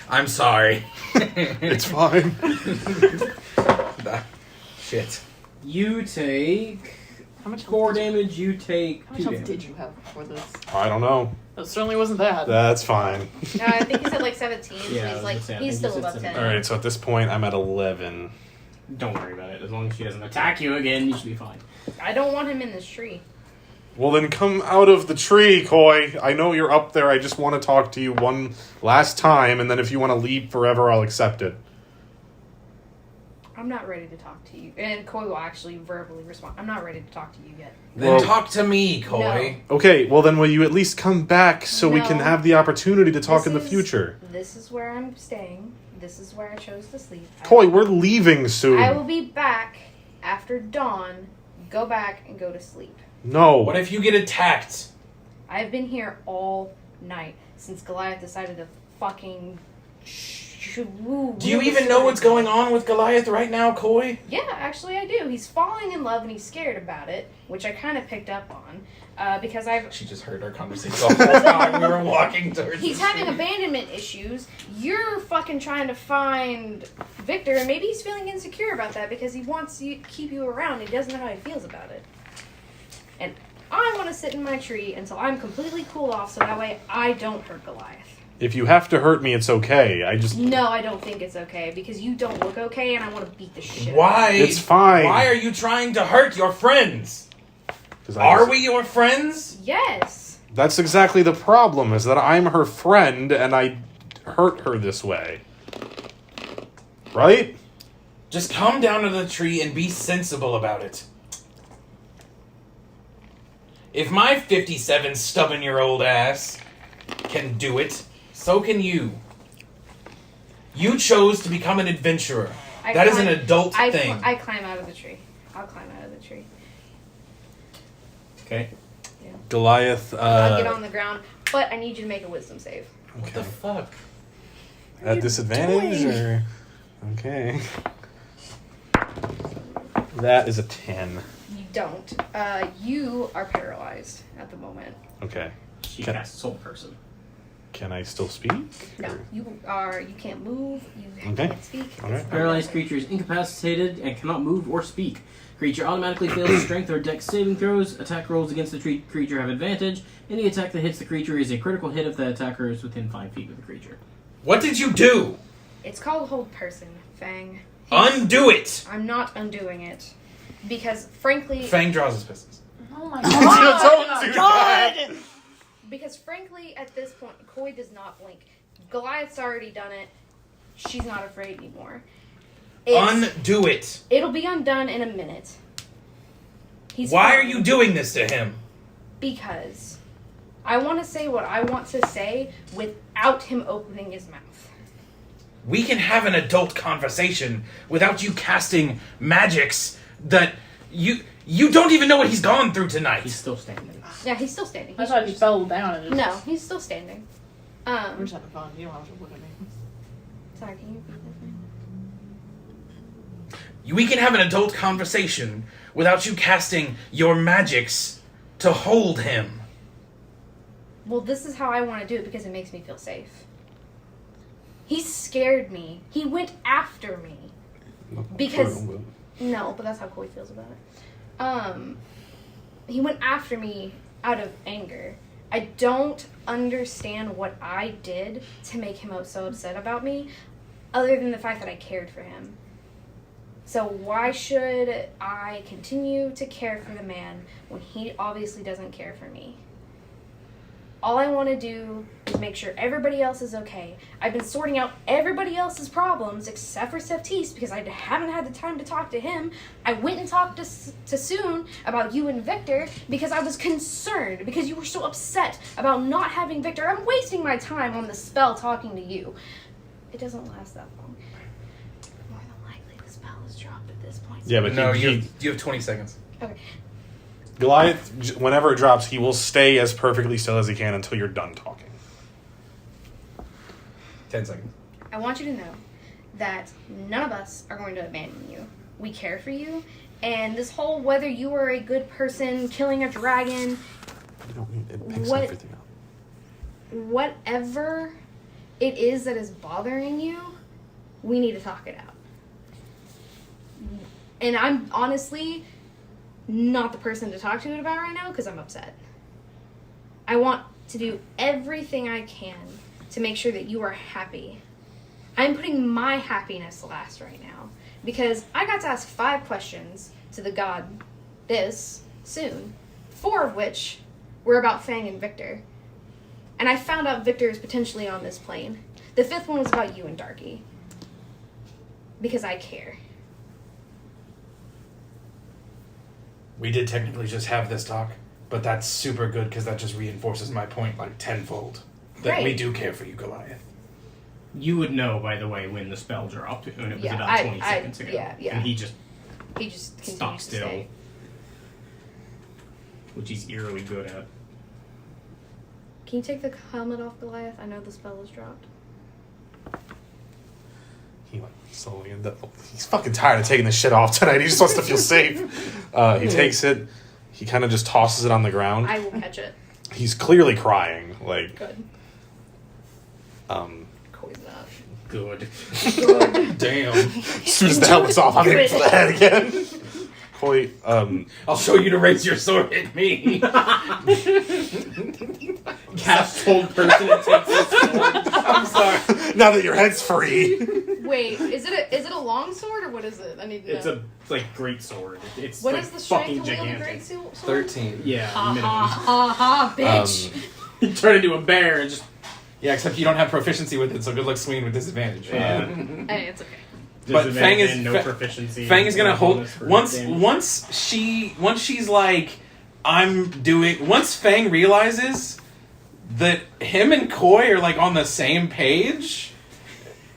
I'm sorry. It's fine. Shit. You take How much core damage. You take How 2 much health damage. did you have before this? I don't know. That certainly wasn't bad. That's fine. I think he said like 17. So Yeah, I he's was like gonna say, I he's think still you said above 10. 17. Alright, so at this point, I'm at 11. Don't worry about it. As long as she doesn't attack you again, you should be fine. I don't want him in this tree. Well, then come out of the tree, Koi. I know you're up there. I just want to talk to you one last time, and then if you want to leave forever, I'll accept it. I'm not ready to talk to you. And Koi will actually verbally respond. I'm not ready to talk to you yet. Then Well- talk to me, Koi. Okay, well then will you at least come back so we can No. have the opportunity to talk This in the is- future? This is where I'm staying. This is where I chose to sleep. Koi, we're leaving soon. I will be back after dawn. Go back and go to sleep. No. What if you get attacked? I've been here all night since Goliath decided to fucking. Do you even know what's going on with Goliath right now, Koi? Yeah, actually I do. He's falling in love and he's scared about it, which I kind of picked up on because I've. She just heard our conversation the whole time we were walking towards. He's having abandonment issues. You're fucking trying to find Victor, and maybe he's feeling insecure about that because he wants to keep you around. He doesn't know how he feels about it. And I want to sit in my tree until I'm completely cooled off, so that way I don't hurt Goliath. If you have to hurt me, it's okay. No, I don't think it's okay, because you don't look okay, and I want to beat the shit Why? out of you. It's fine. Why are you trying to hurt your friends? Are we your friends? Yes. That's exactly the problem, is that I'm her friend, and I hurt her this way. Right? Just come down to the tree and be sensible about it. If my 57 stubborn-year-old ass can do it, so can you. You chose to become an adventurer. That is an adult thing. I climb out of the tree. I'll climb out of the tree. Okay. Yeah. Goliath, I'll get on the ground, but I need you to make a wisdom save. What the fuck? At disadvantage, or... Okay. That is a 10. You don't. You are paralyzed at the moment. Okay. She casts Soul Person. Can I still speak? No, or- you can't move, you Okay. can't speak. All right. It's Paralyzed not- creature is incapacitated and cannot move or speak. Creature automatically fails strength or dex saving throws. Attack rolls against the creature have advantage. Any attack that hits the creature is a critical hit if the attacker is within 5 feet of the creature. What did you do? It's called Hold Person, Fang. Undo it! I'm not undoing it. Because, frankly... Fang draws his pistols. Oh my Don't do God! Because, frankly, at this point, Koi does not blink. Goliath's already done it. She's not afraid anymore. Undo it! It'll be undone in a minute. Why fine. are you doing this to him? Because I want to say what I want to say without him opening his mouth. We can have an adult conversation without you casting magics that you don't even know what he's gone through tonight. He's still standing. Yeah, he's still standing. I thought he fell down. And No, he's still standing. We're just having fun. You don't have to look at me. Sorry, can you repeat that? We can have an adult conversation without you casting your magics to hold him. Well, this is how I want to do it because it makes me feel safe. He scared me. He went after me. Because... No, but that's how Koi feels about it. He went after me out of anger. I don't understand what I did to make him so upset about me, other than the fact that I cared for him. So why should I continue to care for the man when he obviously doesn't care for me? All I want to do is make sure everybody else is okay. I've been sorting out everybody else's problems except for Sephtis because I haven't had the time to talk to him. I went and talked to Soon about you and Victor because I was concerned because you were so upset about not having Victor. I'm wasting my time on the spell talking to you. It doesn't last that long. More than likely the spell is dropped at this point. Yeah, but No, you have 20 seconds. Okay. Goliath, whenever it drops, he will stay as perfectly still as he can until you're done talking. 10 seconds. I want you to know that none of us are going to abandon you. We care for you, and this whole whether you are a good person killing a dragon, You don't need it picks What- everything up. whatever it is that is bothering you, we need to talk it out. And I'm honestly not the person to talk to it about right now because I'm upset. I want to do everything I can to make sure that you are happy. I'm putting my happiness last right now because I got to ask 5 questions to the god DADISS soon, 4 of which were about Fang and Victor. And I found out Victor is potentially on this plane. The 5th one was about you and Darky. Because I care. We did technically just have this talk, but that's super good because that just reinforces my point like tenfold. That we Right. do care for you, Goliath. You would know, by the way, when the spell dropped, and it was Yeah, about 20 seconds ago. yeah. And he just He just continues stopped to still. stay. which he's eerily good at. Can you take the helmet off Goliath? I know the spell is dropped. He like slowly he's fucking tired of taking this shit off tonight. He just wants to feel safe. He takes it. He kind of just tosses it on the ground. I will catch it. He's clearly crying. Like, Good. Coy's not. Good. Damn. as soon as the helmet's off, I'm hitting for the head again. Coy, I'll show you to raise your sword at me. Cast hold person and takes his sword. I'm sorry. now that your head's free. Wait, is it a long sword or what is it? I need to know. It's a great sword. It's What like is the fucking strength to wield a gigantic. great sword? 13. Yeah, Ha minimum. ha ha ha, bitch. You turn into a bear and just Yeah, except you don't have proficiency with it, so good luck swinging with disadvantage. Hey, it's okay. But Fang is and no proficiency. Fang is gonna no hold bonus for once damage. she's like once Fang realizes that him and Koi are like on the same page,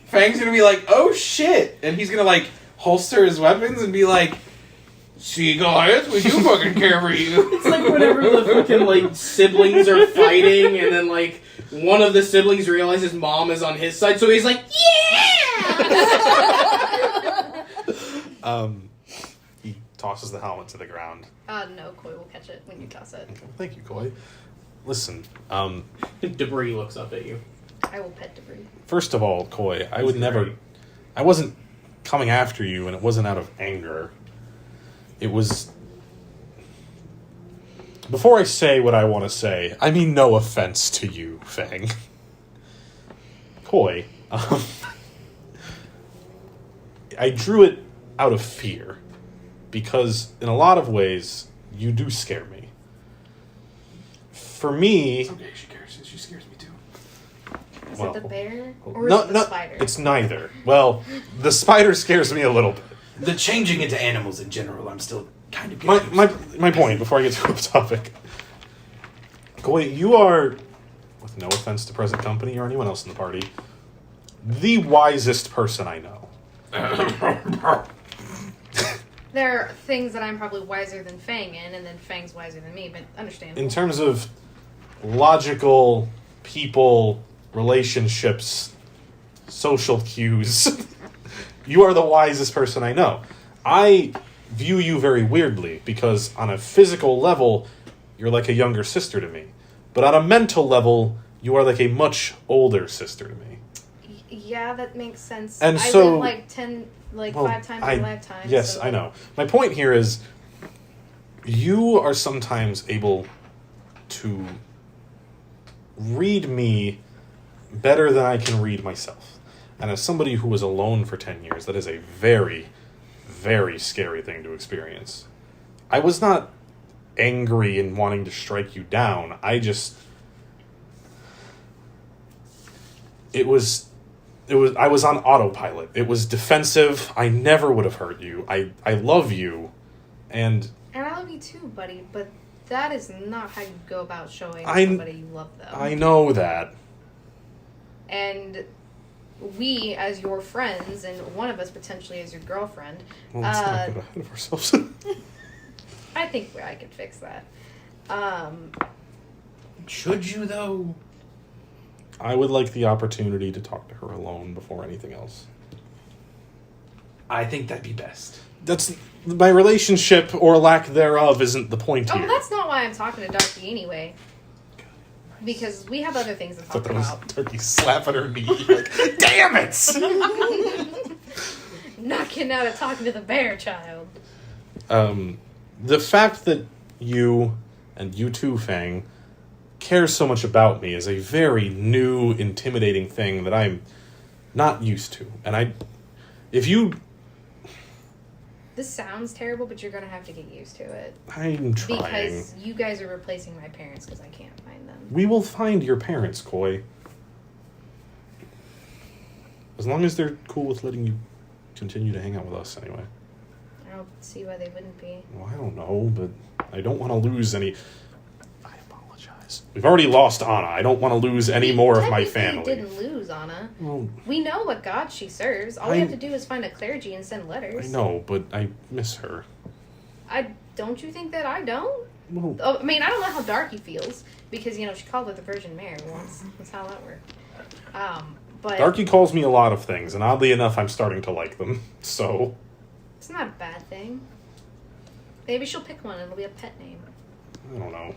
Fang's gonna be like, oh shit, and he's gonna like holster his weapons and be like, see Goliath, we do fucking care for you. It's like whenever the fucking like siblings are fighting, and then like one of the siblings realizes mom is on his side, so he's like, yeah. He tosses the helmet to the ground. No, Koi will catch it when you toss it. Thank you, Coy. Listen, Debris looks up at you. I will pet debris. first of all, Coy, I would He's never... great. I wasn't coming after you, and it wasn't out of anger. It was... Before I say what I want to say, I mean no offense to you, Fang. Coy, I drew it out of fear, because in a lot of ways, you do scare me. For me... It's okay, she scares me too. Is Well, it the bear or is it the spider? It's neither. Well, the spider scares me a little bit. The changing into animals in general, I'm still kind of My point, before I get to the topic. Koi, you are, with no offense to present company or anyone else in the party, the wisest person I know. There are things that I'm probably wiser than Fang in, and then Fang's wiser than me, but understandable. In terms of logical, people, relationships, social cues, you are the wisest person I know. I view you very weirdly, because on a physical level, you're like a younger sister to me. But on a mental level, you are like a much older sister to me. Yeah, that makes sense. And I so- live like 5 times in a lifetime. Yes, so I know. My point here is, you are sometimes able to read me better than I can read myself. And as somebody who was alone for 10 years, that is a very, very scary thing to experience. I was not angry and wanting to strike you down. I was on autopilot. It was defensive. I never would have hurt you. I love you. And I love you too, buddy, but that is not how you go about showing I- somebody you love them. I know that. And we, as your friends, and one of us potentially as your girlfriend, Well, let's not get ahead of ourselves. I think I could fix that. Should you though? I would like the opportunity to talk to her alone before anything else. I think that'd be best. That's my relationship or lack thereof isn't the point Oh, here. that's not why I'm talking to Darky anyway. Because we have other things to I talk thought that was about. Turkey slapping her knee. Like, damn it! Not getting out of talking to the bear child. The fact that you, and you too, Fang, care so much about me is a very new, intimidating thing that I'm not used to. And if you... This sounds terrible, but you're going to have to get used to it. I'm trying. Because you guys are replacing my parents because I can't find them. We will find your parents, Koi. As long as they're cool with letting you continue to hang out with us, anyway. I don't see why they wouldn't be. Well, I don't know, but I don't want to lose any... I apologize. We've already lost Anna. I don't want to lose any more of my family. We didn't lose Anna. Well, We know what God she serves. All we I- have to do is find a clergy and send letters. I know, but I miss her. Don't you think that I don't? I mean, I don't know how Darky feels because she called her the Virgin Mary once. That's how that worked. But Darky calls me a lot of things, and oddly enough, I'm starting to like them. So it's not a bad thing. Maybe she'll pick one and it'll be a pet name. I don't know.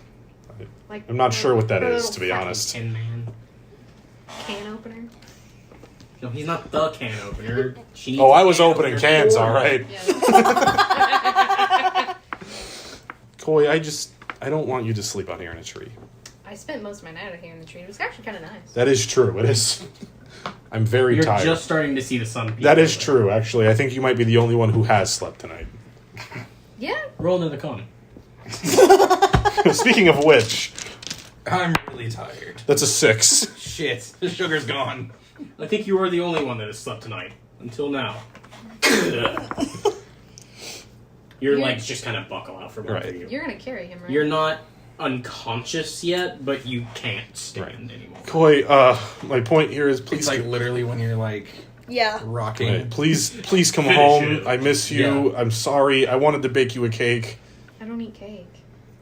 Like I'm not sure what that her is, little to be honest. Tin Man. Can opener. No, he's not the can opener. She needs Oh, I a was can opening opener cans, for all her. right. Yeah. Koi, I don't want you to sleep out here in a tree. I spent most of my night out here in the tree. It was actually kind of nice. That is true. It is. I'm very You're tired. just starting to see the sun. That is true, actually. I think you might be the only one who has slept tonight. Yeah. Roll another con. Speaking of which, I'm really tired. that's a 6. Shit, the sugar's gone. I think you are the only one that has slept tonight until now. Your legs just kind of buckle out for both Right. of you. You're gonna carry him, right? You're not unconscious yet, but you can't stand anymore. Koi, my point here is please, It's like literally when you're like Yeah. rocking. right, please come Finish home. it. I miss you. Yeah. I'm sorry. I wanted to bake you a cake. I don't eat cake.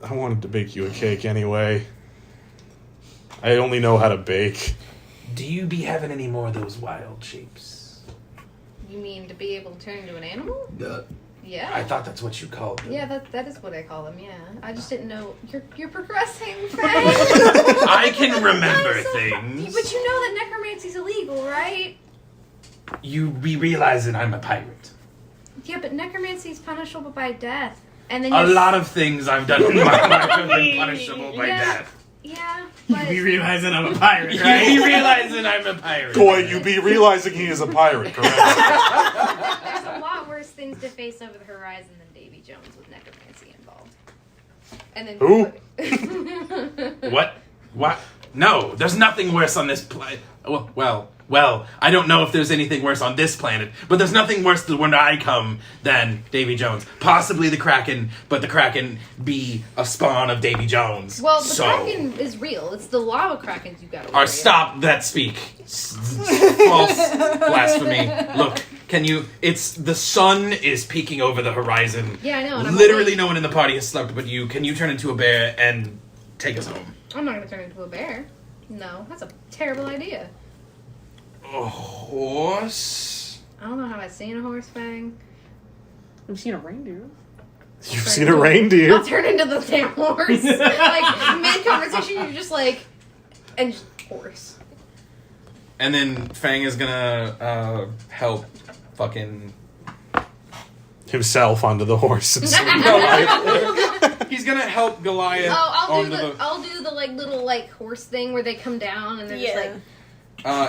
I wanted to bake you a cake anyway. I only know how to bake. Do you be having any more of those wild shapes? You mean to be able to turn into an animal? Yeah. I thought that's what you called them. Yeah, that is what I call them. Yeah, I just didn't know you're progressing, Fang. I can remember But things. you know that necromancy's illegal, right? You be realizing I'm a pirate. Yeah, but necromancy's punishable by death, and then A lot of things I've done in my life have been punishable by Yeah. death. Yeah, but You realizing I'm a pirate, You right? be realizing I'm a pirate. Koi, you be realizing he is a pirate, correct? there's a lot worse things to face over the horizon than Davy Jones with necromancy involved. And then Who? What? No, there's nothing worse on this planet. Well, I don't know if there's anything worse on this planet, but there's nothing worse than when I come than Davy Jones. Possibly the Kraken, but the Kraken be a spawn of Davy Jones. Well, the so, kraken is real. It's the lava krakens you gotta worry Or stop that speak. False blasphemy. Look, can you... It's... The sun is peeking over the horizon. Yeah, I know. And I'm Literally only- no one in the party has slept but you. Can you turn into a bear and take us home? I'm not gonna turn into a bear. No, that's a terrible idea. A horse? I don't know how I've seen a horse, Fang. I've seen a reindeer. You've seen a reindeer? I'll turn into the damn horse. Like, mid-conversation, you're just like... And just horse. And then Fang is gonna help fucking... Himself onto the horse. And He's gonna help Goliath I'll onto do the like little like horse thing where they come down and they're just like...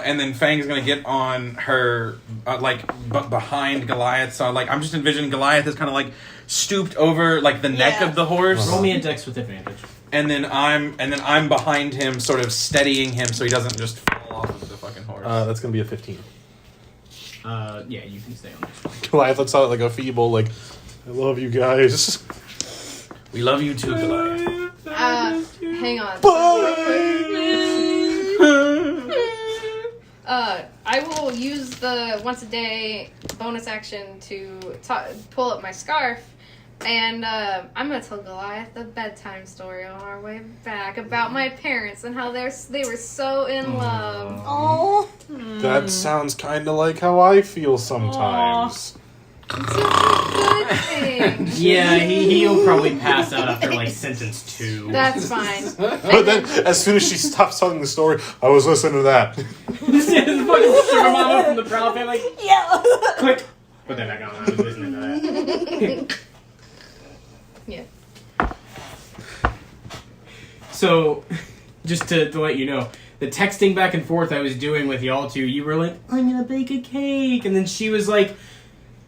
and then Fang is gonna get on her, behind Goliath. So I'm just envisioning Goliath is kind of like stooped over like the neck Yeah. of the horse. Roll me a dex with advantage. And then I'm behind him, sort of steadying him so he doesn't just fall off of the fucking horse. that's gonna be a 15. Yeah, you can stay on this one. Goliath lets out like a feeble, like, I love you guys. We love you too, Goliath. Hang on. I will use the once a day bonus action to pull up my scarf, and I'm gonna tell Goliath a bedtime story on our way back about my parents and how they were so in love. Oh. That sounds kind of like how I feel sometimes. It's such a good thing. Yeah, he'll probably pass out after like sentence 2. That's fine. But then, as soon as she stops telling the story, I was listening to that. This is fucking sugar mama from the Proud Family. Yeah. Click. Put that back on. I was listening to that. Yeah. So, just to let you know, the texting back and forth I was doing with y'all two, you were like, I'm gonna bake a cake. And then she was like,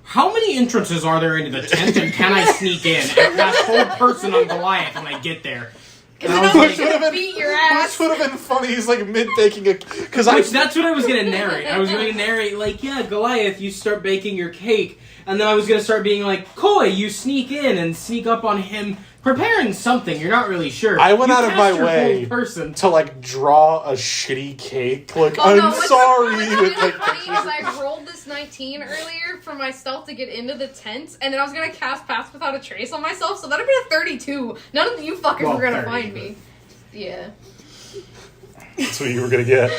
how many entrances are there into the tent and can I sneak in and cast whole person on Goliath when I get there? And I was Which would like, have beat been, your ass. which would have been funny. He's like mid-baking a... Because that's what I was going to narrate. I was going to narrate, like, yeah, Goliath, you start baking your cake. And then I was going to start being like, Koi, you sneak in and sneak up on him preparing something. You're not really sure. I went You out of cast my your way whole person. to like draw a shitty cake. Like Oh, no, I'm sorry. What's with, really like, funny is I rolled this 19 earlier for myself to get into the tent, and then I was gonna cast Pass Without a Trace on myself, so that'd have been a 32. None of you fuckers were gonna 30, find but- me. Yeah. That's what you were gonna get.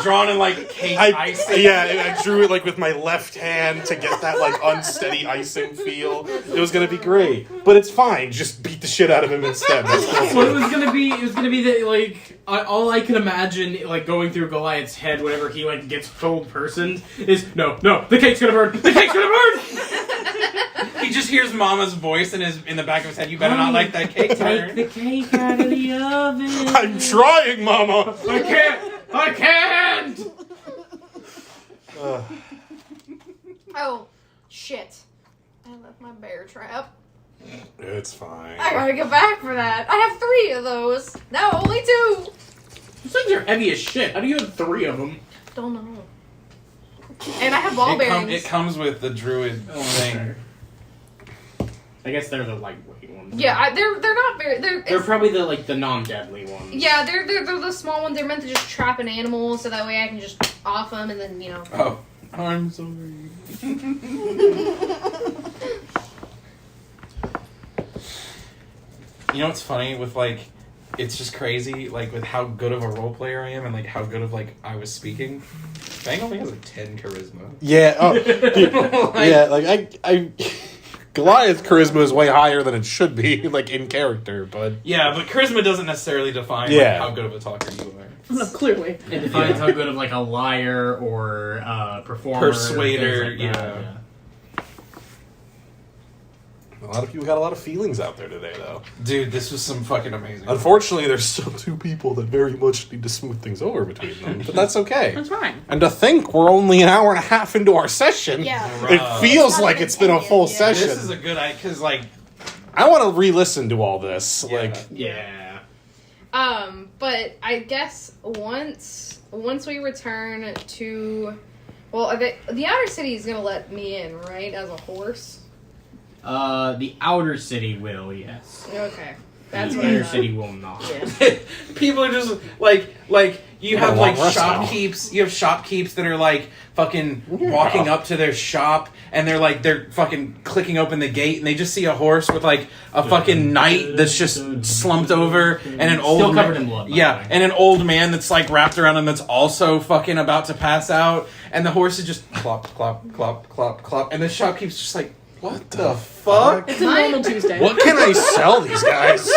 Drawn in like cake icing. Yeah, and I drew it like with my left hand to get that like unsteady icing feel. It was gonna be great, but it's fine. Just beat the shit out of him instead. That's cool. Well, it was gonna be that like all I can imagine like going through Goliath's head whenever he like gets full personed is no, the cake's gonna burn. The cake's gonna burn. He just hears Mama's voice in the back of his head. You better not like that cake. Take the cake out of the oven. I'm trying, Mama. I can't. Oh, shit. I left my bear trap. It's fine. I gotta get back for that. I have 3 of those. No, only 2. Those things are heavy as shit. How do you have 3 of them? Don't know. And I have ball bearings. It comes with the druid thing. I guess they're the lightweight ones. Yeah, they're not very. They're probably the non-deadly ones. Yeah, they're the small ones. They're meant to just trap an animal, so that way I can just off them and then Oh, I'm sorry. You know what's funny with like, it's just crazy like with how good of a role player I am and like how good of like I was speaking. Fang only has a 10 charisma. Yeah. Oh, dude, yeah. Like I Goliath's charisma is way higher than it should be, like in character. But Yeah, but charisma doesn't necessarily define Yeah. like, how good of a talker you are. No, clearly. It defines how good of like a liar or performer, Persuader, things like that, yeah. a lot of people got a lot of feelings out there today, though. Dude, this was some fucking amazing. Unfortunately, there's still 2 people that very much need to smooth things over between them, but that's okay. That's fine. And to think we're only an hour and a half into our session, Yeah. it feels It's not like even it's been a full ended yet. session. This is a good idea because like I want to re-listen to all this. Yeah. Like, Yeah. But I guess once we return to, well, the outer city is gonna let me in, right? As a horse. The outer city will, yes. Okay, that's The what I inner thought. city will not. people are just like you have a like long rest now. shopkeeps. You have shopkeeps that are like fucking walking up to their shop and they're fucking clicking open the gate and they just see a horse with like a fucking knight that's just slumped over and an old Still covered in blood, by the Yeah, way. and an old man that's like wrapped around him that's also fucking about to pass out and the horse is just clop clop clop clop clop and the shopkeep's just like what the fuck? It's a normal Tuesday. what can I sell these guys?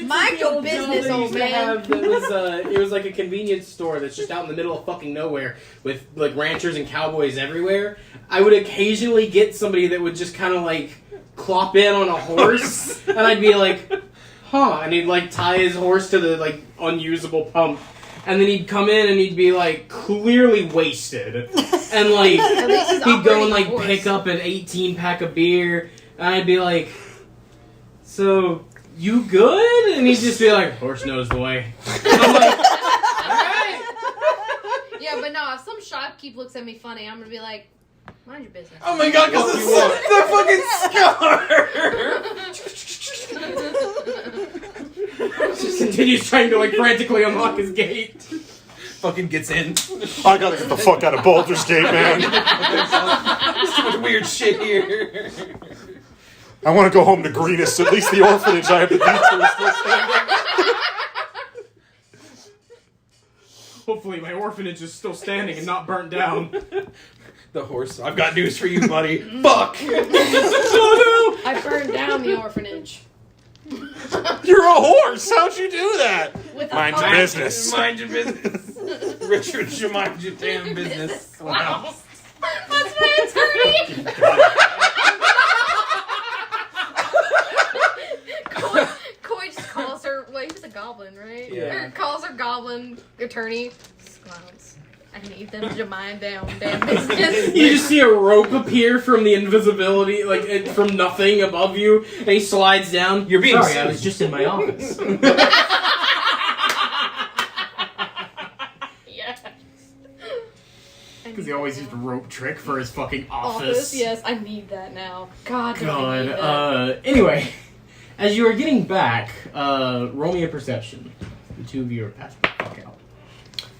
Mind your business, old man. It was like a convenience store that's just out in the middle of fucking nowhere with like ranchers and cowboys everywhere. I would occasionally get somebody that would just kind of like clop in on a horse, and I'd be like, "Huh?" And he'd like tie his horse to the like unusable pump, and then he'd come in and he'd be like clearly wasted, and like At least he's he'd go and operating like a horse. pick up an 18-pack of beer, and I'd be like, "So you good?" And he'd just be like, "Horse knows the way." And I'm like, "Alright." Yeah, but no, if some shopkeep looks at me funny, I'm gonna be like, mind your business. Oh my god, because the fucking scar! Just continues trying to like frantically unlock his gate. Fucking gets in. I gotta get the fuck out of Baldur's Gate, man. There's too much weird shit here. I want to go home to Greenest. At least the orphanage I have the detour still standing. Hopefully my orphanage is still standing and not burnt down. The horse. I've got news for you, buddy. Fuck! I burned down the orphanage. You're a horse. How'd you do that? With a Mind your heart. business. Mind your business. Richard, you mind your damn business. Wow. That's my attorney. Coy just calls her, like, he's a goblin, right? Yeah. Or calls her goblin attorney. Clowns. I need them to mind their own damn business. You just see a rope appear from the invisibility, like from nothing above you, and he slides down. You're being Sorry, I sued. was just in my office. Yes. Because he always used a rope trick for his fucking Office, yes, I need that now. God, do I need that. Anyway, As you are getting back, roll me a perception. The two of you are passing the fuck out.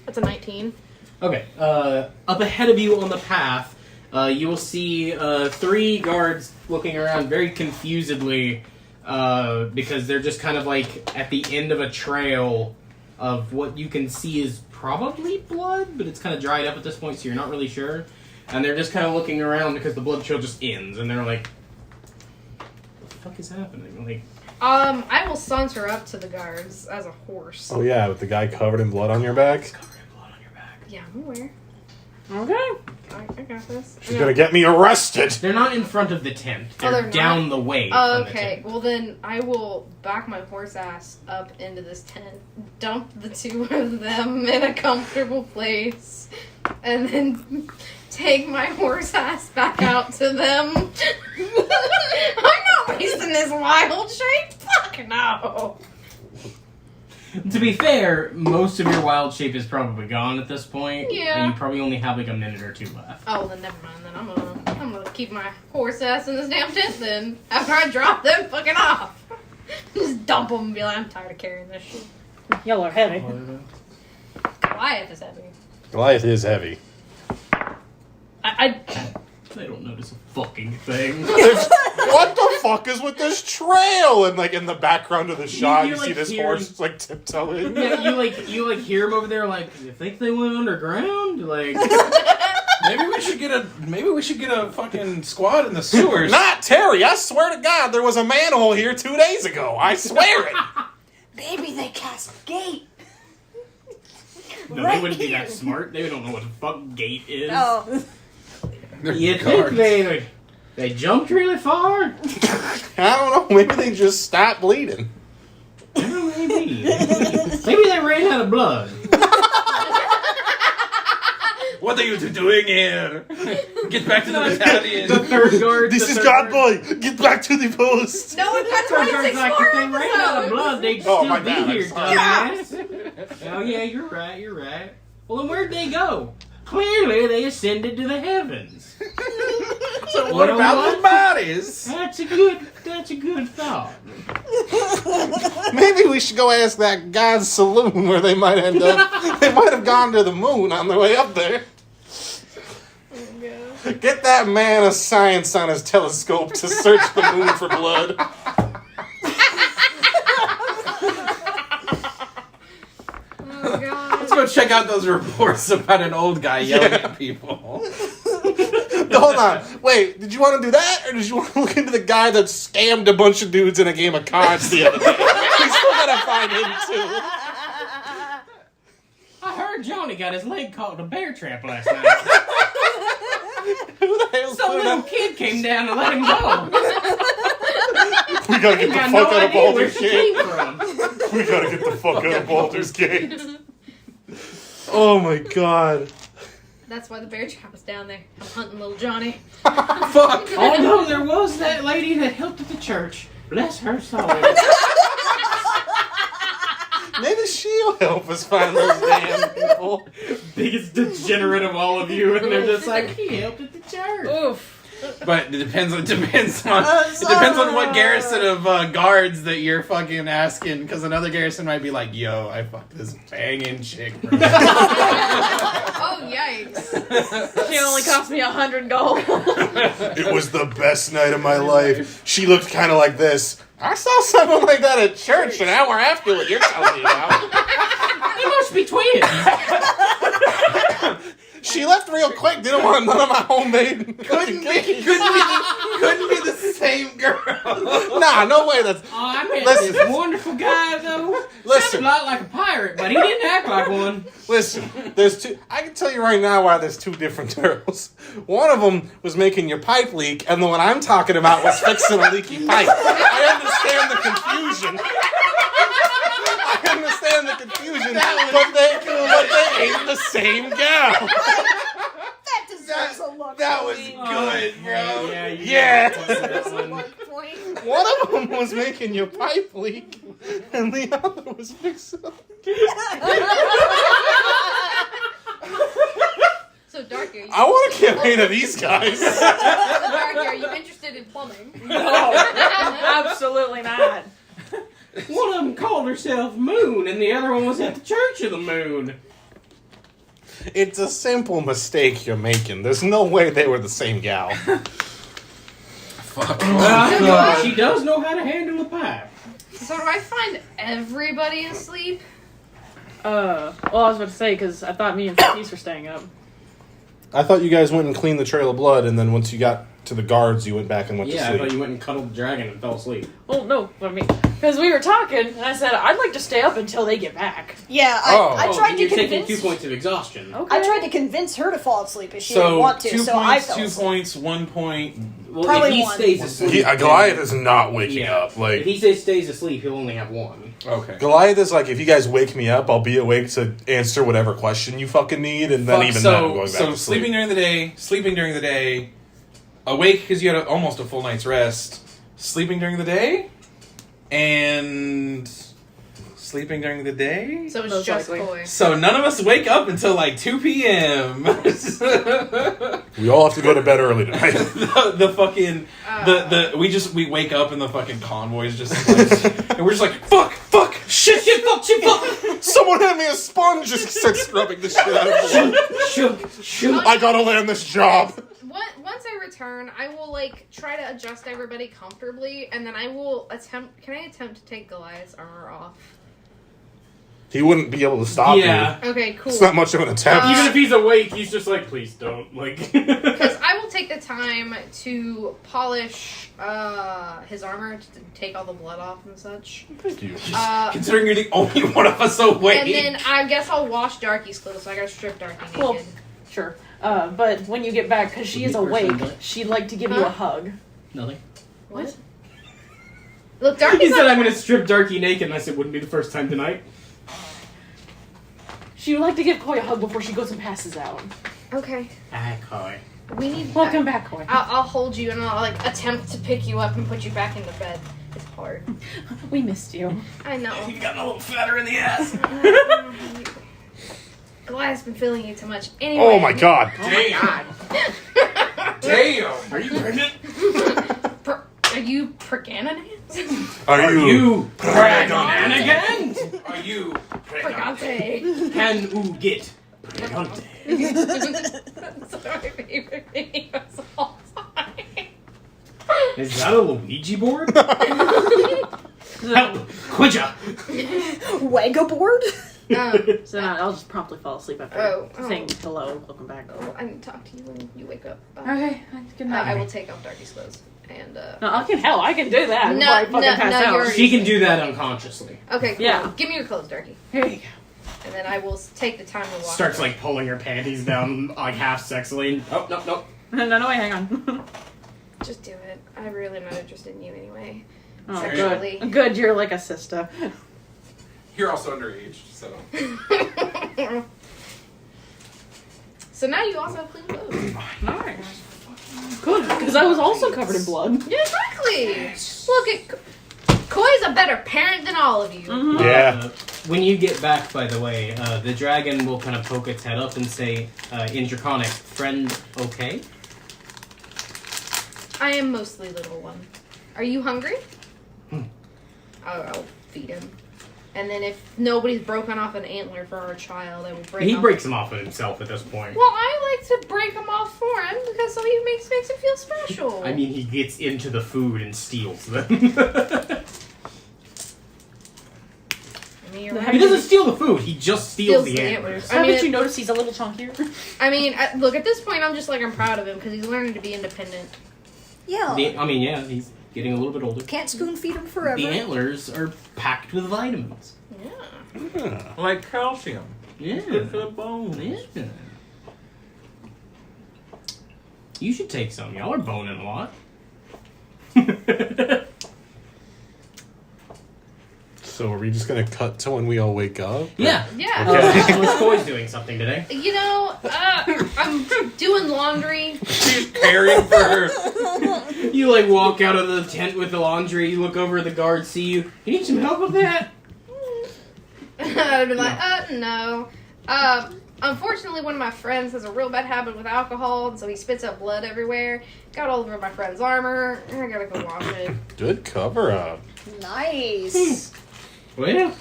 That's a 19. Okay. Up ahead of you on the path, you will see 3 guards looking around very confusedly because they're just kind of like at the end of a trail of what you can see is probably blood, but it's kind of dried up at this point, so you're not really sure. And they're just kind of looking around because the blood trail just ends, and they're like, "What the fuck is happening?" Like, I will saunter up to the guards as a horse. Oh yeah, with the guy covered in blood on your back. covered in blood on your back. Yeah, I'm aware. Okay. I got this. She's gonna get me arrested. They're not in front of the tent. They're, they're down not? the way. Oh, from the okay. tent. Well, then I will back my horse ass up into this tent, dump the 2 of them in a comfortable place, and then take my horse ass back out to them. I'm not wasting this wild shape. Fuck no. To be fair, most of your wild shape is probably gone at this point. Yeah. And you probably only have like a minute or 2 left. Oh, then never mind. Then I'm gonna keep my horse ass in this damn tent. Then after I drop them fucking off, just dump them and be like, I'm tired of carrying this shit. Y'all are heavy. Goliath is heavy. Goliath is heavy. They don't notice a fucking thing. What the fuck is with this trail? And like in the background of the shot, you like, see this hearing- horse like tiptoeing. Yeah, you hear them over there like, you think they went underground? Like, Maybe we should get a fucking squad in the sewers. Not Terry. I swear to God, there was a manhole here 2 days ago. I swear it. Maybe they cast a gate. no, Right they wouldn't be here. that smart. They don't know what the fuck gate is. Oh. They're You guards. think they jumped really far? I don't know. Maybe they just stopped bleeding. Maybe. Maybe they ran out of blood. What are you two doing here? Get back to the battalion. The third guard. This the is third God guard- boy. Get back to the post. No, we've got Third 26 guard's like, more if they ran out of episodes. blood, they'd Oh, still my be bad, I'm here, sorry. dumbass. Oh yeah, you're right. Well, then where'd they go? Clearly, they ascended to the heavens. So what about the bodies? That's a good thought. Maybe we should go ask that guy's saloon where they might end up. They might have gone to the moon on their way up there. Get that man of science on his telescope to search the moon for blood. Oh god. Let's go check out those reports about an old guy yelling at people. Hold on. Wait, did you want to do that? Or did you want to look into the guy that scammed a bunch of dudes in a game of cards the other day? We still gotta find him too. I heard Johnny got his leg caught in a bear trap last night. Who the hell's Some doing little that? kid came down and let him go. We gotta get the Got fuck no out of idea where Baldur's she came Gate. from. We gotta get the fuck out of Baldur's Gate. Oh my god. That's why the bear trap is down there. I'm hunting little Johnny. Fuck. Although there was that lady that helped at the church. Bless her soul. Maybe she'll help us find those damn people. Biggest degenerate of all of you, and they're just like, he helped at the church. Oof. But it depends on what garrison of guards that you're fucking asking, because another garrison might be like, yo, I fucked this banging chick, bro. Oh, yikes. She only cost me 100 gold. It was the best night of my life. She looked kind of like this. I saw someone like that at church an hour after what you're telling me about. They must be twins. She left real quick. Didn't want none of my homemade couldn't be the same girl. Nah, no way. That's Oh, I met Listen. this wonderful guy, though. Listen. Sounded a lot like a pirate, but he didn't act like one. Listen. There's two. I can tell you right now why there's 2 different girls. One of them was making your pipe leak, and the one I'm talking about was fixing a leaky pipe. I understand the confusion. But they ain't the same gal. That deserves a luck That was point. good, bro. Yeah. you Yeah. got that Deserves a one. luck point. One of them was making your pipe leak, and the other was fixing. So, Darky, are you, I want a campaign of these guys. Darky, are you interested in plumbing? No, absolutely not. One of them called herself Moon, and the other one was at the Church of the Moon. It's a simple mistake you're making. There's no way they were the same gal. Fuck. She does know how to handle a pipe. So do I find everybody asleep? Well, I was about to say, because I thought me and Sephtis were staying up. I thought you guys went and cleaned the trail of blood, and then once you got to the guards, you went back and went to Yeah, I sleep. thought you went and cuddled the dragon and fell asleep. Well, no, what I mean, because we were talking, and I said, I'd like to stay up until they get back. Yeah, Oh. I tried to You're taking convince. 2 points of exhaustion. Okay. I tried to convince her to fall asleep, but she didn't want to. 2 So I points, fell 2 asleep. points, 1 point. Well, Probably if he one. stays asleep... Goliath is not waking Yeah. up. Like, If he stays asleep, he'll only have 1. Okay. Goliath is like, if you guys wake me up, I'll be awake to answer whatever question you fucking need, and then Fuck, even so, then I'm going back so to sleep. sleeping during the day, awake because you had almost a full night's rest, sleeping during the day, and sleeping during the day. So it's Most just likely. Koi. So none of us wake up until like 2 p.m. We all have to go to bed early tonight. the fucking we wake up and the fucking convoy's just like, and we're just like fuck shit fuck. Someone hand me a sponge, just starts scrubbing the shit out of me. Shoot. I gotta land this job. Once I return, I will try to adjust everybody comfortably, and then I will attempt. Can I attempt to take Goliath's armor off? He wouldn't be able to stop Yeah. you. Okay, cool. It's not much of an attempt. Even if he's awake, he's just like, please don't. Because I will take the time to polish his armor to take all the blood off and such. Thank you. Considering you're the only one of us awake. And then I guess I'll wash Darky's clothes, so I gotta strip Darky naked. Well, sure. But when you get back, because she is awake, she'd like to give you a hug. Nothing. What? Look, Darky's He said, not- I'm gonna strip Darky naked, and I said, wouldn't be the first time tonight. She would like to give Koi a hug before she goes and passes out. Okay. Ah, Koi. We need... Welcome back, Koi. I'll hold you and I'll attempt to pick you up and put you back into bed. It's hard. We missed you. I know. You've gotten a little fatter in the ass. Goliath's been feeling you too much. Anyway. Oh my god. Damn. Damn. Are you pregnant? Are you pregnant? Are you pregnant again? Are you Pregante. Can you get pregnant? That's my favorite video of all time. Is that a Luigi board? Help! Quidja! Wega board? So now I'll just promptly fall asleep after saying hello, welcome back. I need to talk to you when you wake up. Okay, good night. I will take off Darky's clothes. And, No, I can do that. No, before I fucking no, pass no, out. you're- She can do that unconsciously. Okay, cool. Yeah. Give me your clothes, Darky. Here you go. And then I will take the time to wash Starts them. pulling her panties down half sexily. Oh, no. No, wait, hang on. Just do it. I really am not interested in you anyway. Oh, Sexually. good. Good, you're like a sister. You're also underage, so. So now you also have clean clothes. Nice. Good, because I was also covered in blood. Yeah, exactly. Look at Koi's a better parent than all of you. Mm-hmm. Yeah. When you get back, by the way, the dragon will kind of poke its head up and say, in Draconic, friend, okay? I am mostly little one. Are you hungry? I'll feed him. And then if nobody's broken off an antler for our child, I will break He off. breaks them off of himself at this point. Well, I like to break them off for him because so he makes him feel special. I mean, he gets into the food and steals them. I mean, you're He doesn't steal the food, he just steals the antlers. antlers. Haven't you noticed he's a little chunkier? Look, at this point, I'm just I'm proud of him because he's learning to be independent. Yeah. Yeah, he's getting a little bit older. Can't spoon feed him forever. The antlers are packed with vitamins. Yeah. Like calcium. Yeah. Good for the bones. Yeah. You should take some. Y'all are boning a lot. So are we just gonna cut to when we all wake up? Yeah. Yeah. Okay. Wish Coy's doing something today. You know, I'm doing laundry. She's caring for her. You walk out of the tent with the laundry, you look over at the guard, see you. You need some help with that? I'd be like, no. Unfortunately, one of my friends has a real bad habit with alcohol, and so he spits up blood everywhere. Got all over my friend's armor. I gotta go wash it. Good cover up. Nice. Well,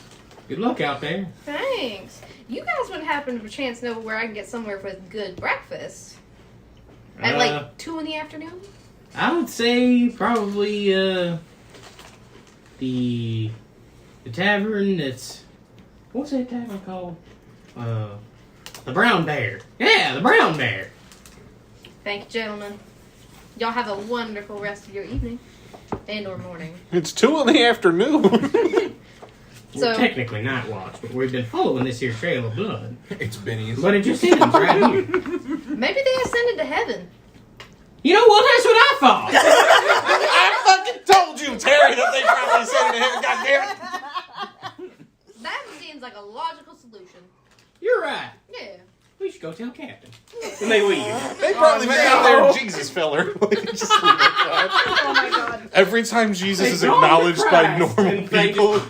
good luck out there. Thanks. You guys wouldn't happen to chance know where I can get somewhere with good breakfast? At like 2 in the afternoon? I would say probably the tavern that's... What's that tavern called? The Brown Bear. Yeah, the Brown Bear. Thank you, gentlemen. Y'all have a wonderful rest of your evening. And or morning. It's 2 in the afternoon. We're technically night watch, but we've been following this here trail of blood. It's Benny's. But it just ends right here. Maybe they ascended to heaven. You know what? That's what I thought. I fucking told you, Terry, that they probably said it to him. Goddamn it. That seems like a logical solution. You're right. Yeah. We should go tell Captain. When they leave. They probably make out their Jesus filler. Just leave it at that. Oh my god. Every time Jesus Hey, is go on acknowledged to by Christ normal and thank people.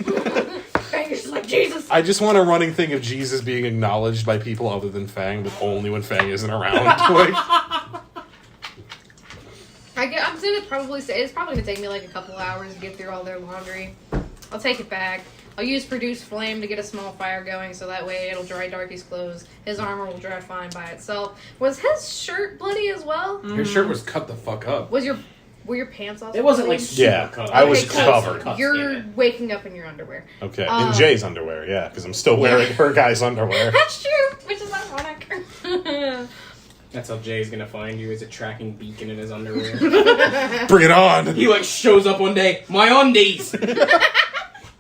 Fang's like, Jesus. I just want a running thing of Jesus being acknowledged by people other than Fang, but only when Fang isn't around. Like, I'm gonna probably say it's probably gonna take me like a couple hours to get through all their laundry. I'll take it back. I'll use Produce Flame to get a small fire going, so that way it'll dry Darky's clothes. His armor will dry fine by itself. Was his shirt bloody as well? Your shirt was cut the fuck up. Were your pants also? It wasn't like bloody? super yeah, cut. I was Okay, cool. covered. You're waking up in your underwear. Okay, in Jay's underwear, yeah, because I'm still wearing her guy's underwear. That's true, which is ironic. That's how Jay's gonna find you, as a tracking beacon in his underwear. Bring it on! He like shows up one day. My undies.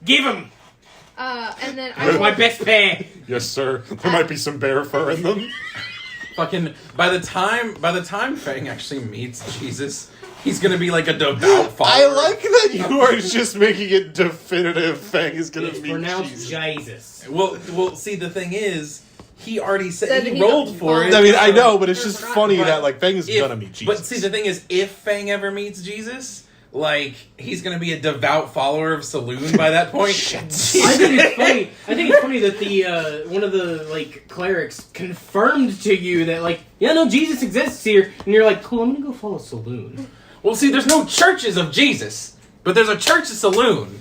Give him. And then That's my best pair. Yes, sir. There might be some bear fur in them. Fucking by the time Fang actually meets Jesus, he's gonna be like a devout follower. I like that you are just making it definitive. Fang is gonna It's meet pronounced Jesus. Jesus. Well, see, the thing is, he already said Said he he rolled don't for it. I mean, I know, but it's just Right. funny that like Fang is gonna meet Jesus. But see, the thing is, if Fang ever meets Jesus, like, he's gonna be a devout follower of Saloon by that point. I think it's funny. I think it's funny that the one of the like clerics confirmed to you that like, yeah, no, Jesus exists here, and you're like, cool, I'm gonna go follow Saloon. Well, see, there's no churches of Jesus, but there's a church of Saloon.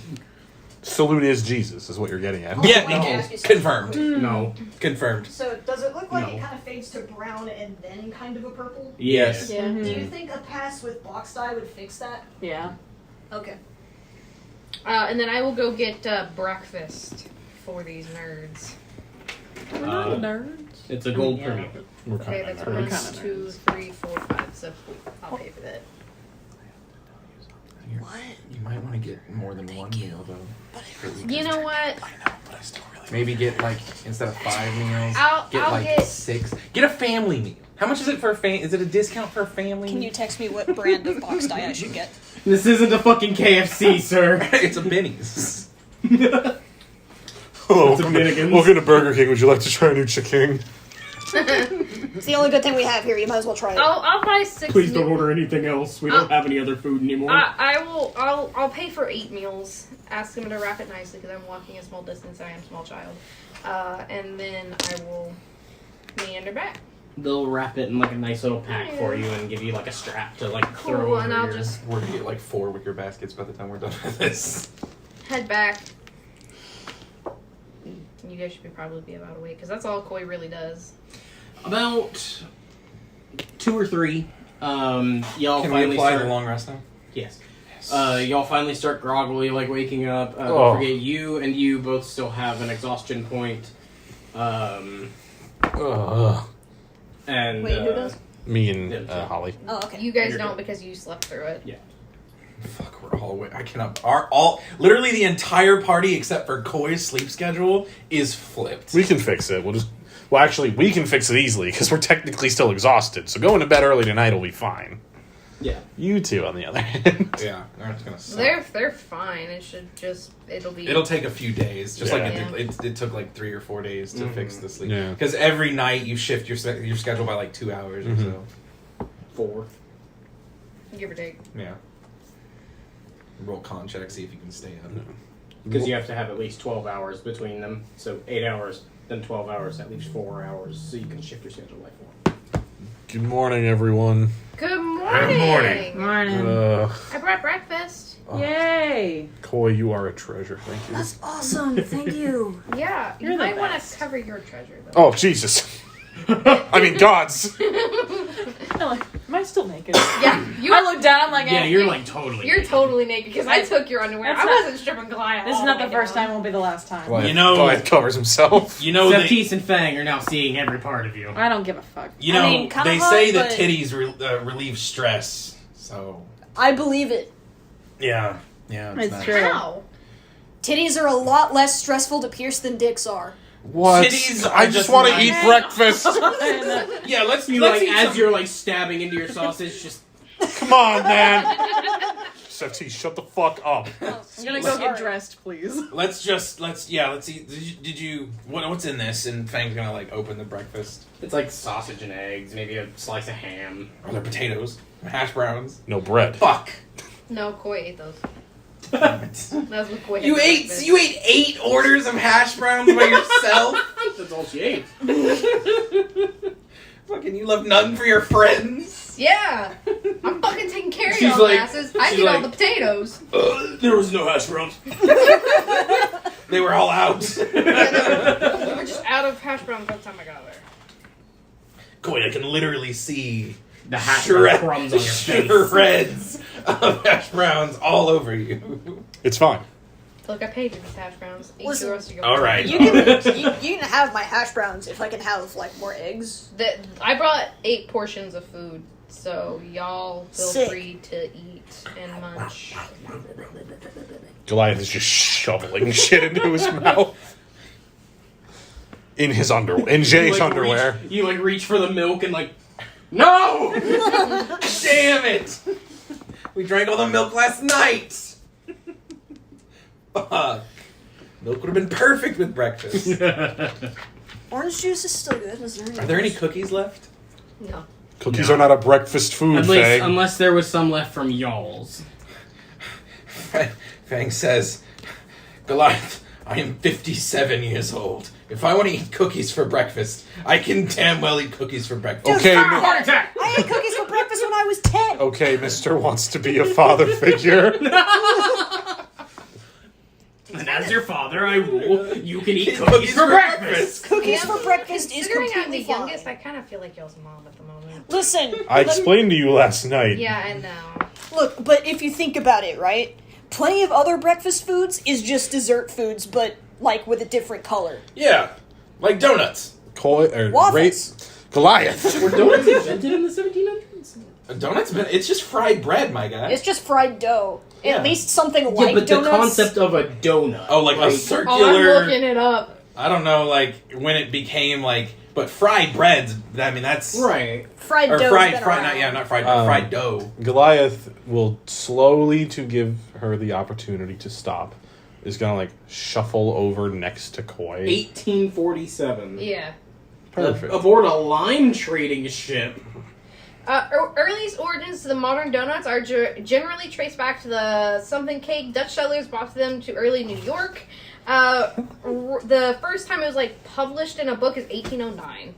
Saloon is Jesus, is what you're getting at. Yeah, Wait, can I no, ask you something confirmed. real quick? No. Confirmed. So does it look like No. it kind of fades to brown and then kind of a purple? Yes. Yeah. Do you think a pass with box dye would fix that? Yeah. Okay. And then I will go get breakfast for these nerds. We're not nerds. It's a gold Yeah. premium. We're Okay, kind that's of one, nerds. 2, 3, 4, 5. So I'll pay for that. What? You might want to get more than one meal, though. You know what? I know, but I still really Maybe get, like, instead of 5 meals, I'll like get 6. Get a family meal. How much is it for a Is it a discount for a family Can you text me what brand of box dye I should get? This isn't a fucking KFC, sir. It's a Benny's. Hello, It's a Bennigan's. welcome to Burger King. Would you like to try a new chicken? It's the only good thing we have here. You might as well try it. I'll buy 6 Please meals. don't order anything else. We don't have any other food anymore. I'll pay for 8 meals. Ask them to wrap it nicely because I'm walking a small distance and I am a small child. And then I will meander back. They'll wrap it in like a nice little pack for you and give you like a strap to like throw Cool, over and I'll your- just We're gonna get like 4 wicker baskets by the time we're done with this. head back. You guys should probably be about a week because that's all Koi really does. About 2 or 3. Y'all Can we finally apply start. the long rest now? Yes. Y'all finally start groggily, like waking up. Oh. Don't forget, you both still have an exhaustion point. Ugh. And Wait, who does? Me and Holly. Oh, okay. You guys You're don't good. because you slept through it. Yeah. Fuck, we're all awake. I cannot. Literally the entire party except for Koi's sleep schedule is flipped. We can fix it. Well, actually, we can fix it easily because we're technically still exhausted. So going to bed early tonight will be fine. Yeah. You two, on the other hand. Yeah, that's gonna suck. They're fine. It'll take a few days, just like Yeah. it took like 3 or 4 days to fix the sleep. Yeah. Because every night you shift your schedule by like 2 hours or so. 4. give or take. Yeah. Roll con check, see if you can stay up. Because you have to have at least 12 hours between them. So 8 hours, then 12 hours, that leaves 4 hours. So you can shift your schedule by 4. Good morning, everyone. Good morning. Morning. Morning. I brought breakfast. Yay! Koi, you are a treasure. Thank you. That's awesome. Thank you. Yeah, You're you the might want best. to cover your treasure though. Oh, Jesus. I mean, gods. No, like, am I still naked? Yeah, you I look down like Yeah, you're like totally. You're totally naked because I took your underwear. That's I not- wasn't stripping Goliath. This is all not way the first down. time, won't be the last time. Goliath, You know- Goliath covers himself. You know, they, Sephtis and Fang are now seeing every part of you. I don't give a fuck. you know, I mean, kinda they hot, say that but- titties relieve stress. So I believe it. yeah, It's nice. true. How? Titties are a lot less stressful to pierce than dicks are. What? Titties are I just just want to nice. eat breakfast. Yeah, let's You let's like eat as some- you're like stabbing into your sausage, just Come on, man. Sephtis, shut the fuck up. I'm gonna go get dressed, please. let's eat. Did you what's in this? And Fang's gonna like open the breakfast. it's like sausage and eggs, maybe a slice of ham. Are there potatoes? Hash browns? No bread. Fuck. No, Koi ate those. That's what Koi. You had for ate 8 orders of hash browns by yourself. That's all she ate. Fucking, you left none for your friends. Yeah, I'm fucking taking care of She's y'all like- asses. I she's eat all like- the potatoes. There was no hash browns. They were all out. We were just out of hash browns by the time I got there. Coy, I can literally see The hash brown crumbs on your face. shreds of hash browns all over you. It's fine. Look, I paid for these hash browns. Eat Listen, yours to go. all right. You can have my hash browns if I can have like more eggs. I brought 8 portions of food, so y'all feel Sick. free to eat and munch. Goliath is just shoveling shit into his mouth. In his underwear. In Jay's You, like, underwear. You like reach for the milk and like, no! Damn it! We drank all the milk last night. Fuck. Milk would have been perfect with breakfast. Orange juice is still good. Is there Are there any cookies left? No. Cookies No. are not a breakfast food, Fang. Unless there was some left from y'all's. Fang says, Goliath, I am 57 years old. If I want to eat cookies for breakfast, I can damn well eat cookies for breakfast. Okay, Heart attack! I ate cookies for breakfast when I was 10. okay, Mister wants to be a father figure. And as your father, I rule you can eat Cookies cookies for for breakfast. Cookies for breakfast is Considering I'm the completely fine. youngest, I kind of feel like y'all's mom at the moment. Listen, I explained to you last night. Yeah, I know. look, but if you think about it, right? Plenty of other breakfast foods is just dessert foods, but like with a different color. Yeah, like donuts. Waffles. Goliath. Were donuts invented in the 1700s? Donuts, it's just fried bread, my guy. It's just fried dough. Yeah. At least something Yeah, like but the donuts. concept of a donut. Oh, like a Oh, I'm circular. looking it up. I don't know, like when it became like, but fried breads. I mean, that's Right. fried or dough's fried, been fried, around. not fried, Um, fried dough. Goliath will slowly, to give her the opportunity to stop, is gonna like shuffle over next to Koi. 1847. Yeah. Perfect. Aboard a lime trading ship. Earliest origins to the modern donuts are generally traced back to the something cake Dutch settlers brought them to early New York. The first time it was like published in a book is 1809.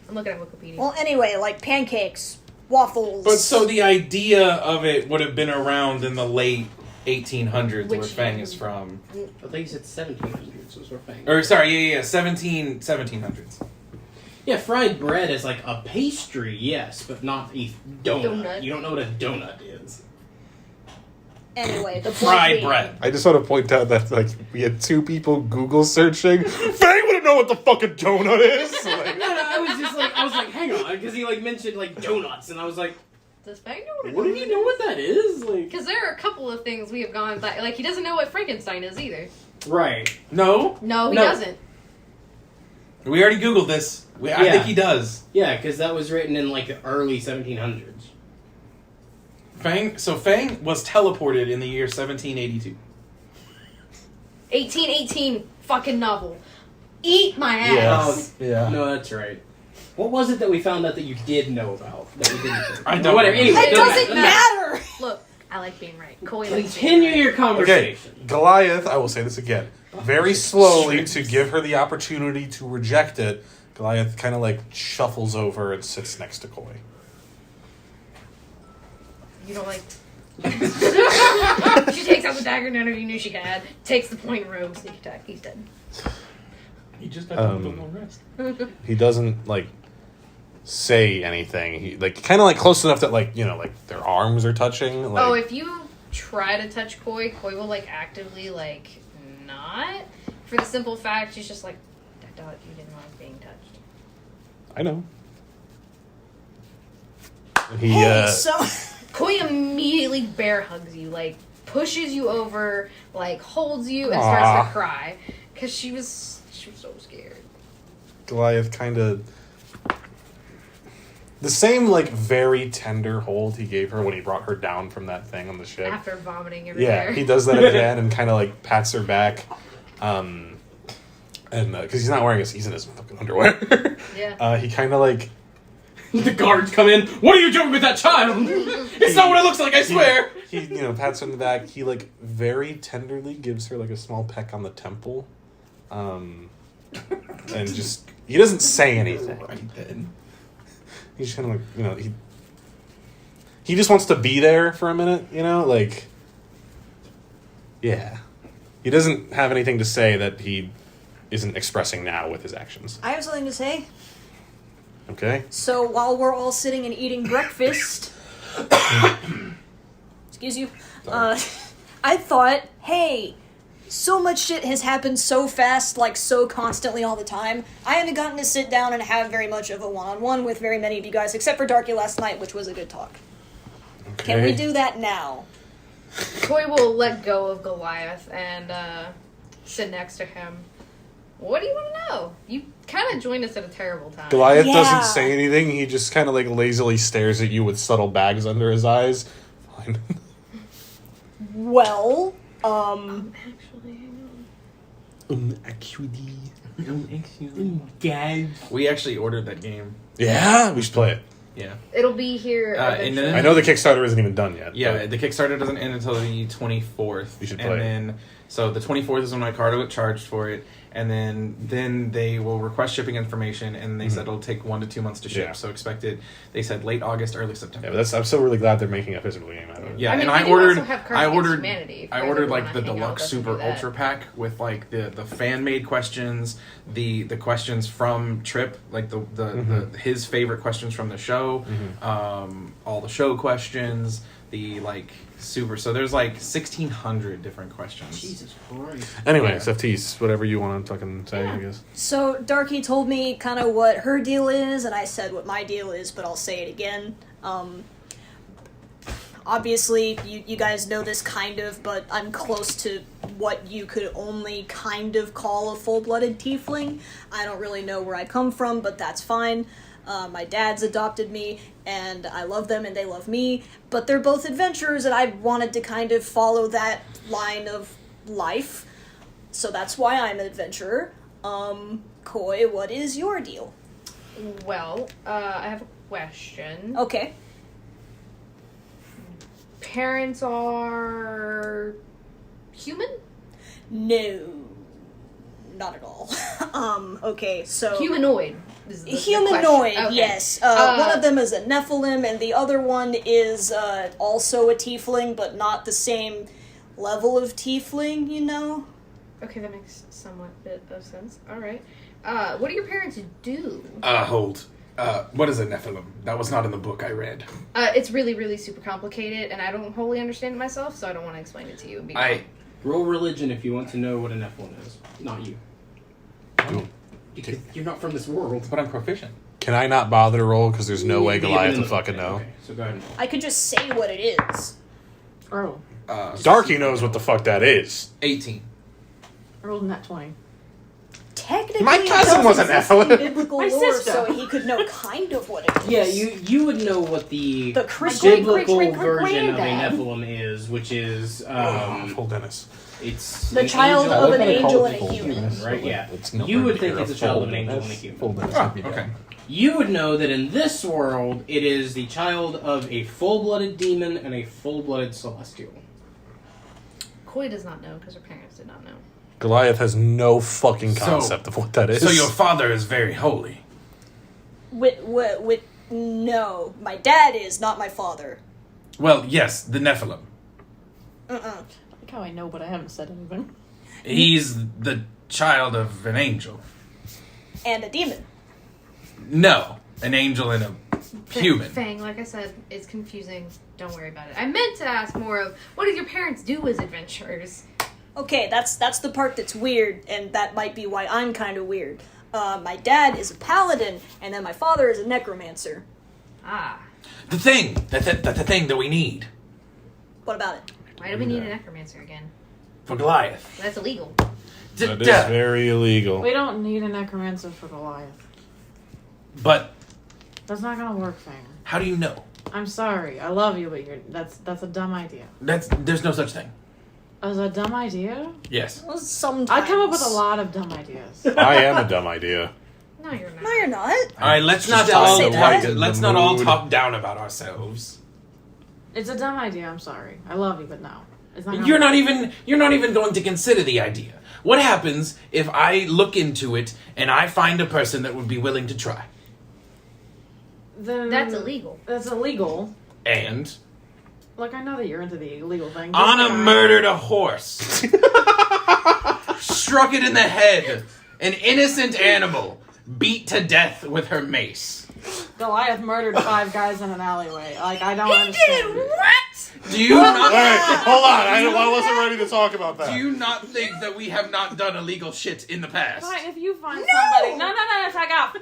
I'm looking at Wikipedia. Well, anyway, like pancakes, waffles. But so the idea of it would have been around in the late 1800s, where Which- Fang is from. I thought you said 1700s was where Fang. Or sorry, 1700s. Yeah, fried bread is like a pastry, yes, but not a donut. Donut. You don't know what a donut is. Anyway, the point Fried being- bread. I just want to point out that like we had 2 people Google searching. Fang wouldn't know what the fucking donut is. Like, No, I was like, hang on, because he like mentioned like donuts, and I was like, Does Fang know what do you know what that is? Like, Because there are a couple of things we have gone back. Like, he doesn't know what Frankenstein is either. right? No, No, he No. doesn't. we already Googled this. I Yeah. think he does. Yeah, because that was written in like the early 1700s. Fang was teleported in the year 1782. 1818 fucking novel. Eat my ass. yeah. No, that's right. What was it that we found out that you did know about that we didn't? I don't Whatever. know. Anyway, It doesn't matter. Look, I like being right. Koi likes Continue being right. your Okay, conversation. Goliath, I will say this again. Very slowly, to give her the opportunity to reject it, Goliath kind of like shuffles over and sits next to Koi. You don't like. She takes out the dagger none of you knew she had. Takes the point rogue sneak attack. He's dead. He just got done with a long rest. He doesn't like say anything. He like kind of like close enough that like like their arms are touching. Like, Oh, if you try to touch Koi will like actively like not. For the simple fact, she's just like, I thought you didn't like being touched. I know. He Hey, so Koi immediately bear hugs you, like pushes you over, like holds you, and starts to cry because she was so scared. Goliath kind of the same like very tender hold he gave her when he brought her down from that thing on the ship. After vomiting everywhere. Yeah, he does that again and kind of like pats her back, and because he's not wearing he's in his fucking underwear. Yeah. He kind of like. The guards come in. What are you doing with that child? It's not what it looks like, I swear. He pats her in the back. He like very tenderly gives her like a small peck on the temple, and just he doesn't say anything. Right then. He's just kind of like he just wants to be there for a minute. Like yeah, he doesn't have anything to say that he isn't expressing now with his actions. I have something to say. Okay. So while we're all sitting and eating breakfast, excuse you, I thought, hey, so much shit has happened so fast, like so constantly all the time. I haven't gotten to sit down and have very much of a one-on-one with very many of you guys, except for Darky last night, which was a good talk. Okay. Can we do that now? Koi will let go of Goliath and sit next to him. What do you want to know? You kind of joined us at a terrible time. Goliath Yeah. doesn't say anything. He just kind of like lazily stares at you with subtle bags under his eyes. Fine. Well, Actually, Actually. We actually ordered that game. Yeah, we should play it. Yeah. it'll be here. And eventually. then- I know the Kickstarter isn't even done yet. Yeah, but the Kickstarter doesn't end until the 24th. You should and play it. then so the 24th is when my card will get charged for it, and then they will request shipping information, and they said it'll take 1 to 2 months to ship. Yeah. So expect it. They said late August, early September. Yeah, but I'm still really glad they're making a physical game out of it. Yeah, I mean, and we I do ordered, also have Cards I Against ordered, Humanity, if you I guys ordered ever like wanna the hang out deluxe with us and super do that. ultra pack with like the fan made questions, the questions from Trip, like the his favorite questions from the show, all the show questions, the like super. So there's like 1,600 different questions. Jesus Christ. Anyway, Yeah. Sephtis, whatever you want to fucking say, I guess. so Darky told me kind of what her deal is, and I said what my deal is, but I'll say it again. Obviously, you guys know this kind of, but I'm close to what you could only kind of call a full-blooded tiefling. I don't really know where I come from, but that's fine. My dad's adopted me, and I love them, and they love me, but they're both adventurers, and I wanted to kind of follow that line of life, so that's why I'm an adventurer. Koi, what is your deal? Well, I have a question. Okay. Parents are human? No. Not at all. Okay, so... Humanoid. Is the Humanoid, question. Okay. yes. One of them is a Nephilim, and the other one is also a tiefling, but not the same level of tiefling, you know? Okay, that makes somewhat bit of sense. All right. What do your parents do? Hold. What is a Nephilim? That was not in the book I read. It's really, really super complicated, and I don't wholly understand it myself, so I don't want to explain it to you. It'd be wrong. Roll religion if you want to know what a Nephilim is. Not you. Because you're not from this world. But I'm proficient. Can I not bother to roll? Because there's no way Maybe Goliath even will fucking know. Okay, so go ahead and roll. I could just say what it is. Roll. Darky knows what the fuck that is. 18. I rolled in that 20. Technically, My cousin it was does an exist in Nephilim. biblical My lore, sister. so he could know kind of what it is. Yeah, you would know what the Christian biblical great-great-great-great-granddad. version of a Nephilim is, which is Full Dennis. it's The an child angel of an They call angel it and a full human. Dennis, right? but Yeah, it's no you would particular think it's a child full of an angel and a Dennis. human. Full Dennis Oh, would be okay. done. You would know that in this world, it is the child of a full-blooded demon and a full-blooded celestial. Koi does not know because her parents did not know. Goliath has no fucking So- concept of what that is. So your father is very holy. No, my dad is, not my father. Well, yes, the Nephilim. Like how I know, but I haven't said anything. He's the child of an angel. And a demon. No, an angel and a human. Fang, like I said, it's confusing. Don't worry about it. I meant to ask more of, what did your parents do as adventurers? Okay, that's the part that's weird, and that might be why I'm kind of weird. My dad is a paladin, and then my father is a necromancer. Ah. The thing that we need What about it? Why do we need a necromancer again? for Goliath. That's illegal. That is very illegal. We don't need a necromancer for Goliath. But That's not gonna work, Fang. how do you know? I'm sorry. I love you, but that's a dumb idea. There's no such thing. As a dumb idea? Yes. Well, sometimes. I come up with a lot of dumb ideas. I am a dumb idea. No, you're not. No, you're not. All right, let's not Just all say that. let's not all talk down about ourselves. It's a dumb idea. I'm sorry. I love you, but no. It's not. You're not even going to consider the idea. What happens if I look into it and I find a person that would be willing to try? Then That's illegal. That's illegal. And Like, I know that you're into the illegal thing. Anna murdered a horse. Struck it in the head. An innocent animal beat to death with her mace. Goliath murdered 5 guys in an alleyway. Like, I don't understand. What? Do you not? Hold on. I wasn't ready to talk about that. Do you not think that we have not done illegal shit in the past? Fine, if you find somebody... No, back up.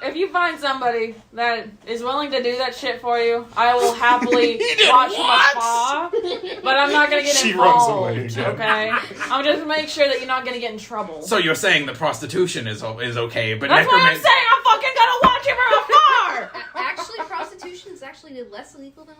If you find somebody that is willing to do that shit for you, I will happily watch from afar. But I'm not gonna get She runs involved. away again. Okay, I'm just make sure that you're not gonna get in trouble. So you're saying the prostitution is okay, but That's what I'm saying. I'm fucking gonna watch it from afar. Actually, prostitution is actually less illegal than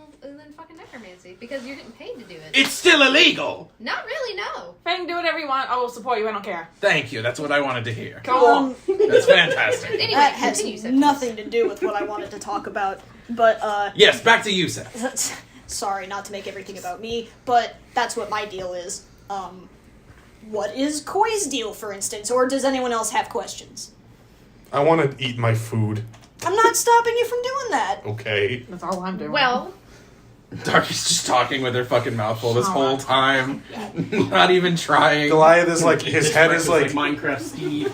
fucking necromancy because you're getting paid to do it. It's still illegal. Not really, no. Fang, do whatever you want. I will support you. I don't care. Thank you. That's what I wanted to hear. Cool. That's fantastic. Anyway, That has continue, Sephtis. nothing to do with what I wanted to talk about. But, Yes, back to you, Seth. sorry, not to make everything about me, but that's what my deal is. What is Koi's deal, for instance? Or does anyone else have questions? I want to eat my food. I'm not stopping you from doing that. Okay. That's all I'm doing. Well, Darky's just talking with her fucking mouth full this whole time. Not even trying. Goliath is like, his head is like, Minecraft Steve.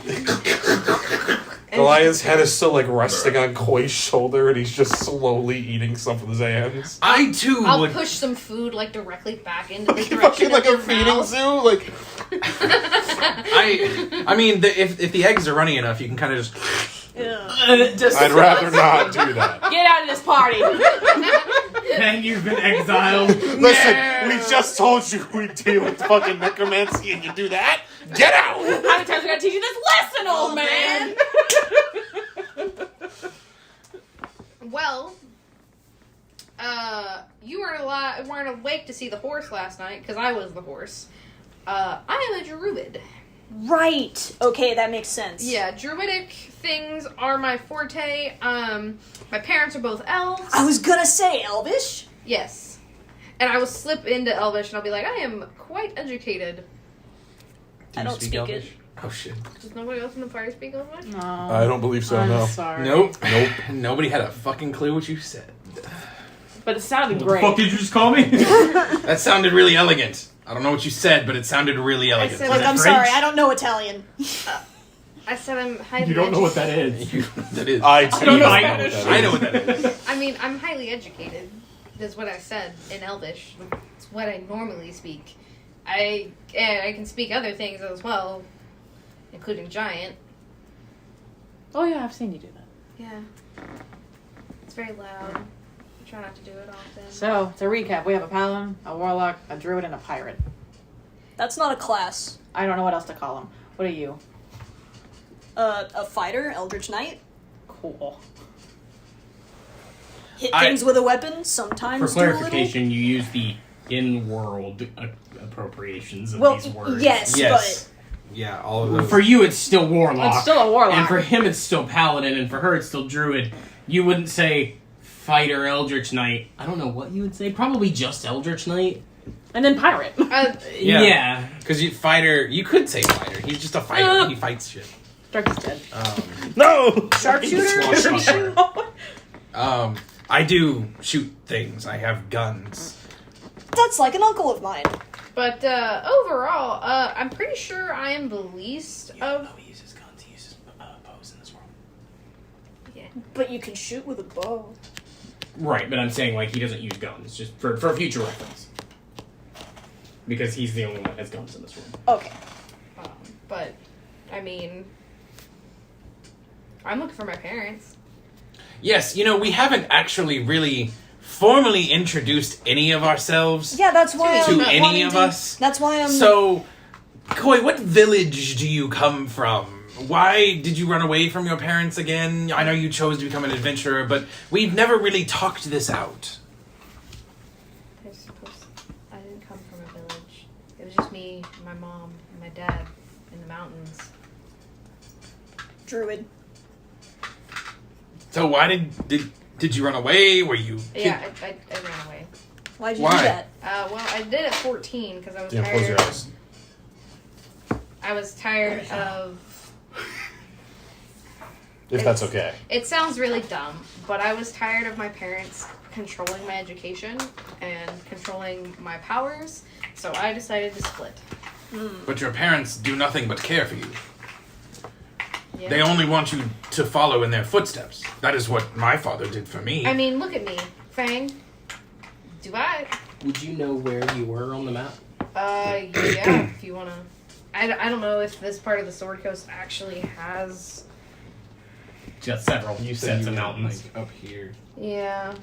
Goliath's head is still like resting on Koi's shoulder, and he's just slowly eating stuff with his hands. I too I'll would. push some food like directly back into the direction Fucking of like a your feeding mouth. zoo, like. I mean, if the eggs are runny enough, you can kind of just. I'd rather not do that. Get out of this party. And you've been exiled. Listen, we just told you we deal with fucking necromancy, and you do that. Get out. How many times we gotta teach you this lesson, old man? Well, you weren't awake to see the horse last night because I was the horse. I am a druid. Right. Okay, that makes sense. Yeah, druidic things are my forte. My parents are both elves. I was gonna say Elvish. Yes. And I will slip into Elvish and I'll be like, I am quite educated. Do I you don't speak Elvish? it. Oh shit. Does nobody else in the party speak Elvish? No. I don't believe so, I'm no. sorry. Nope. Nobody had a fucking clue what you said. But it sounded What the fuck great. did you just call me? That sounded really elegant. I don't know what you said, but it sounded really elegant. said- Look, I'm French? sorry, I don't know Italian. I said I'm highly You don't know what educated. that is. That is. I too don't know what Spanish. that I is. know what that is. I mean, I'm highly educated. That's what I said in Elvish. It's what I normally speak. I can speak other things as well, including giant. Oh yeah, I've seen you do that. Yeah. It's very loud. I try not to do it often. So, to recap, we have a paladin, a warlock, a druid, and a pirate. That's not a class. I don't know what else to call them. What are you? A fighter, Eldritch Knight. Cool. Hit things with a weapon, sometimes For do a little. clarification, you use the in-world appropriations of Well, these words. yes, Yeah, all of those. For you, it's still Warlock. It's still a warlock. And for him, it's still Paladin, and for her, it's still Druid. You wouldn't say Fighter, Eldritch Knight. I don't know what you would say. Probably just Eldritch Knight. And then pirate. Yeah. Because you could say fighter. He's just a fighter. He fights shit. Darky's dead. No! Sharpshooter. I do shoot things. I have guns. That's like an uncle of mine. But overall, I'm pretty sure I am the least of. He uses guns. He uses bows in this world. Yeah. But you can shoot with a bow. Right, but I'm saying like he doesn't use guns, just for future reference. Because he's the only one that has guns in this room. Okay. But, I mean, I'm looking for my parents. Yes, we haven't actually really formally introduced any of ourselves Yeah, that's why to I'm any wanting of to- us. That's why I'm. So, Koi, what village do you come from? Why did you run away from your parents again? I know you chose to become an adventurer, but we've never really talked this out. I didn't come from a village. It was just me, my mom, and my dad in the mountains. Druid. So why did you run away? Were you? Yeah, I ran away. Why'd you Why? do that? Well, I did at 14 because I was Yeah, close your tired. eyes. I was tired of. If that's okay. It sounds really dumb, but I was tired of my parents controlling my education and controlling my powers, so I decided to split. But your parents do nothing but care for you. Yeah. They only want you to follow in their footsteps. That is what my father did for me. I mean, look at me, Fang. Do I? Would you know where you were on the map? Yeah, if you wanna. I don't know if this part of the Sword Coast actually has. It's got several sets of mountains. up here. Yeah.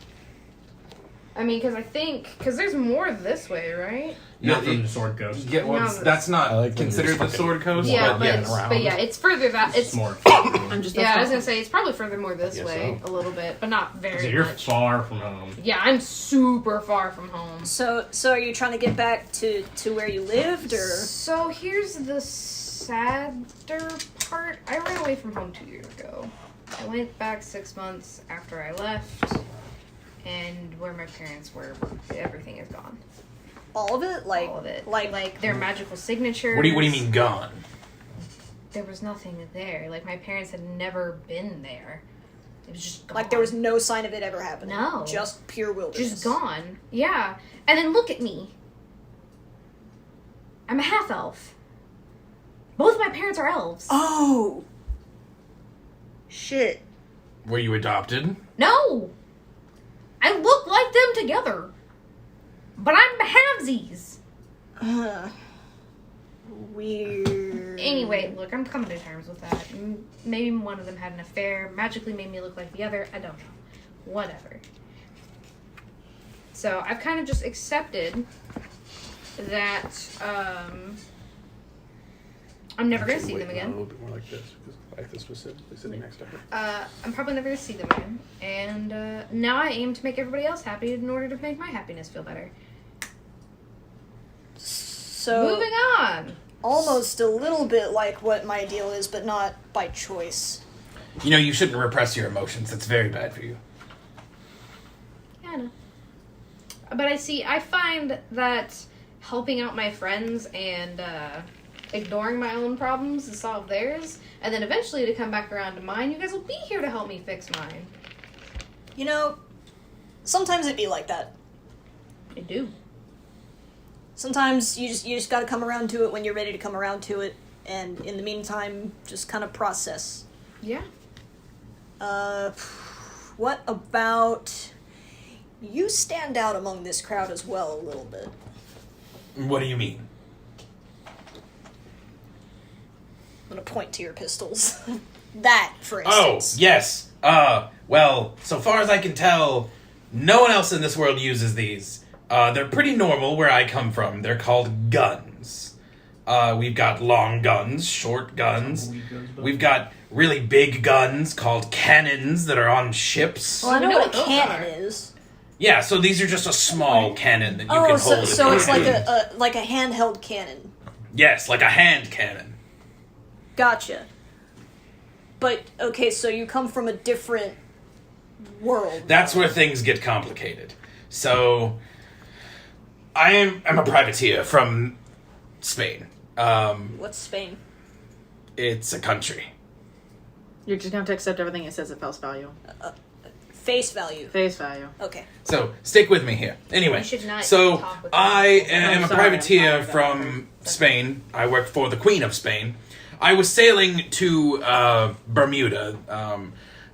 I mean, because there's more this way, right? Not from the Sword Coast. Yeah, well, No, that's not I like when considered you're the just Sword Coast. Yeah, but but yeah, it's further that it's. More. I'm just. Yeah, I was gonna say it's probably further more this Guess way a little bit, but not very So you're much. far from home. Yeah, I'm super far from home. So are you trying to get back to where you lived, or? So here's the sadder part. I ran away from home 2 years ago. I went back 6 months after I left, and where my parents were, everything is gone. All of it? Like, All of it. Like, Like their magical signatures. What do you mean gone? There was nothing there. Like my parents had never been there. It was just gone. like there was no sign of it ever happening. No. Just pure wilderness. Just gone. Yeah. And then look at me. I'm a half elf. Both my parents are elves. Oh. Shit. Were you adopted? No! I look like them together. But I'm halvesies. Weird. Anyway, look, I'm coming to terms with that. Maybe one of them had an affair, magically made me look like the other. I don't know. Whatever. So I've kind of just accepted that I'm never going to see them A again. little bit more like this, because Goliath is specifically sitting next to her. I'm probably never going to see them again. And now I aim to make everybody else happy in order to make my happiness feel better. So Moving on. almost a little bit like what my deal is, but not by choice. You shouldn't repress your emotions. That's very bad for you. Yeah, I know. But I find that helping out my friends and ignoring my own problems to solve theirs, and then eventually to come back around to mine, you guys will be here to help me fix mine. Sometimes it be like that. I do. Sometimes you just gotta come around to it when you're ready to come around to it, and in the meantime, just kind of process. Yeah. What about you stand out among this crowd as well a little bit? What do you mean? I'm gonna point to your pistols. That, for Oh, instance. yes. Well, so far as I can tell, no one else in this world uses these. They're pretty normal where I come from. They're called guns. We've got long guns, short guns. We've got really big guns called cannons that are on ships. Well, I know We know what a what those cannon are. is. Yeah, so these are just a small cannon that you Oh, can so hold. so in it's your like hand. a handheld cannon. Yes, like a hand cannon. Gotcha. But okay, so you come from a different world. That's where things get complicated. So, I'm a privateer from Spain. What's Spain? It's a country. You're just gonna have to accept everything it says at face value. Face value. Face value. Okay. So, stick with me here. Anyway, You should not so talk with I am I'm a sorry, privateer I'm sorry. from Spain. I work for the Queen of Spain. I was sailing to Bermuda,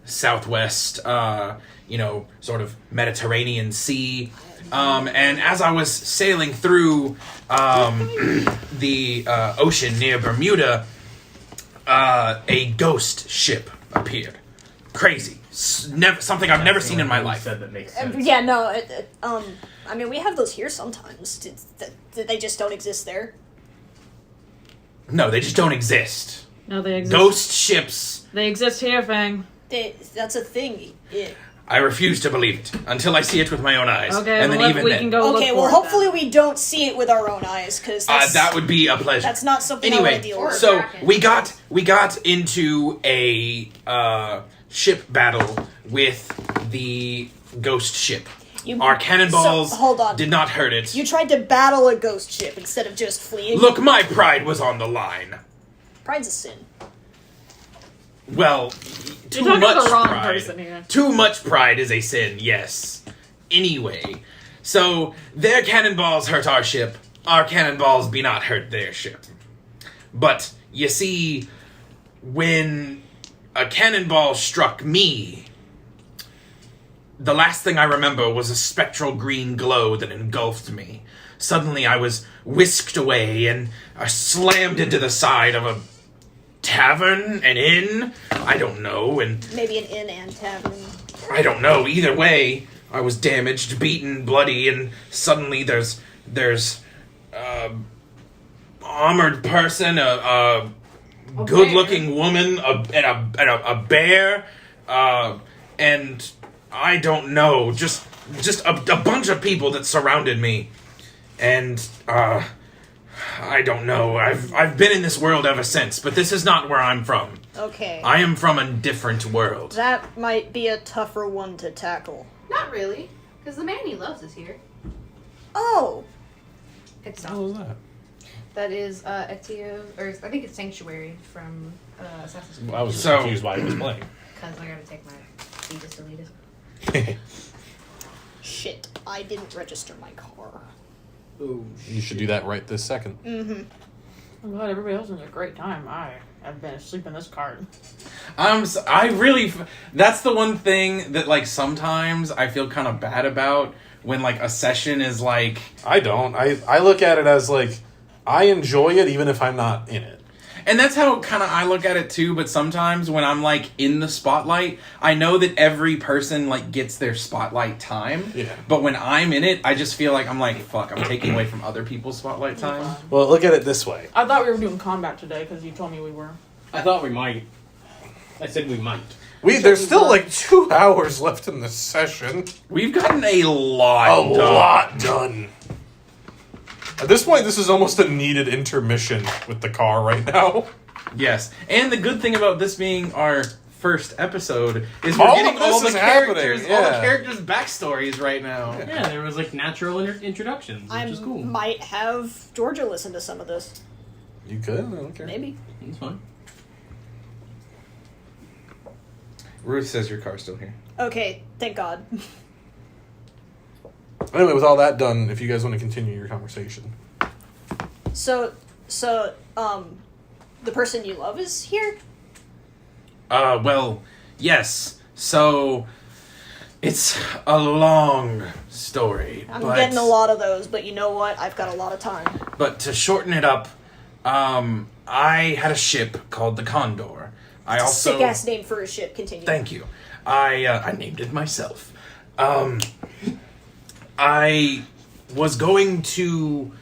southwest, sort of Mediterranean Sea. And as I was sailing through the ocean near Bermuda, a ghost ship appeared. Crazy. Something I've never seen in my life. Said that makes sense. Yeah, no, I mean, we have those here sometimes. They just don't exist there. No, they just don't exist. No, they exist. Ghost ships. They exist here, Fang. That's a thing. Yeah. I refuse to believe it until I see it with my own eyes. Okay, and then well, even we then, can go Okay, look well, for it hopefully then. we don't see it with our own eyes, because that would be a pleasure. that's not something I want Anyway, to deal with. so Kraken. we got into a ship battle with the ghost ship. Our cannonballs So, hold on. did not hurt it. You tried to battle a ghost ship instead of just fleeing. Look, my pride was on the line. Pride's a sin. Well, too You're talking much to the wrong pride. person here. Too much pride is a sin, yes. Anyway, so their cannonballs hurt our ship. Our cannonballs be not hurt their ship. But, you see, when a cannonball struck me, the last thing I remember was a spectral green glow that engulfed me. Suddenly I was whisked away and I slammed into the side of a tavern, an inn, I don't know, and Maybe an inn and tavern. I don't know. Either way, I was damaged, beaten, bloody, and suddenly there's armored person, a good-looking woman, and a bear, and I don't know, just a bunch of people that surrounded me, and I don't know. I've been in this world ever since, but this is not where I'm from. Okay. I am from a different world. That might be a tougher one to tackle. Not really, because the man he loves is here. Oh! It's What not. was that? That is Ezio, or I think it's Sanctuary from Assassin's Creed. I was just So- confused why he was playing. Because I gotta take my deleted. Shit, I didn't register my car. Ooh, You should do that right this second. Mm-hmm. Oh god, everybody else has a great time. I've been asleep in this cart. That's the one thing that, like, sometimes I feel kind of bad about when, like, a session is, like... I don't. I look at it as, like, I enjoy it even if I'm not in it. And that's how kind of I look at it, too, but sometimes when I'm, like, in the spotlight, I know that every person, like, gets their spotlight time. Yeah. But when I'm in it, I just feel like I'm like, fuck, I'm taking away from other people's spotlight time. Well, look at it this way. I thought we were doing combat today because you told me we were. I thought we might. I said we might. There's still, like, 2 hours left in the session. We've gotten a lot done. At this point, this is almost a needed intermission with the car right now. Yes. And the good thing about this being our first episode is All we're of getting this all the is happening, characters, yeah. all the characters' backstories right now. Yeah, there was like natural introductions, which I is cool. might have Georgia listen to some of this. You could? I don't care. Maybe. It's fun. Ruth says your car's still here. Okay, thank God. Anyway, with all that done, if you guys want to continue your conversation. So, the person you love is here? Well, yes. So, it's a long story. I'm but, getting a lot of those, but you know what? I've got a lot of time. But to shorten it up, I had a ship called the Condor. I also Sick ass name for a ship. Continue. Thank you. I named it myself. I was going to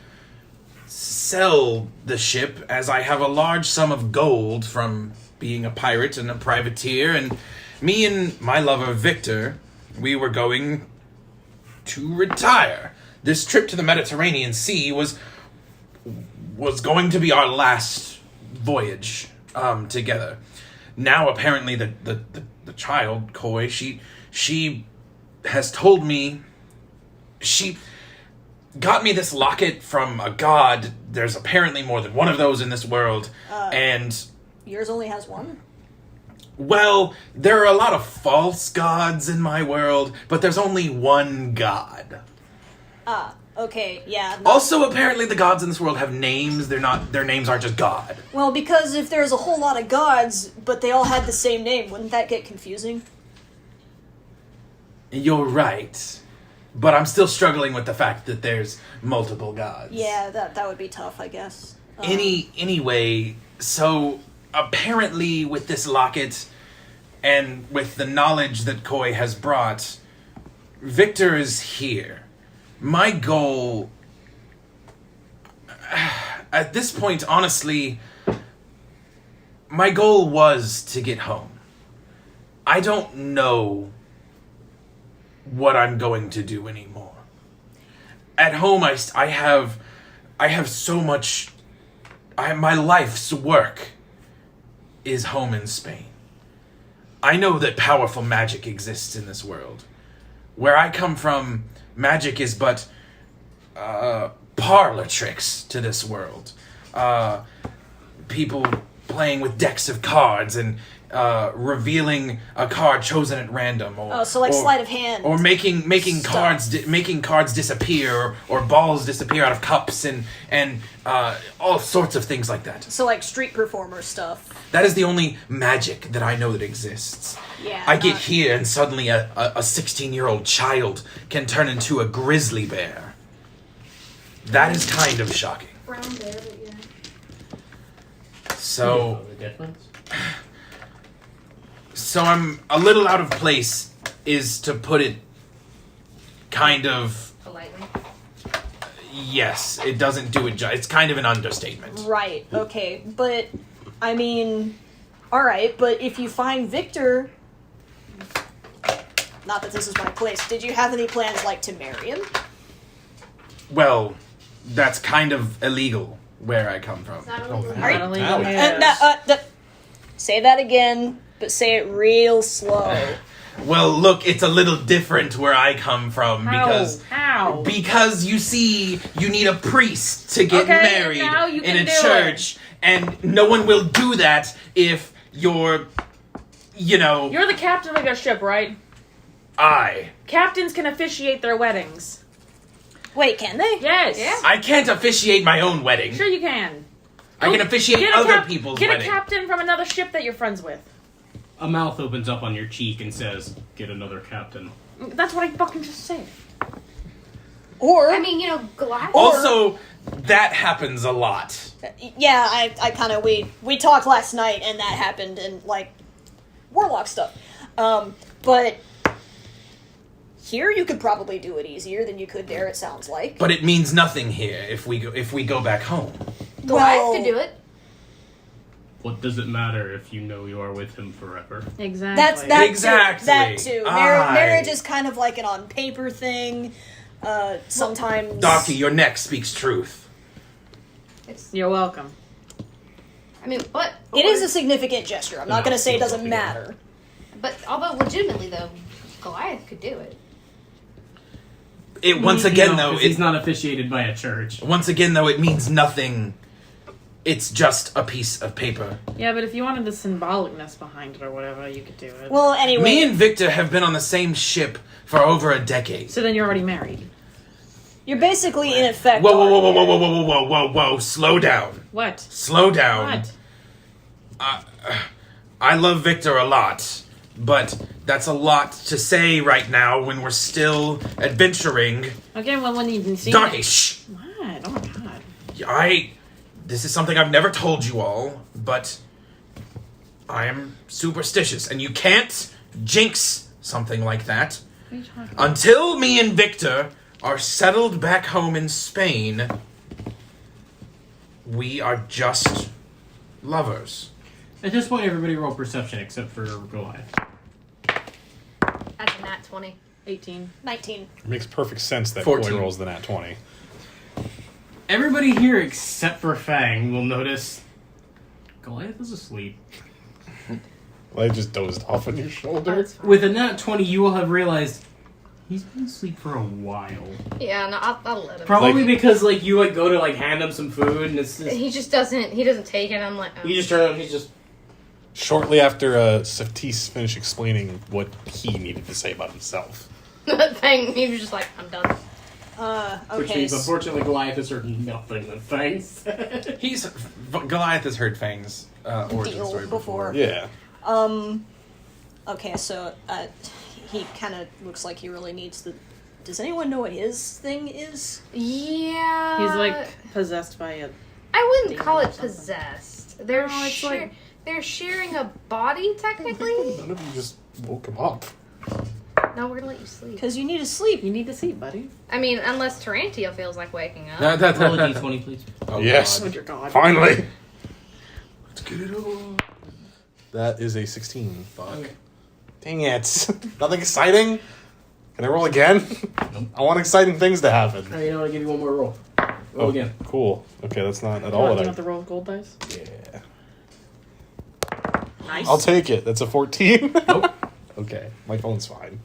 sell the ship as I have a large sum of gold from being a pirate and a privateer, and me and my lover Victor, we were going to retire. This trip to the Mediterranean Sea was going to be our last voyage together. Now apparently the child, Koi, she has told me, she got me this locket from a god. There's apparently more than one of those in this world. And Yours only has one? Well, there are a lot of false gods in my world, but there's only one god. Ah, okay, yeah. Also, apparently the gods in this world have names. Their names aren't just God. Well, because if there's a whole lot of gods, but they all had the same name, wouldn't that get confusing? You're right. But I'm still struggling with the fact that there's multiple gods. Yeah, that would be tough, I guess. Anyway, so apparently with this locket and with the knowledge that Koi has brought, Victor is here. My goal at this point, honestly, my goal was to get home. I don't know what I'm going to do anymore. At home, I have so much. My life's work is home in Spain. I know that powerful magic exists in this world. Where I come from, magic is but parlor tricks to this world. People playing with decks of cards and revealing a card chosen at random, or sleight of hand, or making cards disappear, or balls disappear out of cups, and all sorts of things like that. So like street performer stuff. That is the only magic that I know that exists. Yeah. I get here and suddenly a 16-year-old child can turn into a grizzly bear. That is kind of shocking. Brown bear, but yeah. So, The difference? so I'm a little out of place, is to put it kind of... Politely. Yes, it doesn't do it it's kind of an understatement. Right, okay. But, I mean, alright, but if you find Victor... Not that this is my place. Did you have any plans, like, to marry him? Well, that's kind of illegal where I come from. It's not illegal. Are you- Not illegal. Say that again, but say it real slow. Well, look, it's a little different where I come from How? because you see, you need a priest to get married now you in can a do church, and no one will do that if you're, You're the captain of your ship, right? Captains can officiate their weddings. Wait, can they? Yes. Yeah. I can't officiate my own wedding. Sure you can. I can officiate Get a other people's Get wedding. a captain from another ship that you're friends with. A mouth opens up on your cheek and says, "Get another captain." That's what I fucking just said. Or, I mean, Goliath. Also, that happens a lot. yeah, I kind of, we talked last night, and that happened, and, like, Warlock stuff. But here you could probably do it easier than you could there, it sounds like. But it means nothing here if we go back home. Goliath could do it. What does it matter if you know you are with him forever? Exactly. That's that Exactly. too. That too. Aye. Marriage is kind of like an on paper thing. Sometimes. Darky, your neck speaks truth. You're welcome. I mean, but It is a significant gesture. I'm not going to say it doesn't matter. But although legitimately though, Goliath could do it. It once again though, 'cause he's not officiated by a church. once again though, it means nothing. It's just a piece of paper. Yeah, but if you wanted the symbolicness behind it or whatever, you could do it. Well, anyway. Me and Victor have been on the same ship for over a decade. So then you're already married. You're basically in effect. Whoa, whoa, whoa, whoa, whoa, whoa, whoa, whoa, whoa, whoa! Slow down. What? Slow down. What? I love Victor a lot, but that's a lot to say right now when we're still adventuring. Okay, well, when you see Darky, it. shh! What? Oh my god. This is something I've never told you all, but I am superstitious, and you can't jinx something like that. What are you talking about? Until me and Victor are settled back home in Spain, we are just lovers. At this point, everybody roll perception except for Goliath. That's a nat 20. 18. 19. It makes perfect sense that 14. Koi rolls the nat 20. Everybody here except for Fang will notice Goliath is asleep. Well, I just dozed off on your shoulder. With a nat 20, you will have realized he's been asleep for a while. Yeah, no, I'll let him. Probably because you go to hand him some food and it's just, He just doesn't. He doesn't take it. I'm like, oh. you just turn on. He's just Shortly after Sephtis finished explaining what he needed to say about himself. Thing, he was just like, I'm done. Which Okay. means, unfortunately, Goliath has heard nothing of Fangs. Goliath has heard Fang's origin Deal story before. Yeah. Okay, so he kind of looks like he really needs the. Does anyone know what his thing is? Yeah. He's like possessed by a. I wouldn't demon call or it something. possessed. They're No, it's like- they're sharing a body technically. None of you just woke him up. No, we're gonna let you sleep. Because you need to sleep. You need to see, buddy. I mean, unless Tarantia feels like waking up. Roll a d20, please. Oh, Yes. God. Dear God. Finally. Let's get it on. That is a 16. Fuck. Okay. Dang it. Nothing exciting? Can I roll again? I want exciting things to happen. Oh, you know what? I'll give you one more roll. Roll again. Cool. Okay, that's not at Do all you what want I... to roll gold dice? Yeah. Nice. I'll take it. That's a 14. Nope. Okay, my phone's fine.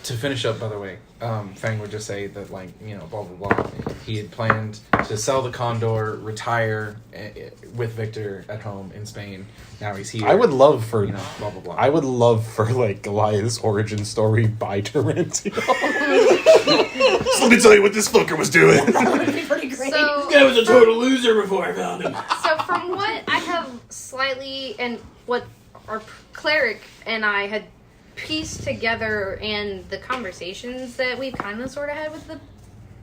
To finish up, by the way, Fang would just say that, like, you know, blah, blah, blah. He had planned to sell the Condor, retire with Victor at home in Spain. Now he's here. I would love for... You know, blah, blah, blah. I would love for, like, Goliath's origin story by Tarantia. So let me tell you what this fucker was doing. That would be pretty great. So, I was a total loser before I found him. so from what I have slightly and what our cleric and I had pieced together and the conversations that we've kind of sort of had with the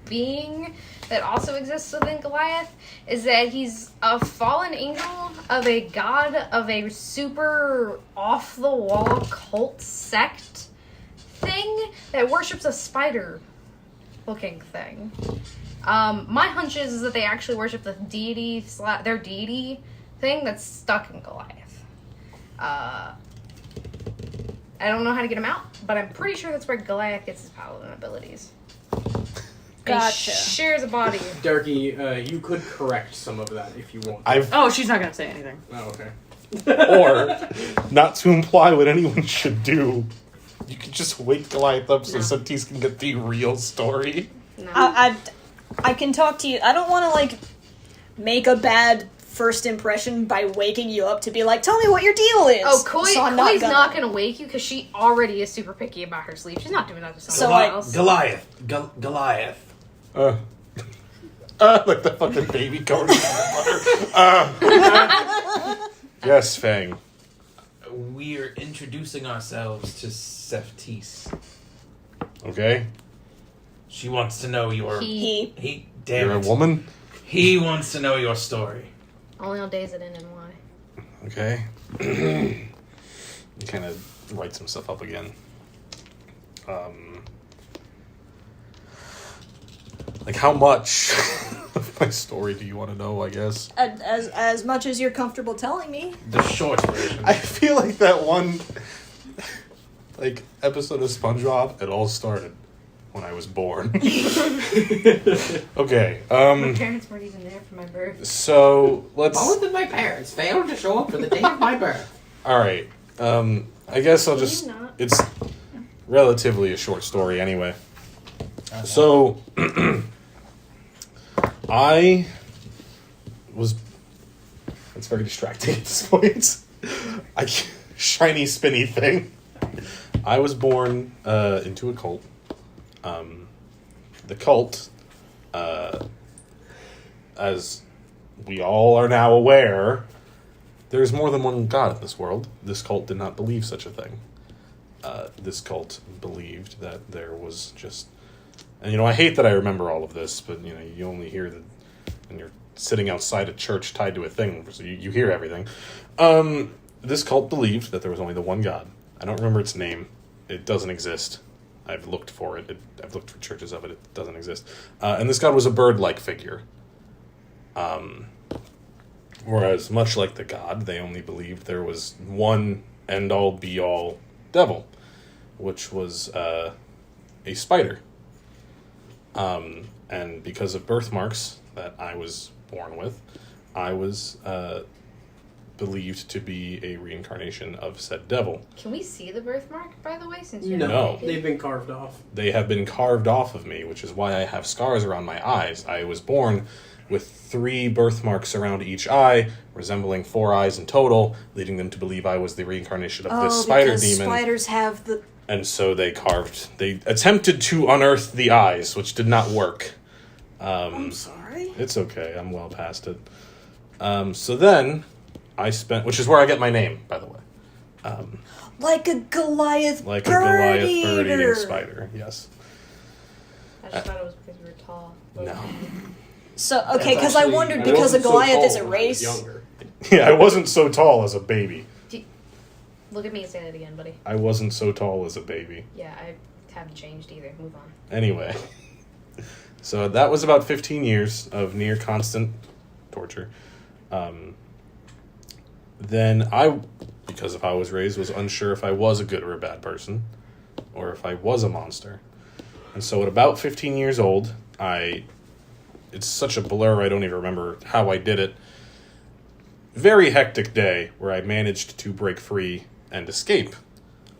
being that also exists within Goliath is that he's a fallen angel of a god of a super off the wall cult sect thing that worships a spider looking thing. My hunch is that they actually worship the deity, their deity thing that's stuck in Goliath. I don't know how to get him out, but I'm pretty sure that's where Goliath gets his paladin abilities. Gotcha. He shares a body. Darky, you could correct some of that if you want. Oh, she's not gonna say anything. Oh, okay. Or, not to imply what anyone should do, you could just wake Goliath up so No. Sephtis can get the real story. No. I can talk to you. I don't want to, like, make a bad first impression by waking you up to be like, tell me what your deal is. Oh, Coy's I'm not gonna wake you because she already is super picky about her sleep. She's not doing that to someone So, like, else. Goliath. Like the fucking baby going in the butter. Yes, Fang. We're introducing ourselves to Sephtis. Okay? She wants to know your... He Damn You're a it. woman? He wants to know your story. only on days that end in Y. Okay. He kind of writes himself up again. Like, how much of my story do you want to know, I guess? As much as you're comfortable telling me. The short version. I feel like that one, like, episode of SpongeBob, it all started when I was born. Okay, My parents weren't even there for my birth. so, let's... Both of my parents failed to show up for the day of my birth. Alright, I guess I'll just... Can you not? It's relatively a short story anyway. So, I was... It's very distracting at this point. Shiny, spinny thing. I was born into a cult. The cult, as we all are now aware, there's more than one god in this world. This cult did not believe such a thing. This cult believed that there was just... And, I hate that I remember all of this, but, you only hear that when you're sitting outside a church tied to a thing, so you hear everything. This cult believed that there was only the one god. I don't remember its name. It doesn't exist. I've looked for it. I've looked for churches of it. It doesn't exist. And this god was a bird-like figure. Whereas, much like the god, they only believed there was one end-all, be-all devil, which was a spider. And because of birthmarks that I was born with, I was believed to be a reincarnation of said devil. Can we see the birthmark, by the way, since you're No. naked? They've been carved off. They have been carved off of me, which is why I have scars around my eyes. I was born with 3 birthmarks around each eye, resembling 4 eyes in total, leading them to believe I was the reincarnation of this spider demon. Spiders have the... And so they attempted to unearth the eyes, which did not work. I'm sorry. It's okay, I'm well past it. So then, which is where I get my name, by the way. Like a Goliath Like bird a Goliath eater. bird-eating spider, yes. I just thought it was because you were tall. No. So, okay, because I wondered, because a Goliath is a race. Yeah, I wasn't so tall as a baby. Look at me and say that again, buddy. I wasn't so tall as a baby. Yeah, I haven't changed either. Move on. Anyway. So that was about 15 years of near constant torture. Then I, because of how I was raised, was unsure if I was a good or a bad person, or if I was a monster. And so at about 15 years old, it's such a blur, I don't even remember how I did it. Very hectic day where I managed to break free and escape.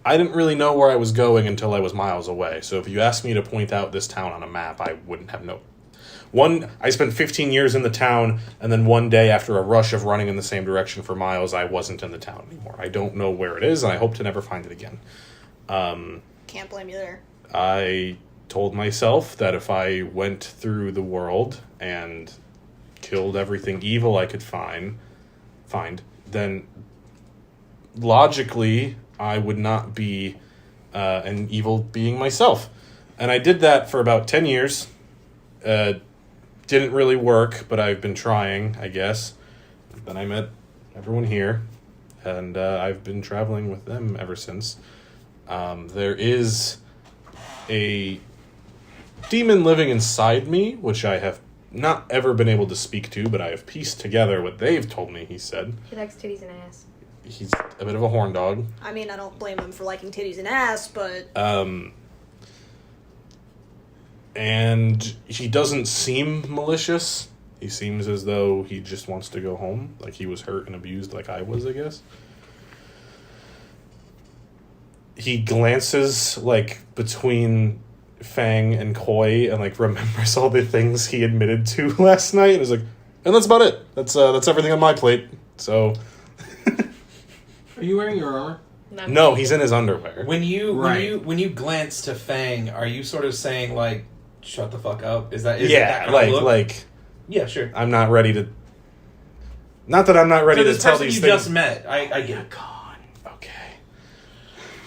I didn't really know where I was going until I was miles away, so if you asked me to point out this town on a map, I wouldn't have known. I spent 15 years in the town, and then one day after a rush of running in the same direction for miles, I wasn't in the town anymore. I don't know where it is, and I hope to never find it again. Can't blame you there. I told myself that if I went through the world and killed everything evil I could find, then logically I would not be an evil being myself. And I did that for about 10 years. Didn't really work, but I've been trying, I guess. Then I met everyone here, and I've been traveling with them ever since. There is a demon living inside me, which I have not ever been able to speak to, but I have pieced together what they've told me, he said. He likes titties and ass. He's a bit of a horn dog. I mean, I don't blame him for liking titties and ass, but... And he doesn't seem malicious. He seems as though he just wants to go home. Like he was hurt and abused like I was, I guess. He glances, like, between Fang and Koi and, like, remembers all the things he admitted to last night and is like, and that's about it. That's everything on my plate. So... Are you wearing your armor? No, he's in his underwear. When you glance to Fang, are you sort of saying like, "Shut the fuck up"? Is that that kind of look? Yeah, sure. I'm not ready to. Not that I'm not ready to tell these you things. Just met. I get it. God. Okay.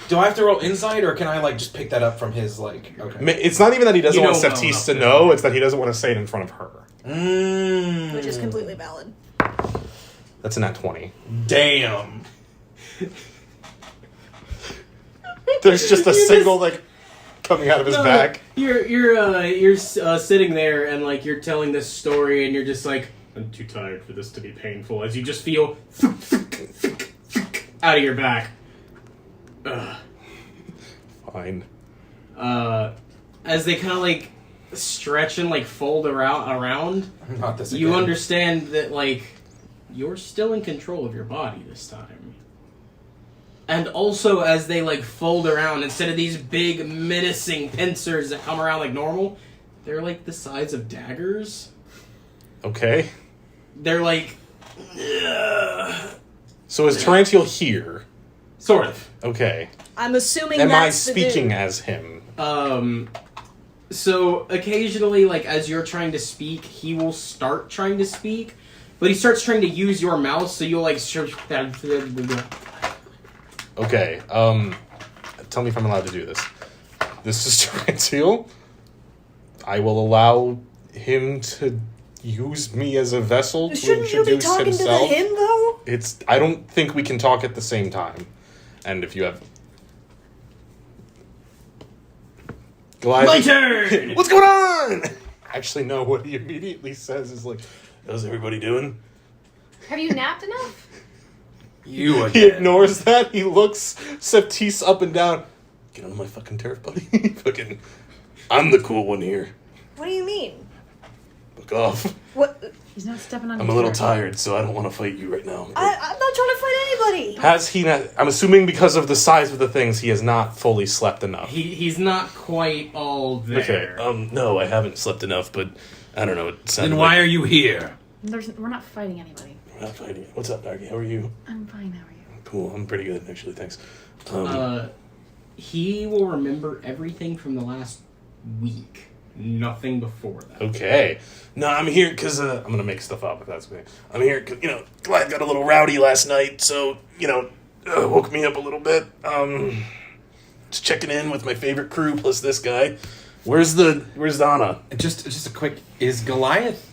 Do I have to roll insight, or can I like just pick that up from his like? Okay. It's not even that he doesn't want Sephtis to know. It's that he doesn't want to say it in front of her. Which is completely valid. That's a nat 20. Damn. There's just a single like coming out of his back. You're sitting there and like you're telling this story and you're just like, I'm too tired for this to be painful. As you just feel out of your back. Ugh. Fine. As they kind of like stretch and like fold around, Not this you again. understand that like you're still in control of your body this time. And also, as they, like, fold around, instead of these big, menacing pincers that come around like normal, they're, like, the size of daggers. Okay. They're, like... So is Tarantiel here? Sort of. Okay. I'm assuming Am I that's the speaking dude. as him? So, occasionally, like, as you're trying to speak, he will start trying to speak, but he starts trying to use your mouth, so you'll, like... Okay, tell me if I'm allowed to do this. This is Tarantiel. I will allow him to use me as a vessel to Shouldn't you be introduce talking himself. to him, though? I don't think we can talk at the same time. And if you have... Goliath... My turn! What's going on? Actually, no, what he immediately says is like, how's everybody doing? Have you napped enough? You again. He ignores that. He looks Sephtis up and down. Get on my fucking turf, buddy. Fucking, I'm the cool one here. What do you mean? Fuck off. What? He's not stepping on I'm a little tired, so I don't want to fight you right now. I'm not trying to fight anybody. Has he not... I'm assuming because of the size of the things, he has not fully slept enough. He's not quite all there. Okay, no, I haven't slept enough, but I don't know. It sounded Then why are you here? We're not fighting anybody. We're not fighting. What's up, Darky? How are you? I'm fine. How are you? Cool. I'm pretty good, actually. Thanks. He will remember everything from the last week. Nothing before that. Okay. No, I'm here because I'm going to make stuff up if that's okay. I'm here because, Goliath got a little rowdy last night, so, woke me up a little bit. Just checking in with my favorite crew plus this guy. Where's Donna? Just a quick, is Goliath,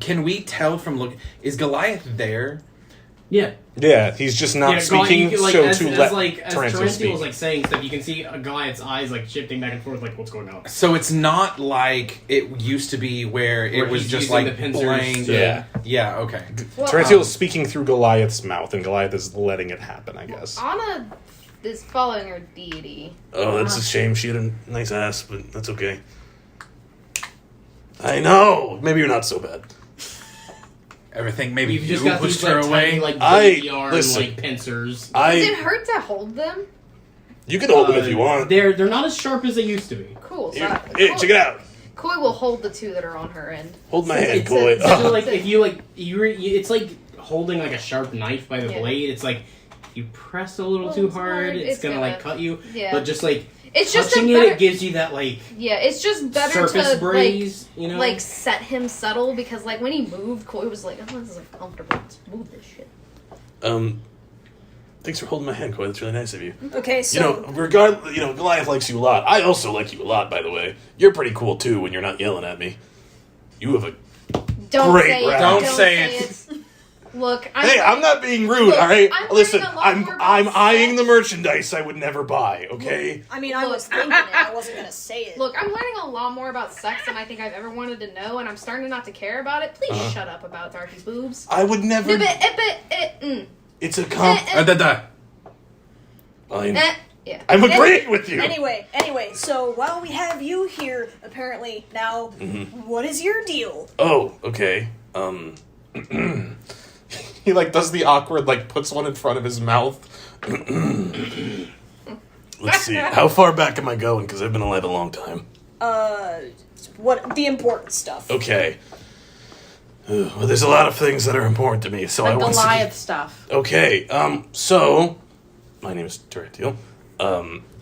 can we tell from is Goliath there? Yeah. Yeah, he's just not speaking, as Tarantula was saying stuff, you can see Goliath's eyes shifting back and forth, what's going on. So it's not like it used to be where it was just the pincers. blank. Yeah. Yeah, okay. Well, Tarantula's speaking through Goliath's mouth, and Goliath is letting it happen, I guess. Anna is following her deity. Oh, that's a shame. She had a nice ass, but that's okay. I know. Maybe you're not so bad. Everything, maybe You've you just got pushed these her away. tiny, baby arm, pincers. Does it hurt to hold them? You can hold them if you want. They're not as sharp as they used to be. Cool. So Hey, check it out. Koi will hold the two that are on her end. Hold my hand, It's Koi. So if you it's like holding a sharp knife by the blade. It's like if you press a little too hard, it's gonna cut you. Yeah. But just it's just touching better, it gives you that it's just better surface to breeze, set him subtle because when he moved, Koi was like, "Oh, this is uncomfortable. Let's move this shit." Thanks for holding my hand, Koi. That's really nice of you. Okay, so Goliath likes you a lot. I also like you a lot, by the way. You're pretty cool too when you're not yelling at me. You have a Don't great say it. rap. Don't say it. Look, I'm not being rude, all right? I'm Listen, learning a lot I'm more about eyeing sex. the merchandise I would never buy, okay? I mean, I was thinking it. I wasn't gonna say it. Look, I'm learning a lot more about sex than I think I've ever wanted to know, and I'm starting not to care about it. Please shut up about Darky's boobs. I would never. It's a comp. Fine. Yeah. I'm agreeing with you. Anyway, so while we have you here, apparently now, what is your deal? Oh, okay. He does the awkward puts one in front of his mouth. Let's see. How far back am I going? Because I've been alive a long time. What the important stuff? Okay. Well, there's a lot of things that are important to me, so I want to. Goliath stuff. Okay. So my name is Tarantula.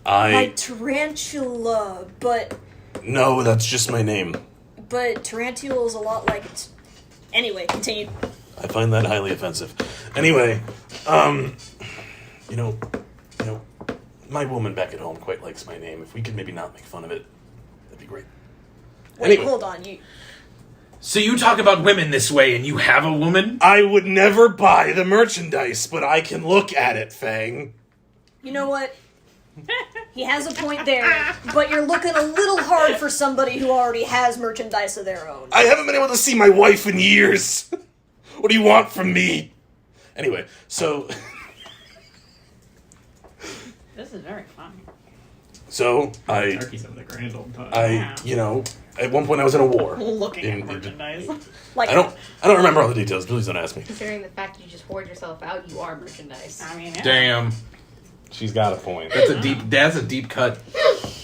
Like tarantula, but No, that's just my name. tarantula is a lot like it's. Anyway, continue. I find that highly offensive. Anyway, my woman back at home quite likes my name. If we could maybe not make fun of it, that'd be great. Wait, Anyway. hold on. So you talk about women this way, and you have a woman? I would never buy the merchandise, but I can look at it, Fang. You know what? He has a point there, but you're looking a little hard for somebody who already has merchandise of their own. I haven't been able to see my wife in years. What do you want from me? Anyway, so... This is very fun. So, Turkey's having a grand old time. at one point I was in a war. Looking at merchandise. Like I don't remember all the details. Please don't ask me. Considering the fact you just hoard yourself out, you are merchandise. I mean, yeah. Damn. She's got a point. That's a deep cut.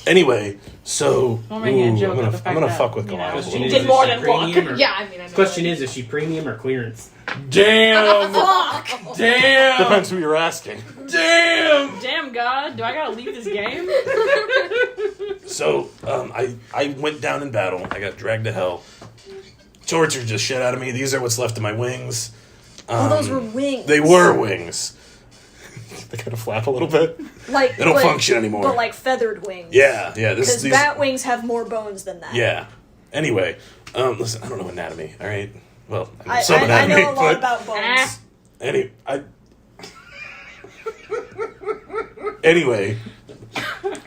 Anyway, so Don't make a joke of the fact I'm gonna that, fuck with you know, Goliath. a she little did bit. more than walk. Yeah, I mean, I know. Question is she premium or clearance? Damn. fuck! Damn. Depends who you're asking. Damn. Damn God, do I gotta leave this game? So, I went down in battle. I got dragged to hell. Tortured just shit out of me. These are what's left of my wings. Those were wings. They were wings. They kind of flap a little bit. Like They don't function anymore. But like feathered wings. Yeah. Because bat wings have more bones than that. Yeah. Anyway, listen, I don't know anatomy. All right. Well, I know I some anatomy, know a lot but about bones. Anyway,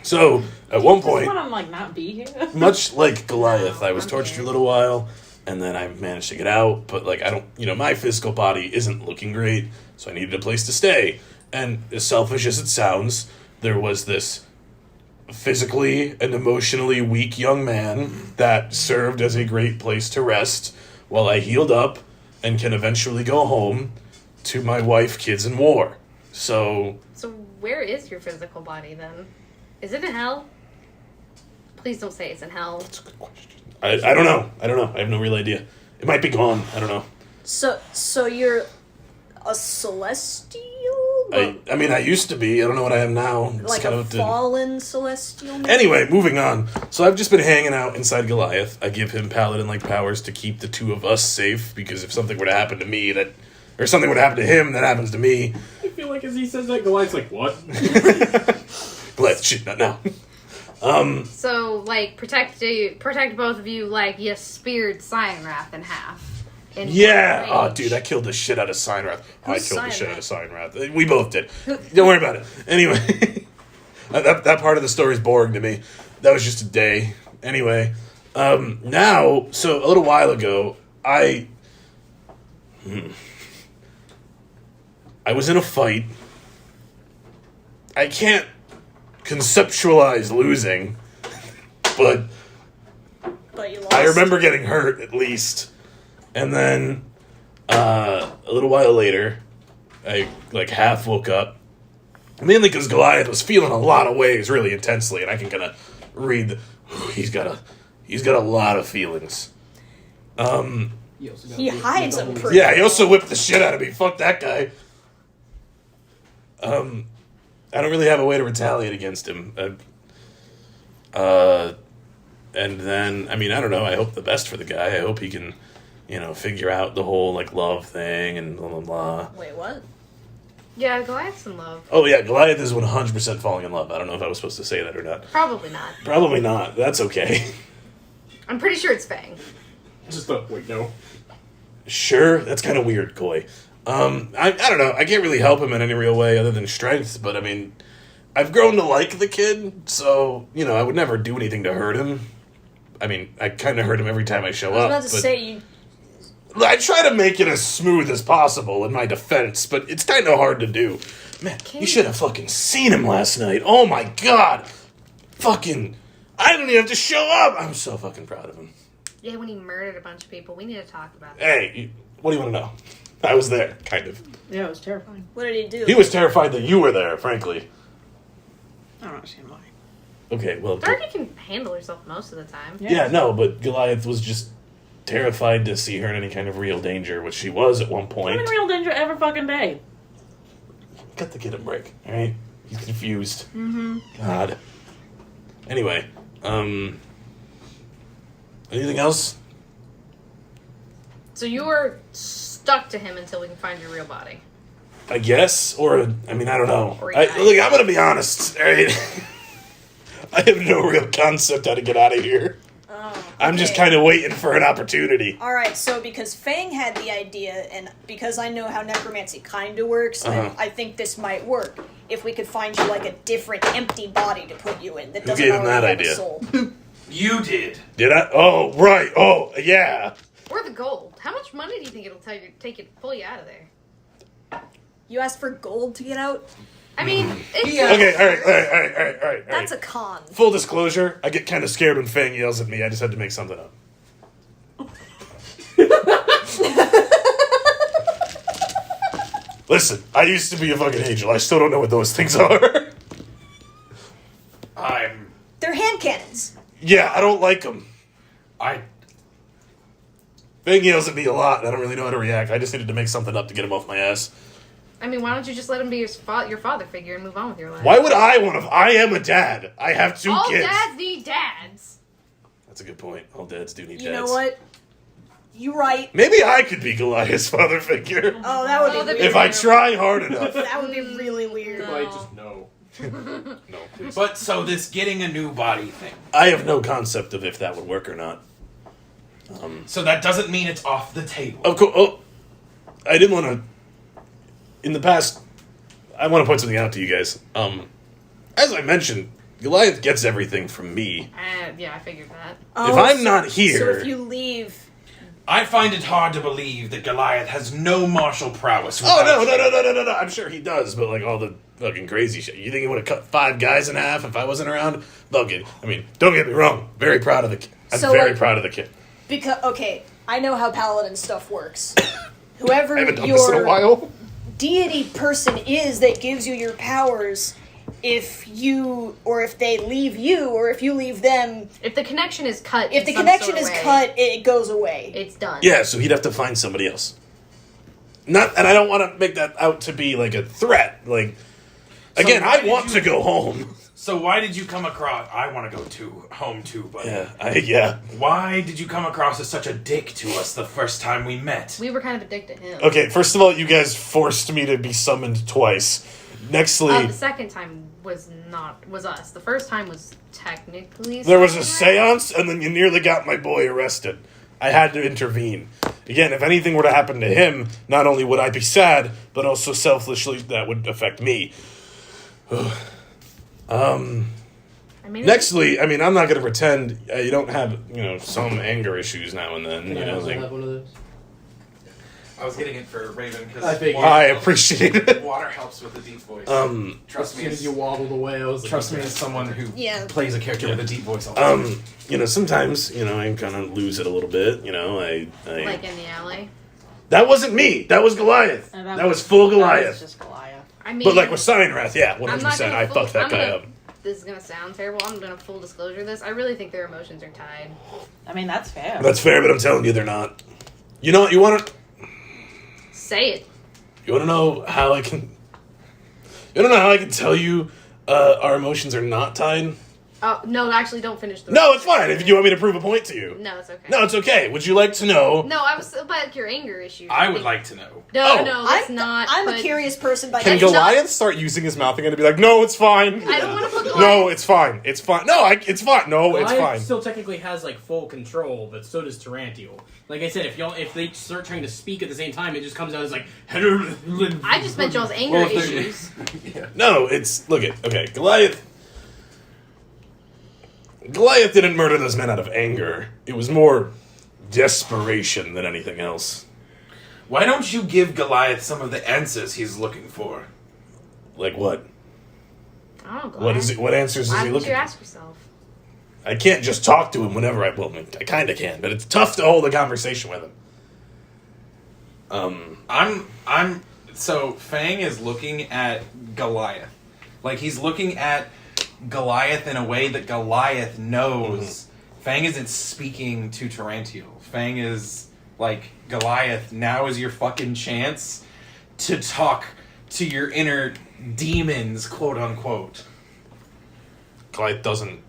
so at one point, I want to not be here. much like Goliath, I was tortured for a little while, and then I managed to get out. But I don't, my physical body isn't looking great, so I needed a place to stay. And as selfish as it sounds, there was this physically and emotionally weak young man that served as a great place to rest while I healed up and can eventually go home to my wife, kids, and war. So So where is your physical body then? Is it in hell? Please don't say it's in hell. That's a good question. I don't know. I have no real idea. It might be gone. I don't know. So you're a celestial? I mean, I used to be. I don't know what I am now. It's Like kind a of fallen celestial? maybe? Anyway, moving on. So I've just been hanging out inside Goliath. I give him paladin-like powers to keep the two of us safe, because if something were to happen to me, or something would happen to him that happens to me. I feel like as he says that, Goliath's like, what? Goliath, shit, not now. So, like, protect both of you like you speared Cyanrath in half. In Yeah! one Oh, range. dude, I killed the shit out of Cyanrath. I Who's killed the shit out of Cyanrath? Cyanrath. We both did. Don't worry about it. Anyway, that part of the story is boring to me. That was just a day. Anyway, now, so a little while ago, I was in a fight. I can't conceptualize losing, but But you lost. I remember getting hurt, at least. And then, a little while later, I, half woke up. Mainly because Goliath was feeling a lot of ways really intensely, and I can kind of read he's got a lot of feelings. He hides them pretty Yeah, he also whipped the shit out of me. Fuck that guy. I don't really have a way to retaliate against him. And then, I mean, I don't know. I hope the best for the guy. I hope he can, figure out the whole, love thing and blah, blah, blah. Wait, what? Yeah, Goliath's in love. Oh, yeah, Goliath is 100% falling in love. I don't know if I was supposed to say that or not. Probably not. Probably not. That's okay. I'm pretty sure it's Fang. Just wait, no. Sure, that's kind of weird, Koi. I don't know. I can't really help him in any real way other than strength, but I mean, I've grown to like the kid, so, I would never do anything to hurt him. I mean, I kind of hurt him every time I show I was up. about to but say you. I try to make it as smooth as possible in my defense, but it's kind of hard to do. Man, you should have fucking seen him last night. Oh my god! Fucking, I didn't even have to show up! I'm so fucking proud of him. Yeah, when he murdered a bunch of people. We need to talk about that. Hey, what do you want to know? I was there, kind of. Yeah, it was terrifying. What did he do? He was terrified that you were there, frankly. I don't understand why. Okay, well... Darky can handle herself most of the time. Yeah, no, but Goliath was just terrified to see her in any kind of real danger, which she was at one I'm point. in real danger every fucking day. Got the kid a break, alright? He's confused. Mm-hmm. God. Anyway, anything else? So you were stuck to him until we can find your real body. I guess, or, I mean, I don't know. Or Look, die. I'm gonna be honest, alright? I have no real concept how to get out of here. Oh, I'm just okay. kind of waiting for an opportunity. Alright, so because Fang had the idea, and because I know how necromancy kind of works, I think this might work. If we could find you, a different empty body to put you in that Who doesn't gave him already that have idea? a soul. You did. Did I? Oh, right. Oh, yeah. Or the gold. How much money do you think it'll take it to pull you out of there? You asked for gold to get out? I mean, it's Yeah. Okay, all right. That's a con. Full disclosure, I get kind of scared when Fang yells at me. I just had to make something up. Listen, I used to be a fucking angel. I still don't know what those things are. They're hand cannons. Yeah, I don't like them. I Fang yells at me a lot, and I don't really know how to react. I just needed to make something up to get him off my ass. I mean, why don't you just let him be your father figure and move on with your life? Why would I want to? I am a dad. I have two All kids. dads need dads. That's a good point. All dads do need dads. You know what? You right. Maybe I could be Goliath's father figure. Oh, that would Oh, be that'd weird. If I try hard enough. That would be really weird. No. Like, just no. No. But so this getting a new body thing. I have no concept of if that would work or not. So that doesn't mean it's off the table. Of course. Oh, I didn't want to. In the past, I want to point something out to you guys. As I mentioned, Goliath gets everything from me. Yeah, I figured that. Oh, If I'm not here- So if you leave... I find it hard to believe that Goliath has no martial prowess. Oh without no! I'm sure he does, but all the fucking crazy shit. You think he would have cut 5 guys in half if I wasn't around? Bugging. I mean, don't get me wrong. Very proud of the kid. I'm So, very proud of the kid. Because, okay, I know how Paladin stuff works. Whoever I haven't done this in a your while. deity person is that gives you your powers, if they leave you, or if you leave them. If the connection is cut, If the connection is cut, it goes away. it's done. Yeah, so he'd have to find somebody else. And I don't want to make that out to be like a threat. Like, again, why I did want you- to go home. So why did you come across... I want to go home too, buddy. Yeah. Why did you come across as such a dick to us the first time we met? We were kind of a dick to him. Okay, first of all, you guys forced me to be summoned twice. Nextly, The second time was us. The first time was technically. there was a Samurai. seance, and then you nearly got my boy arrested. I had to intervene. Again, if anything were to happen to him, not only would I be sad, but also selfishly that would affect me. I mean, Nextly, I mean, I'm not going to pretend you don't have, some anger issues now and then. Can I also have one of those? I was getting it for Raven because I figured. I appreciate it. water helps with the deep voice. Trust As me, soon as you wobbled away, I was like, trust me as someone who Yeah. plays a character with a deep voice. Sometimes, I kind of lose it a little bit. I like in the alley. that wasn't me. That was Goliath. That was full That was Goliath. just Goliath. I mean, But like with Signwrath, yeah, I'm not 100%. gonna I full- fucked that I'm guy gonna- up. This is gonna sound terrible. I'm gonna full disclosure this. I really think their emotions are tied. I mean, that's fair. That's fair, but I'm telling you, they're not. You know what? You want to Say it. know how I can? You want to know how I can tell you our emotions are not tied? Oh no! Actually, don't finish the. No, it's fine. If you want me to prove a point to you. No, it's okay. No, it's okay. Would you like to know? No, I was about your anger issues. I would like to know. No, Oh. no, let's not. I'm a put- curious person by Can nature. Goliath start using his mouth again to be like, no, it's fine? I don't want to put. No, Goliath- it's fine. It's fine. No, it's fine. No, it's Goliath fine. still technically has like full control, but so does Tarantiel. Like I said, if they start trying to speak at the same time, it just comes out as like. I just meant y'all's anger Well, if they're- issues. No, it's look at okay. Goliath didn't murder those men out of anger. It was more desperation than anything else. Why don't you give Goliath some of the answers he's looking for? Like what? I don't know. What is it? What answers is Why he would looking you for? ask yourself? I can't just talk to him whenever I kind of can, but it's tough to hold a conversation with him. So Fang is looking at Goliath. Like he's looking at Goliath in a way that Goliath knows. Fang isn't speaking to Tarantiel. Fang is like, Goliath, now is your fucking chance to talk to your inner demons, quote unquote. Goliath doesn't.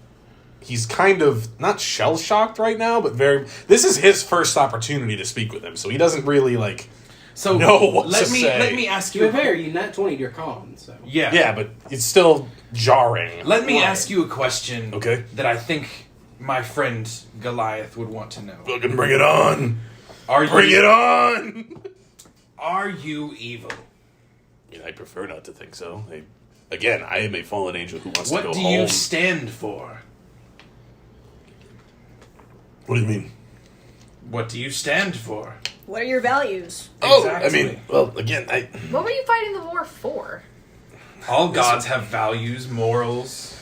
He's kind of not shell shocked right now, but this is his first opportunity to speak with him, so he doesn't really So know what let to me say. let me ask To you. be fair, you nat 20'd your con, so. Yeah. Yeah, but it's still jarring. Let me Why? ask you a question. Okay. That I think my friend Goliath would want to know. Fucking bring it on. Are Bring you it on. Are you evil? I prefer not to think so. Again, I am a fallen angel who wants to What go do home. you stand for? What do you mean? What do you stand for? What are your values? Oh, Exactly. I mean, well, again, What were you fighting the war for? All gods have values, morals.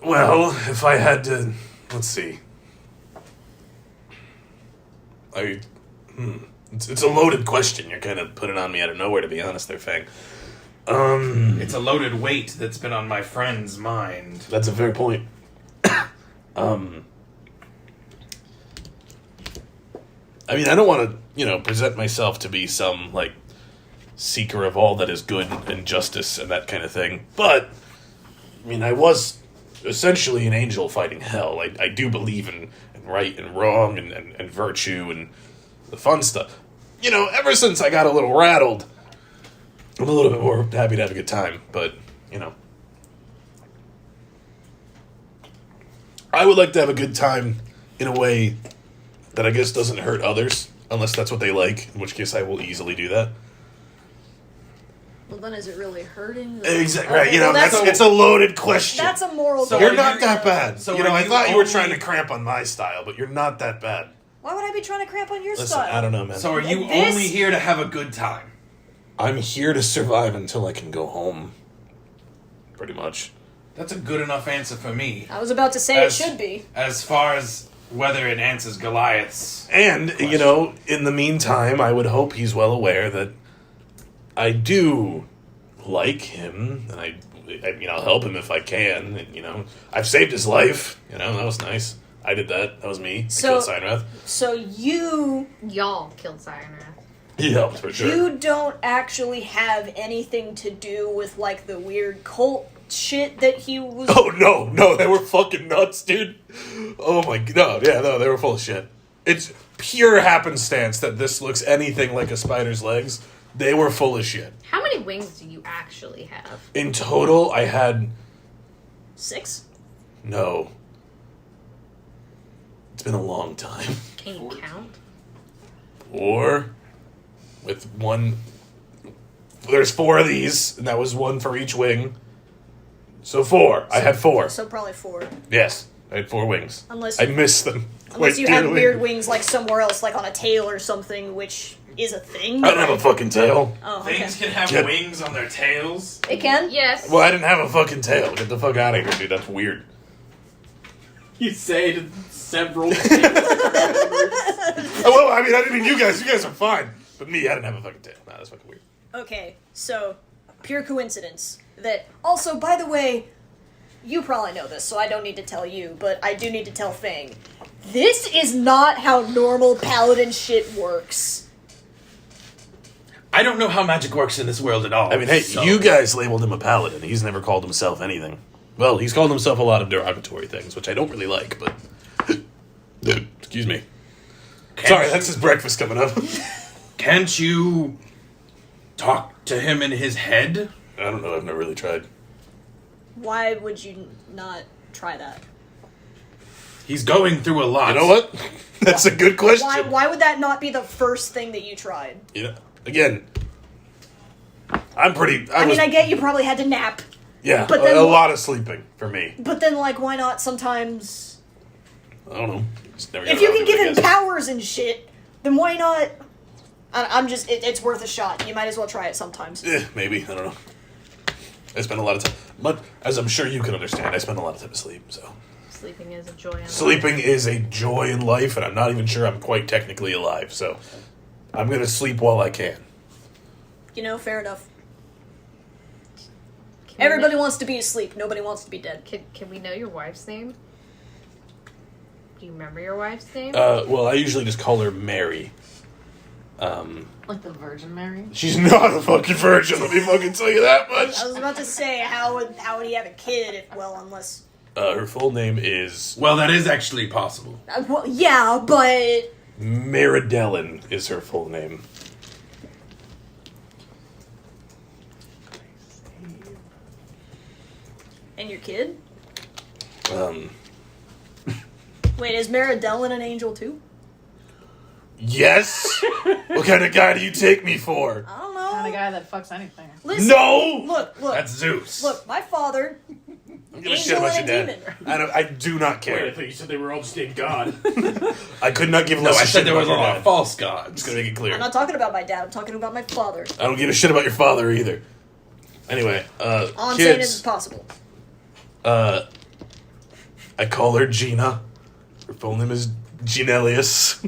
well, if I had to, let's see. It's a loaded question. You're kind of putting on me out of nowhere, to be honest, there, Fang. It's a loaded weight that's been on my friend's mind. That's a fair point. I mean, I don't want to, present myself to be some, seeker of all that is good and justice and that kind of thing. But, I mean, I was essentially an angel fighting hell. I do believe in right and wrong and virtue and the fun stuff. Ever since I got a little rattled, I'm a little bit more happy to have a good time. But, I would like to have a good time in a way that I guess doesn't hurt others, unless that's what they like, in which case I will easily do that. Well, then is it really hurting? Exactly, Okay, right, well, it's a loaded question. That's a moral. So You're are not you- that bad. so I are you thought you were only- trying to cramp on my style, but you're not that bad. Why would I be trying to cramp on your Listen, style? I don't know, man. So are you This- only here to have a good time? I'm here to survive until I can go home. Pretty much. That's a good enough answer for me. I was about to say As- it should be. As far as whether it answers Goliath's. And, in the meantime, I would hope he's well aware that I do like him, and I I'll help him if I can. And, I've saved his life. That was nice. I did that. That was me. I killed Cyanrath. So Y'all killed Cyanrath. He helped for sure. you don't actually have anything to do with, like, the weird cult shit that he was... Oh, no, they were fucking nuts, dude. Oh my god, no, they were full of shit. It's pure happenstance that this looks anything like a spider's legs. They were full of shit. How many wings do you actually have? In total, I had... 6? No. It's been a long time. Can you count? 4 with 1... There's 4 of these, and that was 1 for each wing. So 4. I had 4. So probably 4. Yes, I had 4 wings. Unless I missed them. Unless you quite have dearly. weird wings, like, somewhere else, like on a tail or something, which is a thing. I don't have a fucking tail. Oh, okay. Things can have Get- wings on their tails. It can? Yes. Well, I didn't have a fucking tail. Get the fuck out of here, dude. That's weird. You say to several. Well, I didn't mean you guys. You guys are fine. But me, I didn't have a fucking tail. Nah, that's fucking weird. Okay, so, pure coincidence. That, also, by the way, you probably know this, so I don't need to tell you, but I do need to tell Fang. This is not how normal paladin shit works. I don't know how magic works in this world at all. I mean, hey, so- you guys labeled him a paladin. He's never called himself anything. Well, he's called himself a lot of derogatory things, which I don't really like, but... Dude, excuse me. Sorry, that's his breakfast coming up. Can't you talk to him in his head? I don't know, I've never really tried. Why would you not try that? He's going through a lot. You know what? That's a good question. Why would that not be the first thing that you tried? Again, I'm pretty... I get you probably had to nap. Yeah, but then a lot of sleeping for me. But then, like, why not sometimes... I don't know. Just never If got you around can to it, give I him guess. powers and shit, then why not... I'm just... it's worth a shot. You might as well try it sometimes. Maybe. I don't know. I spend a lot of time... But, as I'm sure you can understand, I spend a lot of time asleep, so... Sleeping is a joy in life. Sleeping is a joy in life, and I'm not even sure I'm quite technically alive, so... I'm gonna sleep while I can. Fair enough. Can we Everybody know- wants to be asleep. Nobody wants to be dead. Can we know your wife's name? Do you remember your wife's name? Well, I usually just call her Mary. Like the Virgin Mary? She's not a fucking virgin, let me fucking tell you that much! I was about to say, how would he have a kid if, unless... Her full name is... Well, that is actually possible. Well, yeah, but... Meridellen is her full name. And your kid? Um... Wait, is Meridellen an angel too? Yes? What kind of guy do you take me for? I don't know. Kind of guy that fucks anything. Listen, No! Look. That's Zeus. Look, my father... I'm gonna shit about your dad. I do not care. thought you said they were all just named God. I could not give No, less I a said shit there was a about your lot dad. of false I'm gods. just gonna make it clear. I'm not talking about my dad, I'm talking about my father. I don't give a shit about your father either. Anyway, All I'm saying is it's kids, possible. I call her Gina. Her full name is Ginelius.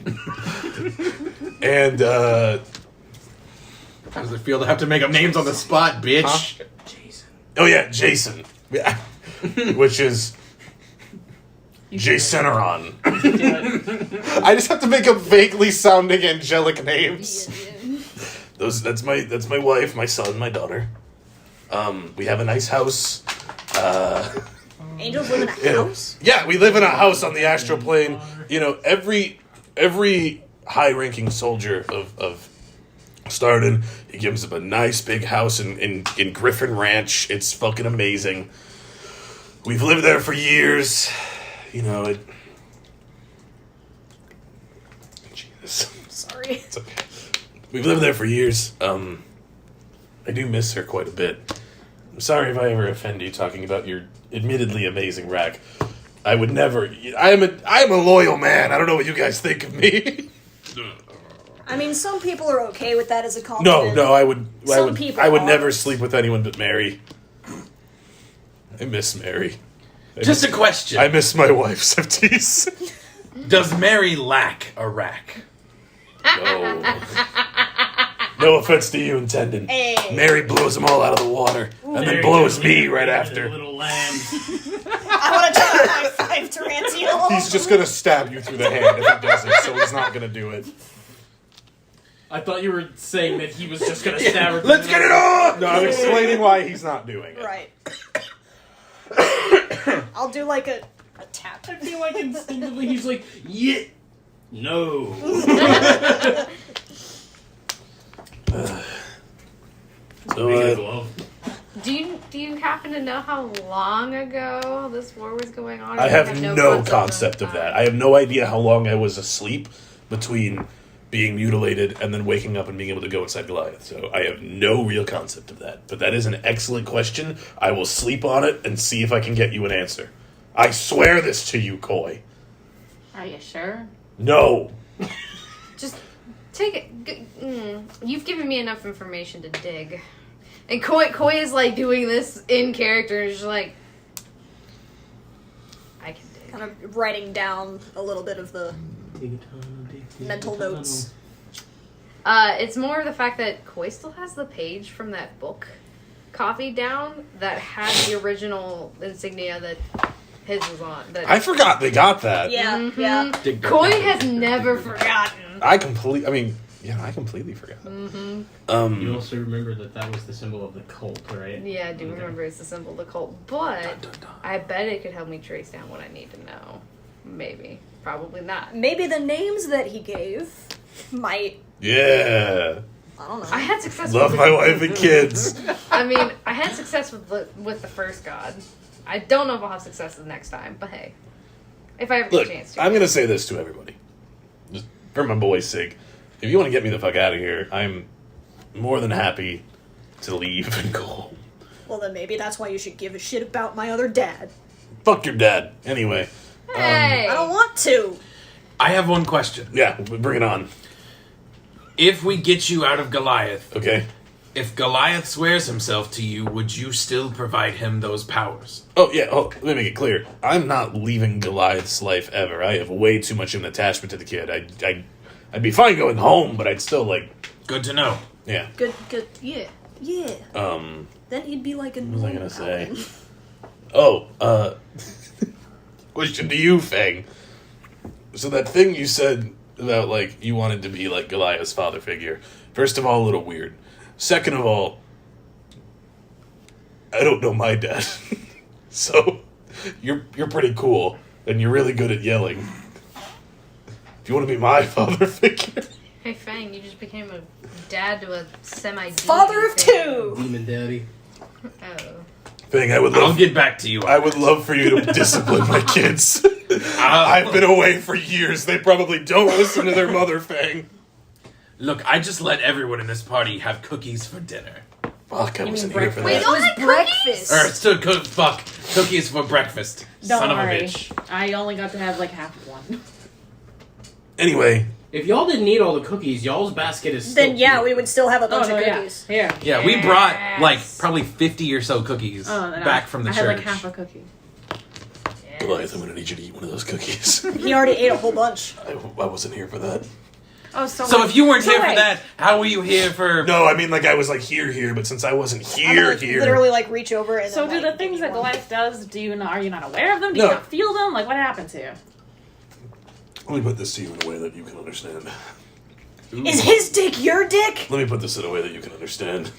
And, How does it feel to have to make up names on the spot, bitch? oh yeah, Jason. Yeah. Which is Jasoneron. I just have to make up vaguely sounding angelic names. That's my wife, my son, my daughter. We have a nice house. Angels live in a Yeah. house? Yeah, we live in a house on the astral plane. Every high-ranking soldier of Starden, he gives up a nice big house in Griffin Ranch. It's fucking amazing. We've lived there for years. Jesus. Sorry. It's okay. We've lived there for years. I do miss her quite a bit. I'm sorry if I ever offend you talking about your admittedly amazing rack. I would never. I am a loyal man. I don't know what you guys think of me. I mean, some people are okay with that as a compliment. No, I would people I would aren't. never sleep with anyone but Mary. I miss Mary. Just a question. I miss my wife, Sephtis. Does Mary lack a rack? No. No offense to you, Intendant. Hey. Mary blows them all out of the water, and then blows me right after. Little lambs. I want to try to high five Tarantiel. He's just gonna stab you through the hand if he does it, so he's not gonna do it. I thought you were saying that he was just gonna stab her. Let's get it on! No, I'm explaining why he's not doing it. Right. I'll do like a tap. I feel like instinctively he's like, yeah. No. So, Make it a glove. Do you happen to know how long ago this war was going on? Or I do you have no concept of that. I have no idea how long I was asleep between being mutilated and then waking up and being able to go inside Goliath. So I have no real concept of that. But that is an excellent question. I will sleep on it and see if I can get you an answer. I swear this to you, Koi. Are you sure? No. Just take it. You've given me enough information to dig. And Koi is like doing this in character. And just like, I can dig. Kind of writing down a little bit of the mental notes. It's more of the fact that Koi still has the page from that book copied down that had the original insignia that his was on. I forgot they got that. Yeah, yeah. Koi has never forgotten. I completely forgot. You also remember that was the symbol of the cult, right? Yeah, I do remember it's the symbol of the cult, but I bet it could help me trace down what I need to know. Maybe. Probably not. Maybe the names that he gave might. Yeah. I don't know. I had success Love with my wife and kids. I mean, I had success with the first god. I don't know if I'll have success the next time, but hey. If I ever get Look, a chance to. I'm going to say this to everybody. Just for my boy's sake. If you want to get me the fuck out of here, I'm more than happy to leave and go home. Well, then maybe that's why you should give a shit about my other dad. Fuck your dad. Anyway. Hey! I don't want to. I have one question. Yeah, bring it on. If we get you out of Goliath, Okay. if Goliath swears himself to you, would you still provide him those powers? Oh, yeah. Oh, let me make it clear. I'm not leaving Goliath's life ever. I have way too much of an attachment to the kid. I'd be fine going home, but I'd still, like... Good to know. Yeah. Good. Yeah. Then he'd be like a. What was I gonna say? Oh, question to you, Fang. So that thing you said about, like, you wanted to be, like, Goliath's father figure. First of all, a little weird. Second of all, I don't know my dad. So, you're pretty cool, and you're really good at yelling. Do you want to be my father figure? Hey, Fang, you just became a dad to a semi-demon. Father of two. Demon daddy. Oh. Fang, I'll get back to you. I would love for you to discipline my kids. I've been away for years. They probably don't listen to their mother, Fang. Look, I just let everyone in this party have cookies for dinner. Fuck, I You wasn't mean here for Wait, that. don't like breakfast. Or still cookies for breakfast. Don't Son worry. of a bitch. I only got to have like half of one. Anyway, If y'all didn't eat all the cookies, y'all's basket is still Then yeah, full. we would still have a bunch of yeah. cookies. Here. Yeah, we brought like probably 50 or so cookies Oh, then back from the I church. had like half a cookie. Goliath, I'm gonna need you to eat one of those cookies. He already ate a whole bunch. I wasn't here for that. Oh, So if you weren't here for wait. that, how were you here for? No, I mean, like, I was, like, here, but since I wasn't I'm gonna, like, here... literally like reach over and. So then, do like, the things give that you one. Goliath does, are you not aware of them? Do you No. not feel them? Like, what happened to you? Let me put this to you in a way that you can understand. Is his dick your dick? Let me put this in a way that you can understand.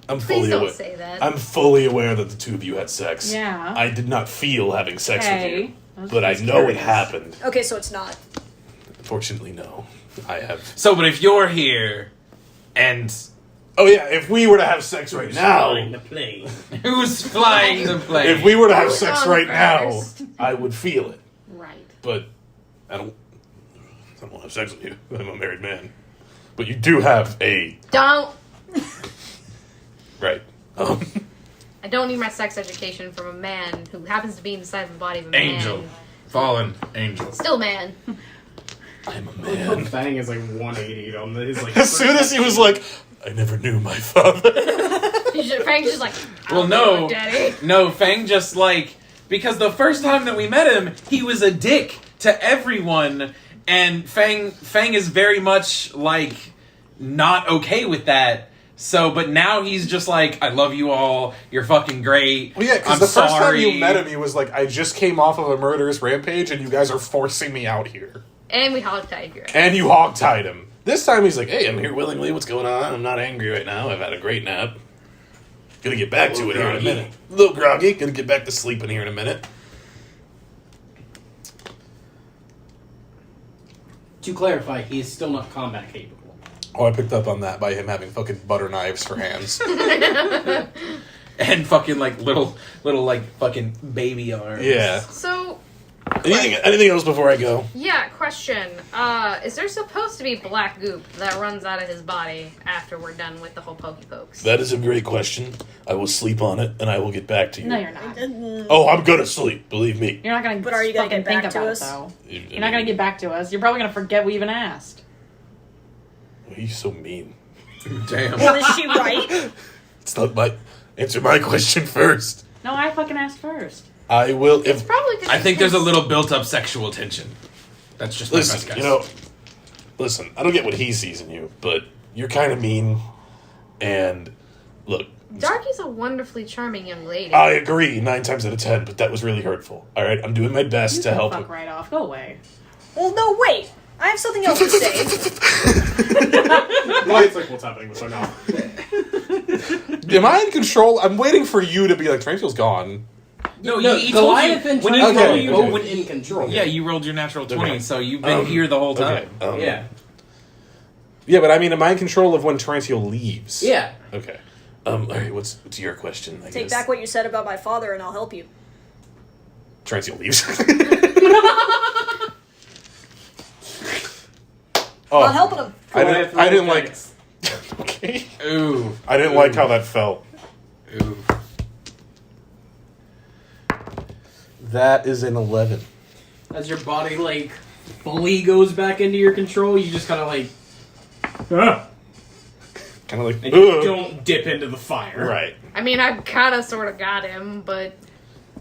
I'm Please fully don't aware. say that. I'm fully aware that the two of you had sex. Yeah. I did not feel having sex with Okay. you, but I know it happened. Okay, so it's not. Fortunately, no. I have... So, but if you're here, and Oh, yeah, if we were to have sex right now... Flying the plane. who's flying the plane? If we were to have Who's sex on right now, first? I would feel it. Right. But I don't want to have sex with you. I'm a married man. But you do have a... Don't. Right. I don't need my sex education from a man who happens to be inside the body of a Angel. man. Fallen angel. Still man. I'm a man. Fang is like 180 on his like. As soon as he was like, I never knew my father. Frank's just like, Well, no. Daddy. No, Fang just like... Because the first time that we met him, he was a dick to everyone. And Fang is very much like not okay with that. So, but now he's just like, I love you all. You're fucking great. Well, yeah, because the first time you met him, he was like, I just came off of a murderous rampage, and you guys are forcing me out here. And we hogtied you. And you hogtied him. This time he's like, hey, I'm here willingly. What's going on? I'm not angry right now. I've had a great nap. Gonna get back to it here in a minute. A little groggy. Gonna get back to sleeping here in a minute. To clarify, he is still not combat capable. Oh, I picked up on that by him having fucking butter knives for hands. And fucking like little like fucking baby arms. Yeah. So, Anything else before I go? yeah, question. Is there supposed to be black goop that runs out of his body after we're done with the whole pokey pokes? That is a great question. I will sleep on it, and I will get back to you. No, you're not. Oh, I'm gonna sleep. Believe me. You're not gonna. But are you gonna fucking get back think to about us? It, though. You're not gonna get back to us. You're probably gonna forget we even asked. Why are you so mean? Damn. Well, is she right? It's not my... Answer my question first. No, I fucking asked first. I will... It's probably 'cause I she think there's a thinks- little built-up sexual tension. That's just my best Listen, guess. you know... Listen, I don't get what he sees in you, but you're kind of mean, and... Look, Darky's a wonderfully charming young lady. I agree 9 times out of 10, but that was really hurtful. Alright, I'm doing my best You to can help fuck him. right off. Go away. Well, no, wait. I have something else to say. Goliath's like, what's happening? So now. Am I in control? I'm waiting for you to be like, Tranquil's gone. no, No, you told Goliath you, and when you Tranquil okay, rolled, you okay. both in control. Yeah, you rolled your natural 20, Okay. so you've been here the whole time. Okay. Yeah. Yeah, but I mean, am I in control of when Tranquil leaves? Yeah. Okay. Alright, what's your question, I Take guess? back what you said about my father, and I'll help you. Tranquil leaves. Not helping him. I didn't like... Okay. Ooh. I didn't like how that felt. Ooh. That is an 11. As your body, like, fully goes back into your control, you just kind of, like, Kind of like... and you don't dip into the fire. Right. I mean, I kind of sort of got him, but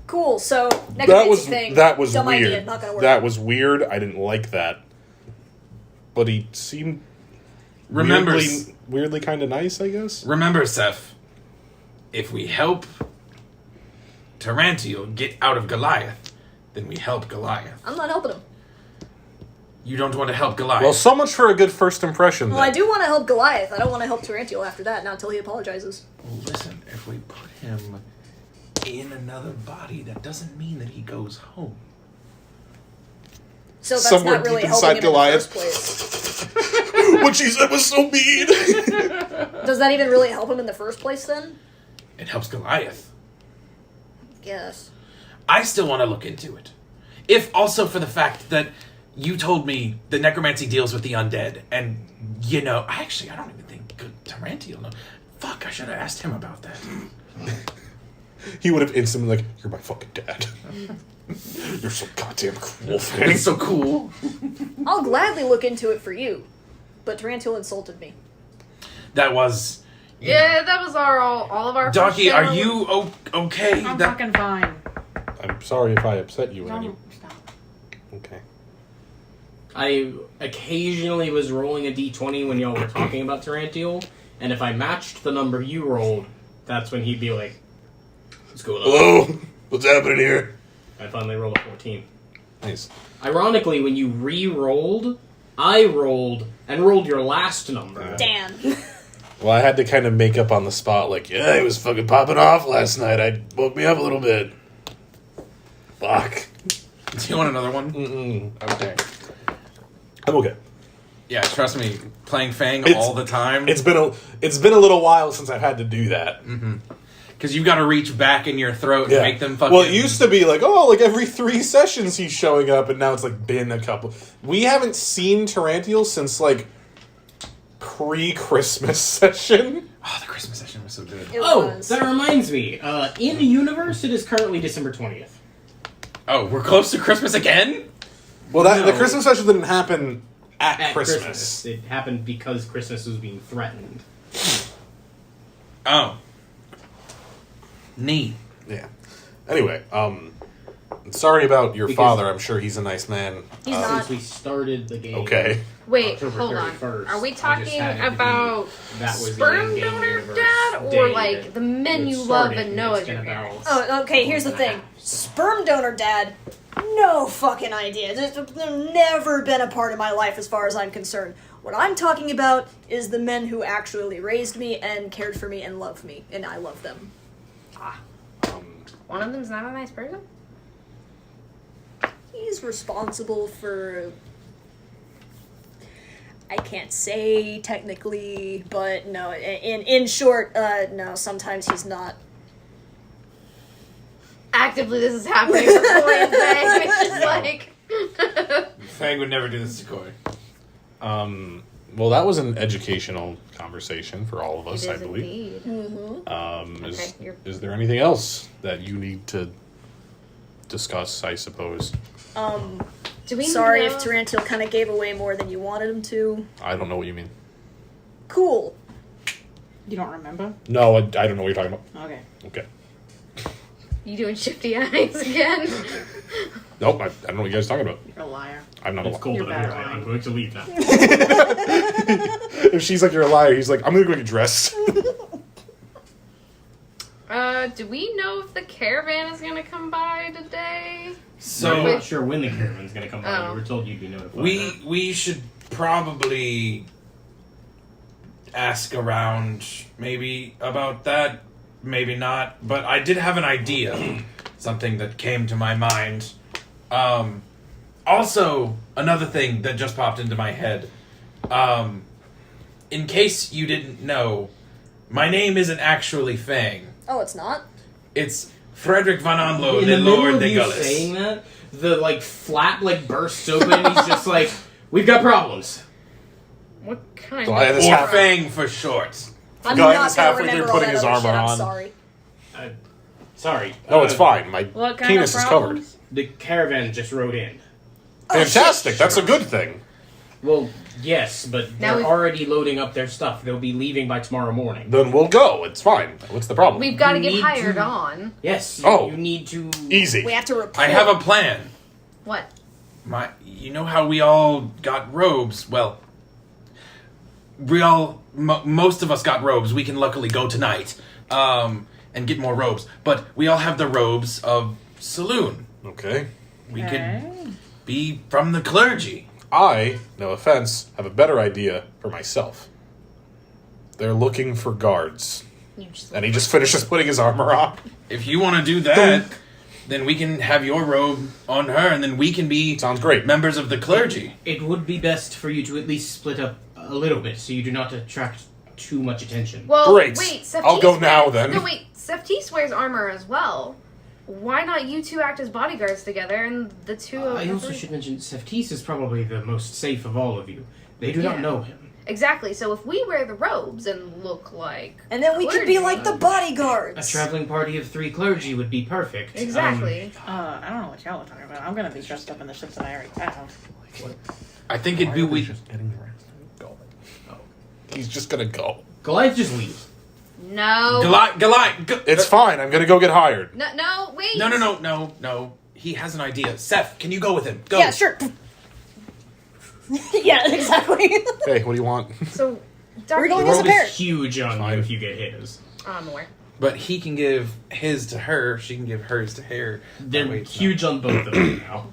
Cool. So That necromancy was thing. that was dumb weird. idea, not gonna work. That was weird. I didn't like that. But he seemed Remember, weirdly kind of nice, I guess. remember, Seth, if we help Tarantiel get out of Goliath, then we help Goliath. I'm not helping him. You don't want to help Goliath. Well, so much for a good first impression. Well, then. I do want to help Goliath. I don't want to help Tarantiel after that. Not until he apologizes. Well, listen, if we put him in another body, that doesn't mean that he goes home. So that's Somewhere not really deep helping inside him Goliath. in the first place. What she said was so mean. Does that even really help him in the first place then? It helps Goliath. Yes. I still want to look into it. If also for the fact that you told me the necromancy deals with the undead, and, you know, I don't even think Tarantiel knows. Fuck, I should have asked him about that. He would have instantly like, "You're my fucking dad. You're so goddamn cool, Fang." It's so cool. I'll gladly look into it for you. But Tarantiel insulted me. That was... yeah, that was all of our. Darky, first are show. you okay? I'm That- fucking fine. I'm sorry if I upset you. Annie. Don't stop. Okay. I occasionally was rolling a d20 when y'all were talking about Tarantiel, and if I matched the number you rolled, that's when he'd be like, what's going on? Hello? What's happening here? I finally rolled a 14. Nice. Ironically, when you re-rolled, I rolled and rolled your last number. Damn. Well, I had to kind of make up on the spot, like, yeah, it was fucking popping off last night. I woke me up a little bit. Fuck. Do you want another one? Okay. I'm okay. Yeah, trust me, playing Fang It's- all the time. It's been a little while since I've had to do that. Because you got to reach back in your throat Yeah. and make them fucking... Well, it used to be like, oh, like every 3 sessions he's showing up, and now it's like been a couple. We haven't seen Tarantiel since like pre-Christmas session. Oh, the Christmas session was so good. It Oh, was. that reminds me. In universe, it is currently December 20th. Oh, we're close to Christmas again? Well, the No. Christmas session didn't happen at At Christmas. It happened because Christmas was being threatened. Oh. Neat. Yeah. Anyway, Sorry about your Because- father. I'm sure he's a nice man. He's not. Since we started the game. Okay. Wait, October hold on. 31st, Are we I just talking had it to be- about that was the sperm in-game donor universe dad, day or like that the men it you love started, and know it's as your been about- parents? Oh, okay, here's the thing. Sperm donor dad, no fucking idea. They've never been a part of my life as far as I'm concerned. What I'm talking about is the men who actually raised me and cared for me and loved me, and I love them. One of them's not a nice person? He's responsible for... I can't say technically, but no, in short, no, sometimes he's not. Actively, this is happening with Coy and Fang. It's just like... Fang would never do this to Koi. Well, that was an educational conversation for all of It us, is I believe. indeed. Mm-hmm. Okay, Is there anything else that you need to discuss, I suppose? Do we Sorry know? if Tarantil kind of gave away more than you wanted him to. I don't know what you mean. Cool. You don't remember? No, I don't know what you're talking about. Okay. Okay. You doing shifty eyes again? Nope, I don't know what you guys are talking about. You're a liar. I'm not a It's liar. cold You're in here. bad. I'm going to leave now. If she's like, you're a liar, he's like, I'm gonna go get dressed. Do we know if the caravan is gonna come by today? I'm So not sure when the caravan's going to come by. Oh. We were told you'd be notified. we should probably ask around maybe about that, maybe not. But I did have an idea, something that came to my mind. Also, another thing that just popped into my head. In case you didn't know, my name isn't actually Fang. Oh, it's not? It's Frederick von Onlo, In the the middle Lord of de you Gullis. saying that, the like flap like bursts open and he's just like, "We've got problems." What kind Goliath of... is Or half- Fang for short. I'm Goliath not is gonna halfway through remember all putting that his other armor shit, I'm on. sorry. Sorry. No, it's fine. My What kind penis of is covered. problems? The caravan just rode in. Fantastic. shit. That's a good thing. Well, yes, but Now they're we've- already loading up their stuff. They'll be leaving by tomorrow morning. Then we'll go. It's fine. What's the problem? We've got to You get need hired to- on. Yes. Oh. You need to. Easy. We have to report. I have a plan. What? You know how we all got robes? Well, most of us got robes. We can luckily go tonight, and get more robes. But we all have the robes of Saloon. Okay. We could be from the clergy. I, no offense, have a better idea for myself. They're looking for guards. You just And he just finishes putting his armor on. If you want to do that, then we can have your robe on her, and then we can be Sounds great. members of the clergy. It would be best for you to at least split up a little bit, so you do not attract too much attention. Well, Great. wait, Sephtis I'll go now, wears- then. No, wait, Sephtis wears armor as well. Why not you two act as bodyguards together and the two of I also should mention, Sephtis is probably the most safe of all of you. They do Yeah. not know him. Exactly, so if we wear the robes and look like... And then we could be clergy- like the A bodyguards. traveling party of 3 clergy would be perfect. Exactly. I don't know what y'all are talking about. I'm gonna be dressed up in the shit that I already have. I think it'd be we. Go. He's just gonna go. Goliath just leaves. No. Goliath. It's fine. I'm gonna go get hired. No, wait. No. He has an idea. Seth, can you go with him? Go. Yeah, sure. Yeah, exactly. Hey, what do you want? So, Darky... We're going The as a robe pair. is huge on Fine. you if you get his. I'm aware. But he can give his to her. She can give hers to her. They're Oh, wait, no. huge on both of them now.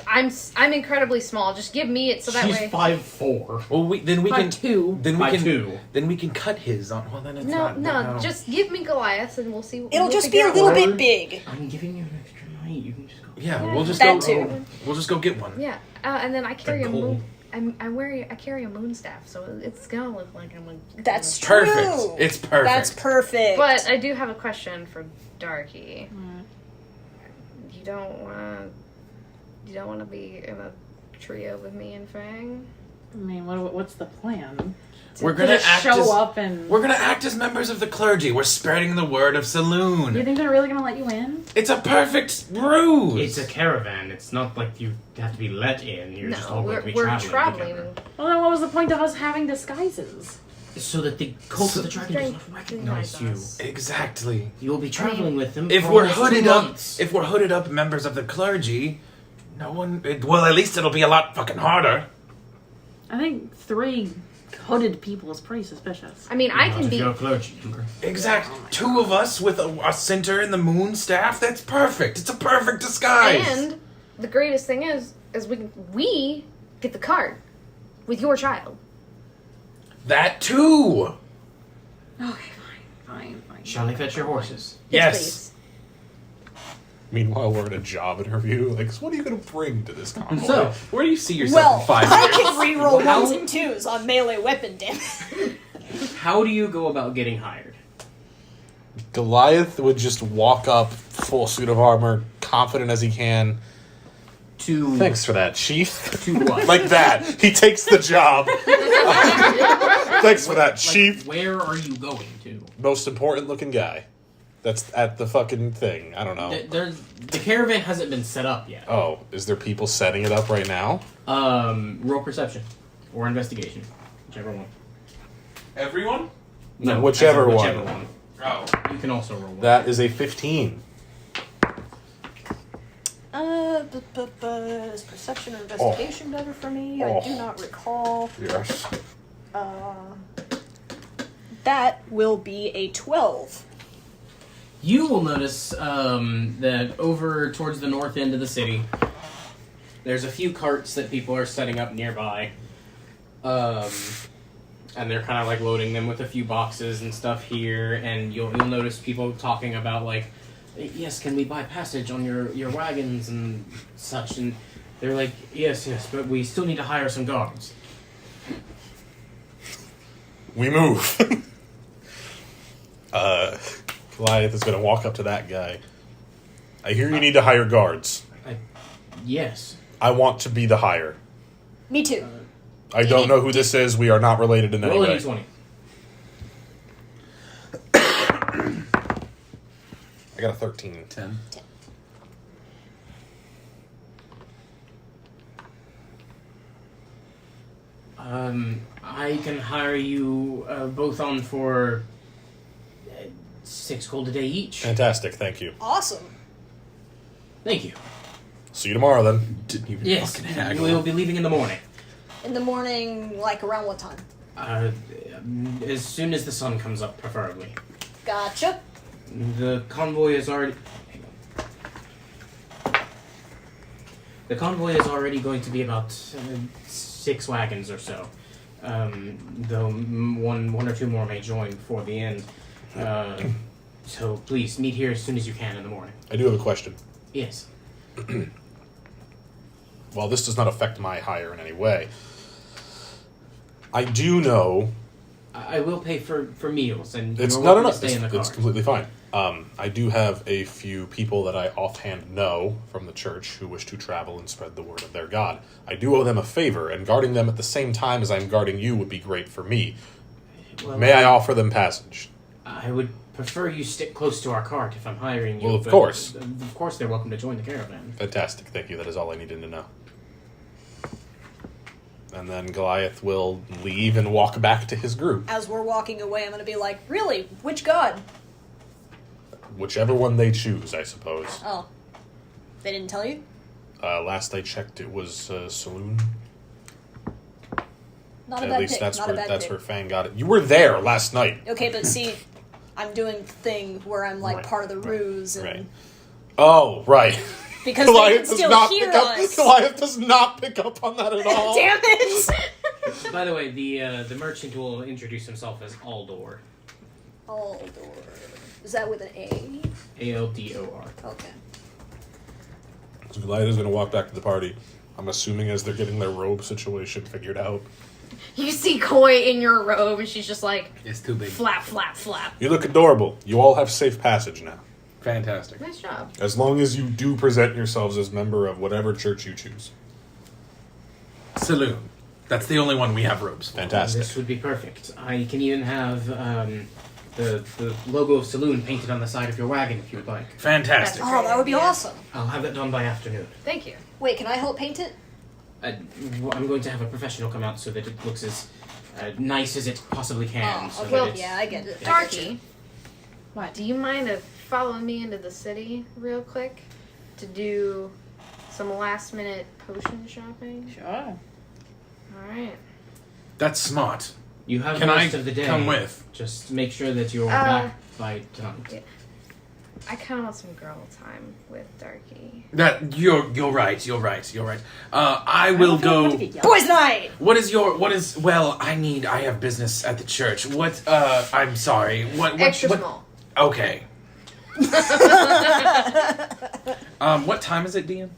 I'm incredibly small. Just give me it so that She's way... 5'4". Well, then we can. 5'2". Then we By can. 2. Then we can cut his on. Well, then it's No, not. just give me Goliath and we'll see. It'll we'll just be figure a out little what- bit big. I'm giving you an extra night. You can just go. Yeah, we'll just That go. too. We'll just go get one. Yeah, and then I carry a gold. moon. I carry a moon staff, so it's gonna look like I'm a. That's true. Perfect. It's perfect. That's perfect. But I do have a question for Darky. You don't want to be in a trio with me and Fang? I mean, what's the plan? We're To gonna just act show as. up and... We're gonna act as members of the clergy. We're spreading the word of Saloon. You think they're really gonna let you in? It's a perfect ruse. It's a caravan. It's not like you have to be let in. You're just No, all going to be we're traveling traveling. together. Well, then what was the point of us having disguises? So that the cult of the dragon does not recognize you. Exactly. You will be traveling with them. If for we're almost 2 hooded up, months. if we're hooded up members of the clergy, no one. Well, at least it'll be a lot fucking harder. I think 3 hooded people is pretty suspicious. I mean, I can be. You're a clergy member. Exactly. 2 of us with a center in the moon staff. That's perfect. It's a perfect disguise. And the greatest thing is we get the cart with your child. That too. Okay, fine. Shall I fetch your horses? Yes. Meanwhile, we're in a job interview. Like, so what are you going to bring to this convoy? So, Where do you see yourself in 5 years? I can reroll How- 1s and 2s on melee weapon damage. how do you go about getting hired? Goliath would just walk up, full suit of armor, confident as he can. To Thanks for that, chief. To what? Like that. He takes the job. Thanks for that, Like, chief. where are you going to? Most important looking guy. That's at the fucking thing. I don't know. The caravan hasn't been set up yet. Oh, is there people setting it up right now? Roll perception or investigation, whichever one. Everyone? No, Whichever I said one. whichever one. Oh. You can also roll one. That is a 15. Is perception or investigation better for me? I do not recall. Yes. That will be a 12. You will notice that over towards the north end of the city, there's a few carts that people are setting up nearby. And they're kind of like loading them with a few boxes and stuff here. And you'll notice people talking about like, yes, can we buy passage on your wagons and such? And they're like, yes, but we still need to hire some guards. We move. Goliath is going to walk up to that guy. I hear you need to hire guards. Yes. I want to be the hire. Me too. I don't know who this is. We are not related in any Roll a way. d20. I got a 13. 10. I can hire you both on for 6 gold a day each. Fantastic, thank you. Awesome. Thank you. See you tomorrow then. Didn't even Yes, fucking haggle. we'll be leaving in the morning. In the morning, like around what time? As soon as the sun comes up, preferably. Gotcha. The convoy is already... The convoy is already going to be about 6 wagons or so. Though one or two more may join before the end. So please, meet here as soon as you can in the morning. I do have a question. Yes. While this does not affect my hire in any way, I do know... I will pay for meals, and It's you're no. welcome to stay in the car. It's completely fine. I do have a few people that I offhand know from the church who wish to travel and spread the word of their God. I do owe them a favor, and guarding them at the same time as I'm guarding you would be great for me. Well, May I offer them passage? I would prefer you stick close to our cart if I'm hiring you. Well, of but course. Of course, they're welcome to join the caravan. Fantastic, thank you. That is all I needed to know. And then Goliath will leave and walk back to his group. As we're walking away, I'm going to be like, really? Which god? Whichever one they choose, I suppose. Oh. They didn't tell you? Last I checked, it was Saloon. Not a At bad least pick. that's Not where a bad that's pick. where Fang got it. You were there last night. Okay, but see, I'm doing the thing where I'm like Right, part of the ruse, and Right. Oh, right. because they can still hear us. Goliath does not pick up on that at all. Damn it! By the way, the merchant will introduce himself as Aldor. Aldor. Is that with an A? Aldor. Okay. So Goliath is going to walk back to the party. I'm assuming as they're getting their robe situation figured out. You see Koi in your robe, and she's just like, It's too big. flap, flap, flap. You look adorable. You all have safe passage now. Fantastic. Nice job. As long as you do present yourselves as member of whatever church you choose. Saloon. That's the only one we have robes for. Fantastic. This would be perfect. I can even have the logo of Saloon painted on the side of your wagon if you would like. Fantastic. Oh, that would be awesome. I'll have that done by afternoon. Thank you. Wait, can I help paint it? I'm going to have a professional come out so that it looks as nice as it possibly can. So that well, it's- Yeah, I get it. Darky, What? do you mind if following me into the city real quick to do some last minute potion shopping? Sure. All right. That's smart. You have Can most I of the day. come with? Just make sure that you're back by tonight. I kind of want some girl time with Darky. That you're right. I will go. Boys' night! What is? Well, I have business at the church. What? I'm sorry. What? Extra what? small. Okay. What time is it, Dean?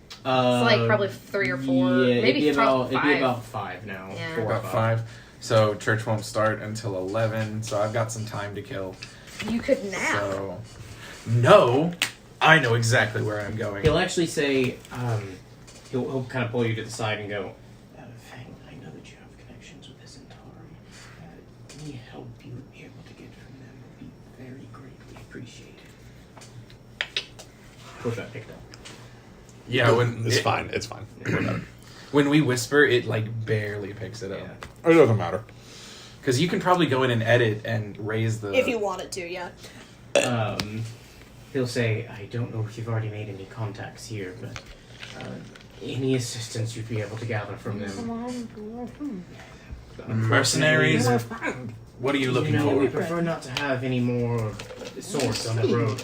It's like probably 3 or 4, Yeah, maybe it'd be 5. about 5 now. Yeah. 4 or About 5. So church won't start until 11. So I've got some time to kill. You could nap. So no, I know exactly where I'm going. He'll actually say, he'll kind of pull you to the side and go, Fang, I know that you have connections with this Zentarum. Any help you would be able to get from them would be very greatly appreciated. Push that picked up. Yeah, when It's fine. It's fine. when we whisper, it like barely picks it up. Yeah. It doesn't matter. Because you can probably go in and edit and raise the. If you wanted to, yeah. He'll say, I don't know if you've already made any contacts here, but any assistance you'd be able to gather from them. Mercenaries. What are you looking We for? prefer not to have any more swords on the road,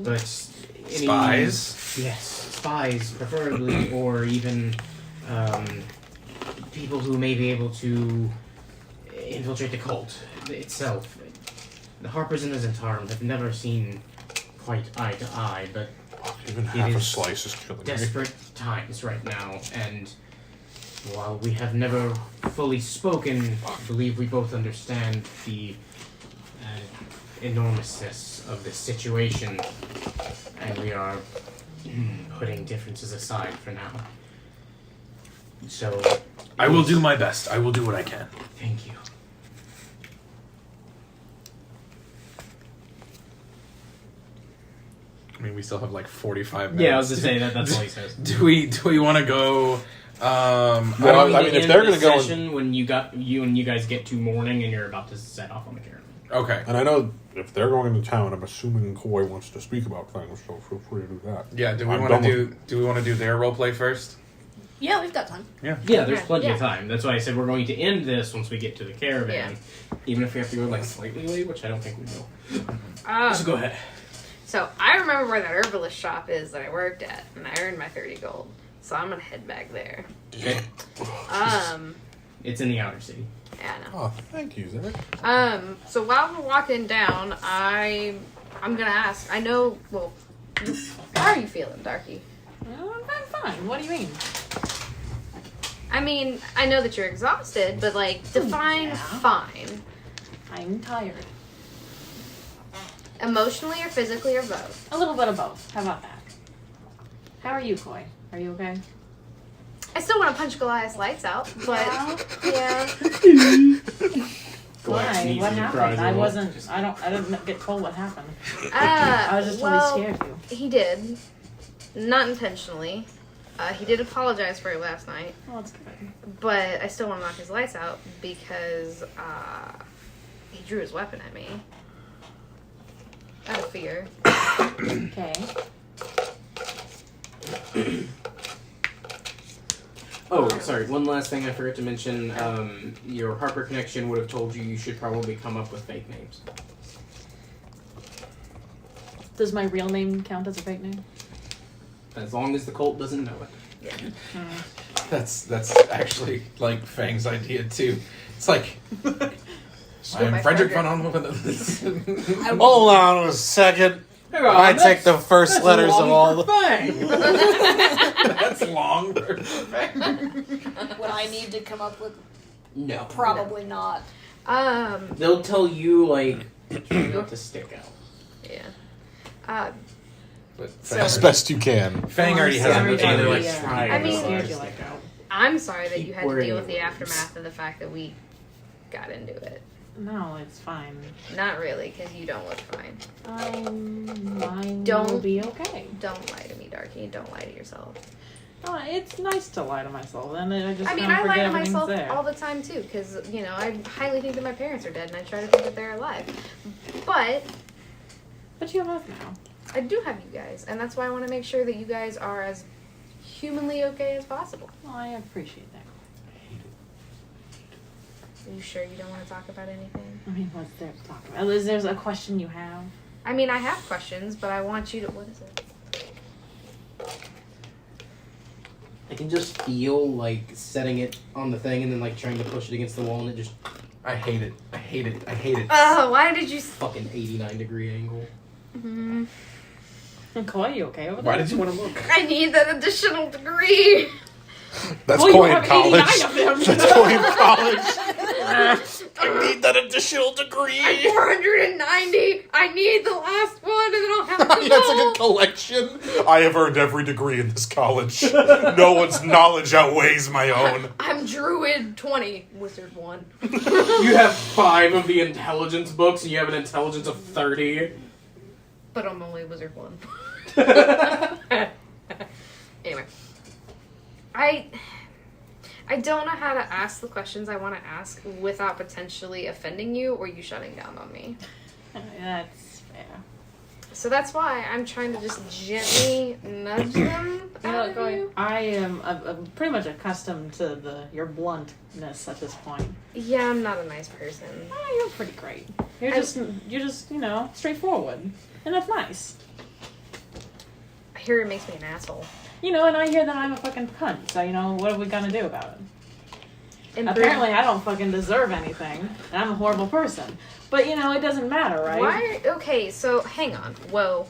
but any, Spies. Yes, spies preferably, or even people who may be able to infiltrate the cult itself. The Harpers and the Zentarum have never seen quite eye to eye, but Even It half a is slice is killing me. desperate times right now, and while we have never fully spoken, I believe we both understand the enormousness of this situation, and we are putting differences aside for now. So, I will do my best. I will do what I can. thank you. I mean, we still have like 45 minutes. Yeah, I was just saying that's all he says. Do we want to go? Well, I mean, if they're gonna go session when you guys get to morning and you're about to set off on the caravan. Okay. And I know if they're going into town, I'm assuming Coy wants to speak about things, so feel free to do that. Yeah. Do we I'm want done to do their role play first? Yeah, we've got time. Yeah, there's Yeah, plenty of yeah. time. That's why I said we're going to end this once we get to the caravan. Even if we have to go like slightly late, which I don't think we will. So go ahead. So I remember where that herbalist shop is that I worked at, and I earned my 30 gold. So I'm gonna head back there. Okay. It's in the outer city. Yeah, I know. Oh, thank you, Zach. So while we're walking down, I'm gonna ask. I know. Well, how are you feeling, Darky? I'm fine. What do you mean? I mean, I know that you're exhausted, but like, define Yeah. fine. I'm tired. Emotionally or physically or both? A little bit of both. How about that? How are you, Coy? Are you okay? I still want to punch Goliath's lights out, but yeah. Why? What happened? I didn't get told what happened. I was just well, really scared you. He did, not intentionally. He did apologize for it last night, Oh, that's good. but I still want to knock his lights out because he drew his weapon at me. Out of fear. Okay. Oh, sorry. One last thing I forgot to mention. Your Harper connection would have told you should probably come up with fake names. Does my real name count as a fake name? As long as the cult doesn't know it. Yeah. That's actually like Fang's idea too. It's like by I'm Frederick Frederick. von Hold on a second. I take the first letters of all the. That's long. For Fang. Would I need to come up with? No. Probably not. They'll tell you, like, try not to stick out. Yeah. But As best you can. Fang already has Sorry, a other like yeah. try. I mean- Scared you like that. I'm sorry that Keep you had to wearing deal with the your aftermath of the fact that we got into it. No, it's fine. Not really, because you don't look fine. Mine will Don't- be okay. Don't lie to me, Darky. Don't lie to yourself. Oh, it's nice to lie to myself, and I just I mean, kind of I lie forget to everything's myself there. all the time too, because I highly think that my parents are dead, and I try to think that they're alive. But But you have us now. I do have you guys, and that's why I want to make sure that you guys are as humanly okay as possible. Well, I appreciate that. Are you sure you don't want to talk about anything? I mean, what's there to talk about? Is there a question you have? I mean, I have questions, but I want you to. What is it? I can just feel like setting it on the thing and then like trying to push it against the wall and it just I hate it. I hate it. I hate it. Oh, why did you? fucking 89-degree angle. Mm-hmm. And Koi, you okay over there? Why did you want to look? I need that additional degree. That's Well, you going in have college. 89 of them. That's going in college. I need that additional degree. I'm 490. I need the last one, and then I'll have to That's like go. a collection. I have earned every degree in this college. No one's knowledge outweighs my own. I'm Druid 20, Wizard 1. You have 5 of the intelligence books and you have an intelligence of 30. But I'm only Wizard 1. Anyway. I don't know how to ask the questions I want to ask without potentially offending you or you shutting down on me. That's fair. So that's why I'm trying to just gently nudge them out of you. I am I'm pretty much accustomed to your bluntness at this point. Yeah, I'm not a nice person. Oh, you're pretty great. You're just straightforward, and that's nice. I hear it makes me an asshole. And I hear that I'm a fucking cunt. So what are we gonna do about it? And Apparently, I don't fucking deserve anything, and I'm a horrible person. But it doesn't matter, right? Why? Okay, so hang on. Whoa.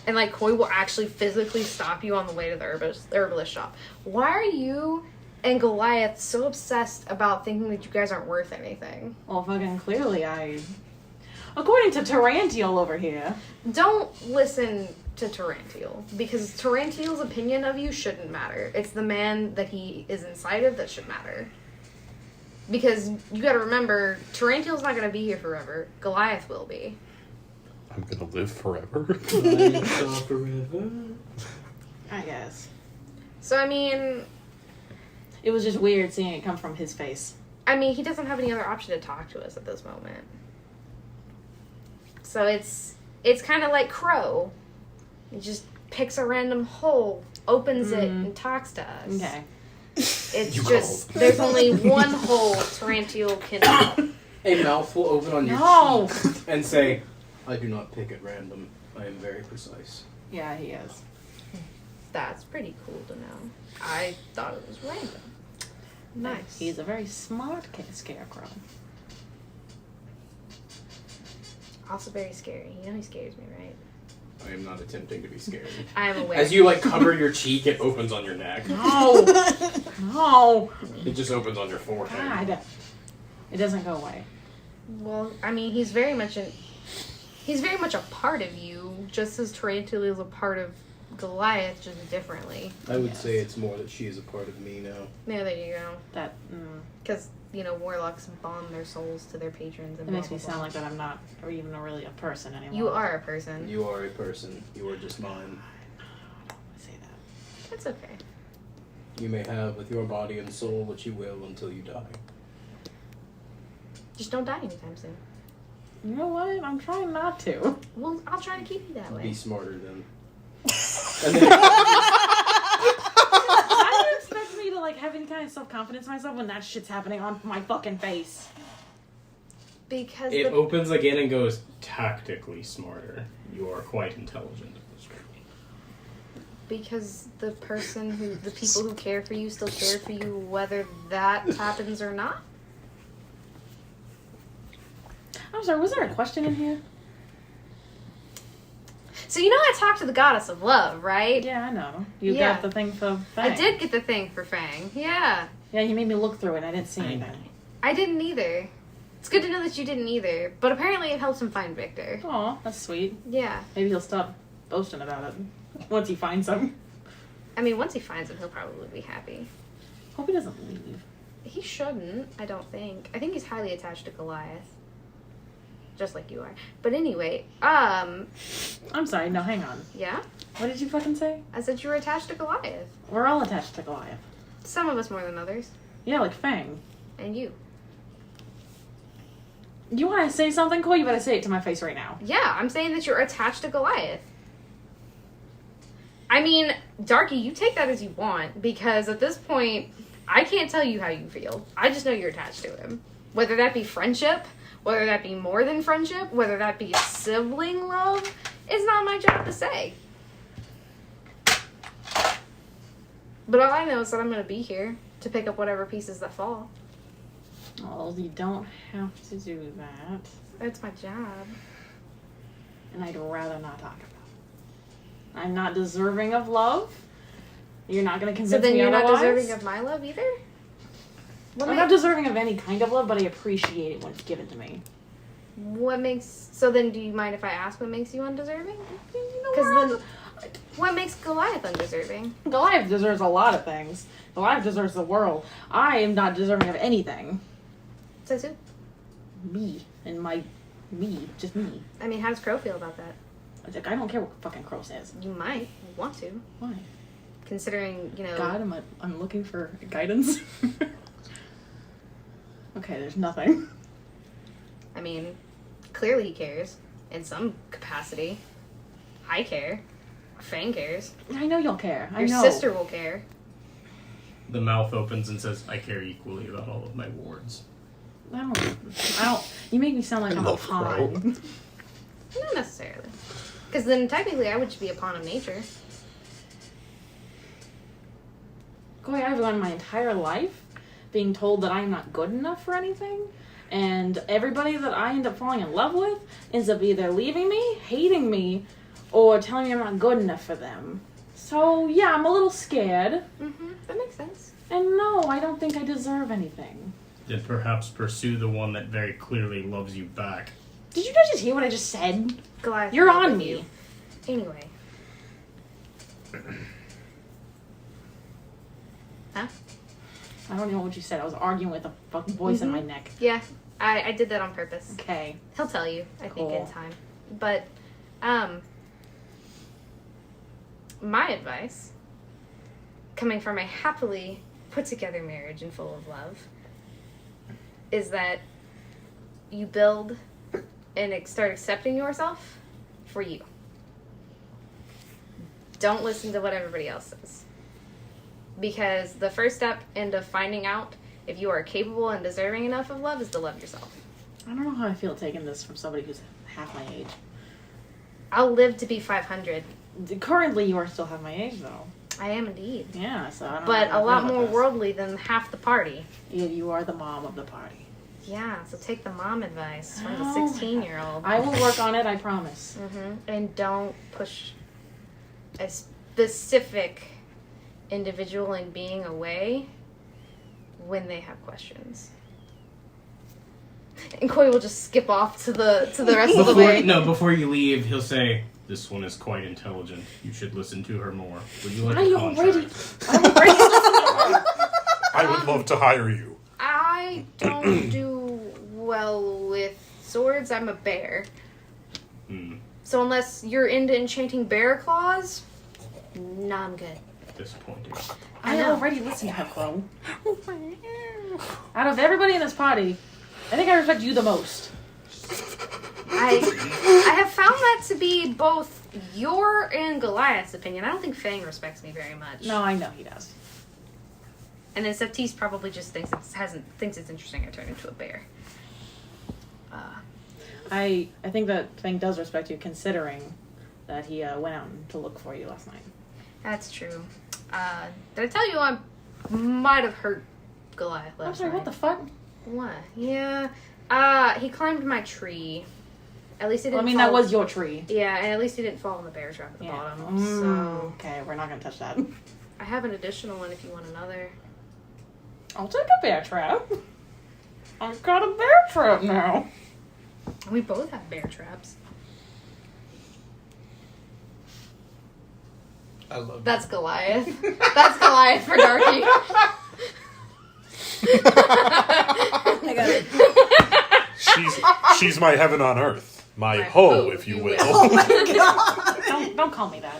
And like Koi will actually physically stop you on the way to the herbalist shop. Why are you and Goliath so obsessed about thinking that you guys aren't worth anything? Well, fucking clearly, according to Tarantiel over here. Don't listen to Tarantiel, because Tarantiel's opinion of you shouldn't matter. It's the man that he is inside of that should matter. Because you gotta remember, Tarantiel's not gonna be here forever. Goliath will be. I'm gonna live forever. Forever. I guess. So, I mean, It was just weird seeing it come from his face. he doesn't have any other option to talk to us at this moment. So it's kind of like Crow. He just picks a random hole, opens it, and talks to us. Okay. It's You just, called. there's only one hole Tarantiel can... A mouth will open on your No! cheek and say, I do not pick at random. I am very precise. Yeah, he is. That's pretty cool to know. I thought it was random. Nice. He's a very smart scarecrow. Also very scary. He scares me, right? I am not attempting to be scary. I am aware. As you cover your cheek, it opens on your neck. No! No! It just opens on your forehead. God. It doesn't go away. Well, he's very much a part of you, just as Tarantiel is a part of Goliath, just differently. I would say it's more that she is a part of me now. Yeah, there you go. That, Because, warlocks bond their souls to their patrons. And it makes blah, me blah, sound blah. like that I'm not even really a person anymore. You are a person. You are a person. You are just mine. I say that. That's okay. You may have with your body and soul what you will until you die. Just don't die anytime soon. You know what? I'm trying not to. Well, I'll try to keep you that Be way. smarter then. And then Why do you expect me to have any kind of self-confidence in myself when that shit's happening on my fucking face? Because it opens again and goes, tactically smarter. You are quite intelligent. Because the people who care for you still care for you whether that happens or not? I'm sorry, was there a question in here? So I talked to the goddess of love, right? Yeah, I know. You Yeah. got the thing for Fang. I did get the thing for Fang, yeah. Yeah, you made me look through it. I didn't see anything. I didn't either. It's good to know that you didn't either. But apparently it helps him find Victor. Aw, that's sweet. Yeah. Maybe he'll stop boasting about it once he finds him. Once he finds him, he'll probably be happy. Hope he doesn't leave. He shouldn't, I don't think. I think he's highly attached to Goliath. just like you are. But anyway, I'm sorry, no, hang on. yeah? What did you fucking say? I said you were attached to Goliath. We're all attached to Goliath. Some of us more than others. Yeah, like Fang. And you. You want to say something, Cole? You better say it to my face right now. Yeah, I'm saying that you're attached to Goliath. I mean, Darky, you take that as you want, because at this point, I can't tell you how you feel. I just know you're attached to him. Whether that be friendship, whether that be more than friendship, whether that be sibling love, it's not my job to say. But all I know is that I'm going to be here to pick up whatever pieces that fall. Well, you don't have to do that. It's my job. And I'd rather not talk about it. I'm not deserving of love. You're not going to convince me So then you're otherwise. not deserving of my love either? I'm not deserving of any kind of love, but I appreciate it when it's given to me. What makes... So then do you mind if I ask what makes you undeserving? You Because know, then... What makes Goliath undeserving? Goliath deserves a lot of things. Goliath deserves the world. I am not deserving of anything. Says who? Me. And my... Me. Just me. I mean, how does Crow feel about that? Like, I don't care what fucking Crow says. You might want to. Why? Considering, you know... God, I'm looking for guidance. Okay, there's nothing. I mean, clearly he cares. In some capacity. I care. Fang cares. I know you'll care. I Your know. sister will care. The mouth opens and says, I care equally about all of my wards. I don't. You make me sound like I'm a pawn. Not necessarily. Because then technically I would just be a pawn of nature. Boy, I've gone my entire life being told that I'm not good enough for anything. And everybody that I end up falling in love with ends up either leaving me, hating me, or telling me I'm not good enough for them. So, yeah, I'm a little scared. Mm-hmm. That makes sense. And no, I don't think I deserve anything. Then perhaps pursue the one that very clearly loves you back. Did you guys just hear what I just said? Goliath. You're will on with me. you. Anyway. Huh? I don't know what you said. I was arguing with a fucking voice in my neck. Yeah. I did that on purpose. Okay. He'll tell you, I think, in Cool. time. But, my advice, coming from a happily put-together marriage and full of love, is that you build and start accepting yourself for you. Don't listen to what everybody else says. Because the first step into finding out if you are capable and deserving enough of love is to love yourself. I don't know how I feel taking this from somebody who's half my age. I'll live to be 500. Currently, you are still half my age, though. I am indeed. Yeah, so I don't know But how I a lot feel about more this. worldly than half the party. Yeah, you are the mom of the party. Yeah, so take the mom advice from the Oh my 16-year-old. I will work on it, I promise. And don't push a specific individual in being away when they have questions. And Koi will just skip off to the rest of the way. Before you leave, he'll say, "This one is quite intelligent. You should listen to her more. Would you like I a already contract?" I would love to hire you. I don't do well with swords. I'm a bear. So unless you're into enchanting bear claws, no, I'm good. Disappointing. I already listened to her, Crow. Out of everybody in this party, I think I respect you the most. I have found that to be both your and Goliath's opinion. I don't think Fang respects me very much. No, I know he does. And then Sephtis probably just thinks it's interesting I turn into a bear. I think that Fang does respect you, considering that he went out to look for you last night. That's true. Did I tell you I might have hurt Goliath I'm last sorry, night? what the fuck? What? Yeah. He climbed my tree. At least he didn't that was your tree. Yeah, and at least he didn't fall in the bear trap at the bottom. So Okay, we're not gonna touch that. I have an additional one if you want another. I'll take a bear trap. I've got a bear trap now. We both have bear traps. I love That's Goliath. That's Goliath for Darky. I got it. She's my heaven on earth. My hoe, if you will. Oh my god! Don't call me that.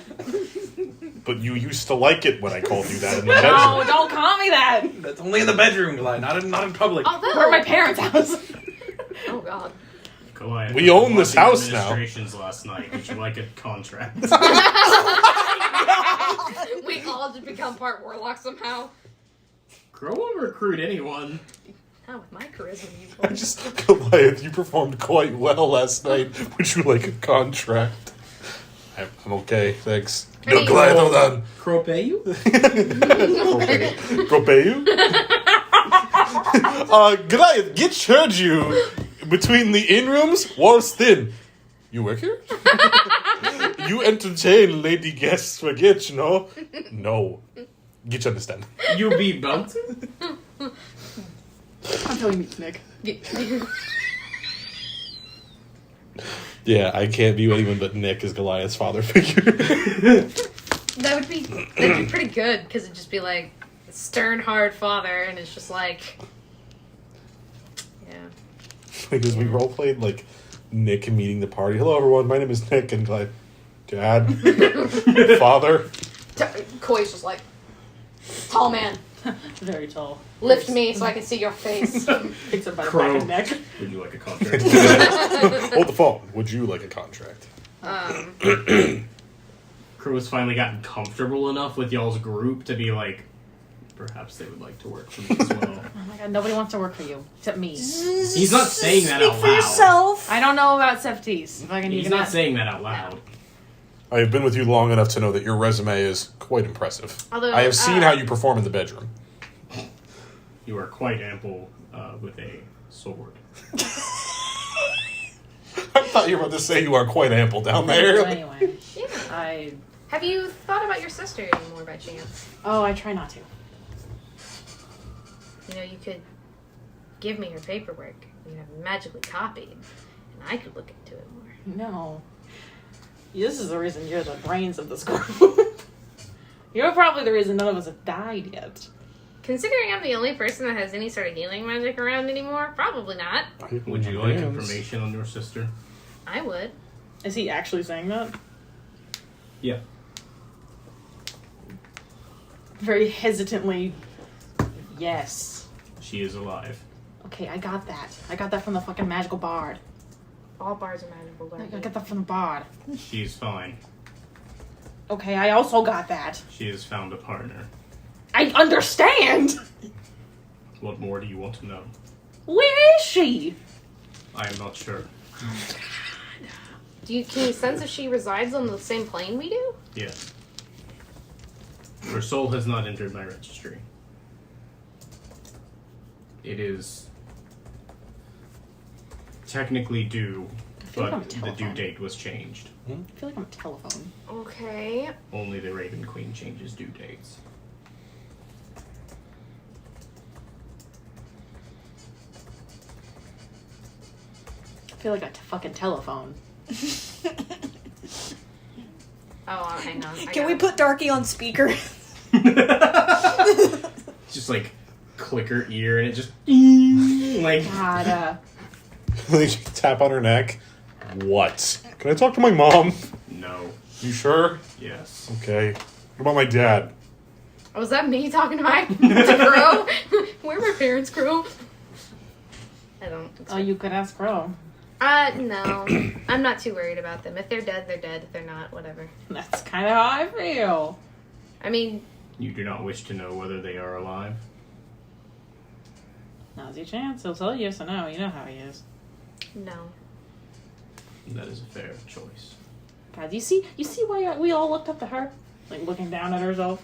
But you used to like it when I called you that in the bedroom. No, don't call me that. That's only in the bedroom, Goliath, not in public. Although, We're at my parents' house. oh god. Goliath, We own this watching house now. Administrations last night. Would you like a contract? We all just become part warlock somehow. Crow won't recruit anyone. Not with my charisma, you I boys. just, Goliath, you performed quite well last night. Would you like a contract? I'm okay, thanks. I No, mean- Goliath, hold on. Crow pay you? Propeyu? Goliath, get heard you between the in rooms, walls thin. You work here? You entertain lady guests for get, you know? No. Get you understand. You be bounty? Until he meets Nick. Yeah, I can't view anyone but Nick as Goliath's father figure. That'd be pretty good, because it'd just be like stern, hard father, and it's just like, yeah. Because we roleplayed like Nick meeting the party. Hello everyone, my name is Nick, and like, Dad, Father. Koi's just like, tall man, Very tall. lift me so I can see your face. Picks her by the Crow. back of the neck. Would you like a contract? Hold the phone. Would you like a contract? Crow has finally gotten comfortable enough with y'all's group to be like, perhaps they would like to work for me as well. Oh my god, nobody wants to work for you except me. He's not saying that Speak out for loud. yourself. I don't know about Sephtis. If I can He's even not ask. saying that out loud. I have been with you long enough to know that your resume is quite impressive. Although, I have seen how you perform in the bedroom. You are quite ample with a sword. I thought you were about to say you are quite ample down there. Anyway, Yeah. Have you thought about your sister anymore by chance? I try not to. You know, you could give me her paperwork. You know, magically copied, and I could look into it more. No. This is the reason you're the brains of this group. You're probably the reason none of us have died yet. Considering I'm the only person that has any sort of healing magic around anymore, probably not. Would you like information on your sister? I would. Is he actually saying that? Yeah. Very hesitantly, yes. She is alive. Okay, I got that. I got that from the fucking magical bard. All bars are magical. I got that from the bard. She's fine. Okay, I also got that. She has found a partner. I understand! What more do you want to know? Where is she? I am not sure. Can you sense if she resides on the same plane we do? Yes. Her soul has not entered my registry. It is technically due, feel like I'm but a the due telephone. date was changed. I feel like I'm a telephone. Okay. Only the Raven Queen changes due dates. I feel like a fucking telephone. Oh, hang on. Can we put Darky on speaker? Just like click her ear and it just like God, They tap on her neck. What? Can I talk to my mom? no. You sure? Yes. Okay. What about my dad? Oh, was that me talking to my to Crow? Where are my parents, Crow? I don't. oh, you could ask Crow. No. I'm not too worried about them. If they're dead, they're dead. If they're not, whatever. That's kind of how I feel. I mean, You do not wish to know whether they are alive? Now's your chance. He'll tell you yes or no. You know how he is. no. That is a fair choice. God, you see why we all looked up to her, like looking down at herself.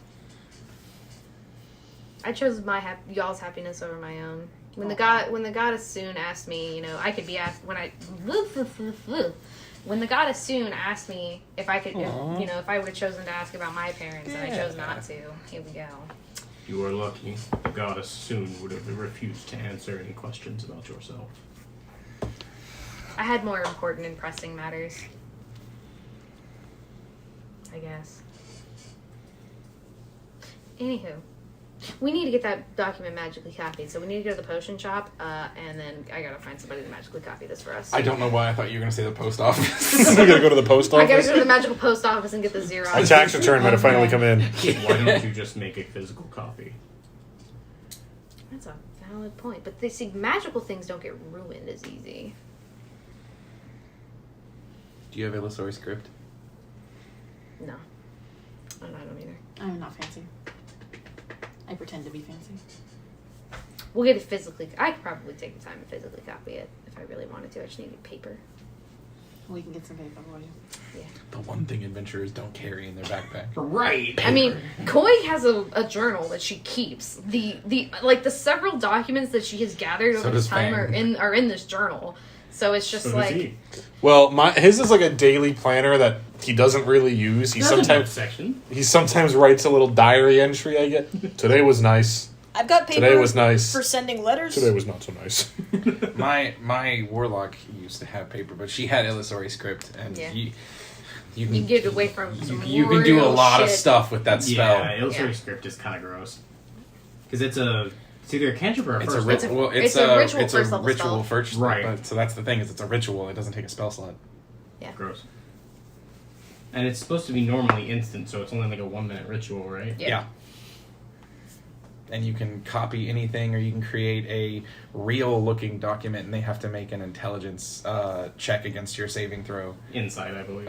I chose y'all's happiness over my own. When the goddess Soon asked me, you know, I could be asked when the goddess Soon asked me if I could, if I would have chosen to ask about my parents, and I chose not to. Here we go. You are lucky. The goddess soon would have refused to answer any questions about yourself. I had more important and pressing matters, I guess. Anywho, We need to get that document magically copied, so we need to go to the potion shop, and then I gotta find somebody to magically copy this for us. I don't know why I thought you were going to say the post office. We gotta go to the post I office. gotta go to the magical post office and get the Xerox. My tax return might have finally come in. Why don't you just make a physical copy? That's a valid point, but they see magical things don't get ruined as easy. Do you have Illusory script? No. I don't either. I'm not fancy. I pretend to be fancy. We'll get it physically. I could probably take the time to physically copy it if I really wanted to. I just need paper. We can get some paper for you. Yeah. The one thing adventurers don't carry in their backpack. Right. I mean, Koi has a journal that she keeps. The several documents that she has gathered So over does time Fang. are in this journal. So it's just So does like he. Well, his is like a daily planner that he doesn't really use. He That's a note sometimes section. writes a little diary entry. I get today was nice. I've got paper Today was nice. for sending letters. Today was not so nice. My warlock used to have paper, but she had Illusory script, and Yeah. you you can get away from some you can do a real lot of shit. stuff with that spell. Yeah, Illusory Yeah. script is kind of gross. Because it's either a cantrip or a It's first a level. ritual. It's a ritual It's a first level ritual spell. first. Right. But, so that's the thing. It's a ritual. It doesn't take a spell slot. Gross. And it's supposed to be normally instant, so it's only like a 1-minute ritual, right? Yeah. And you can copy anything, or you can create a real-looking document, and they have to make an intelligence check against your saving throw. Insight, I believe.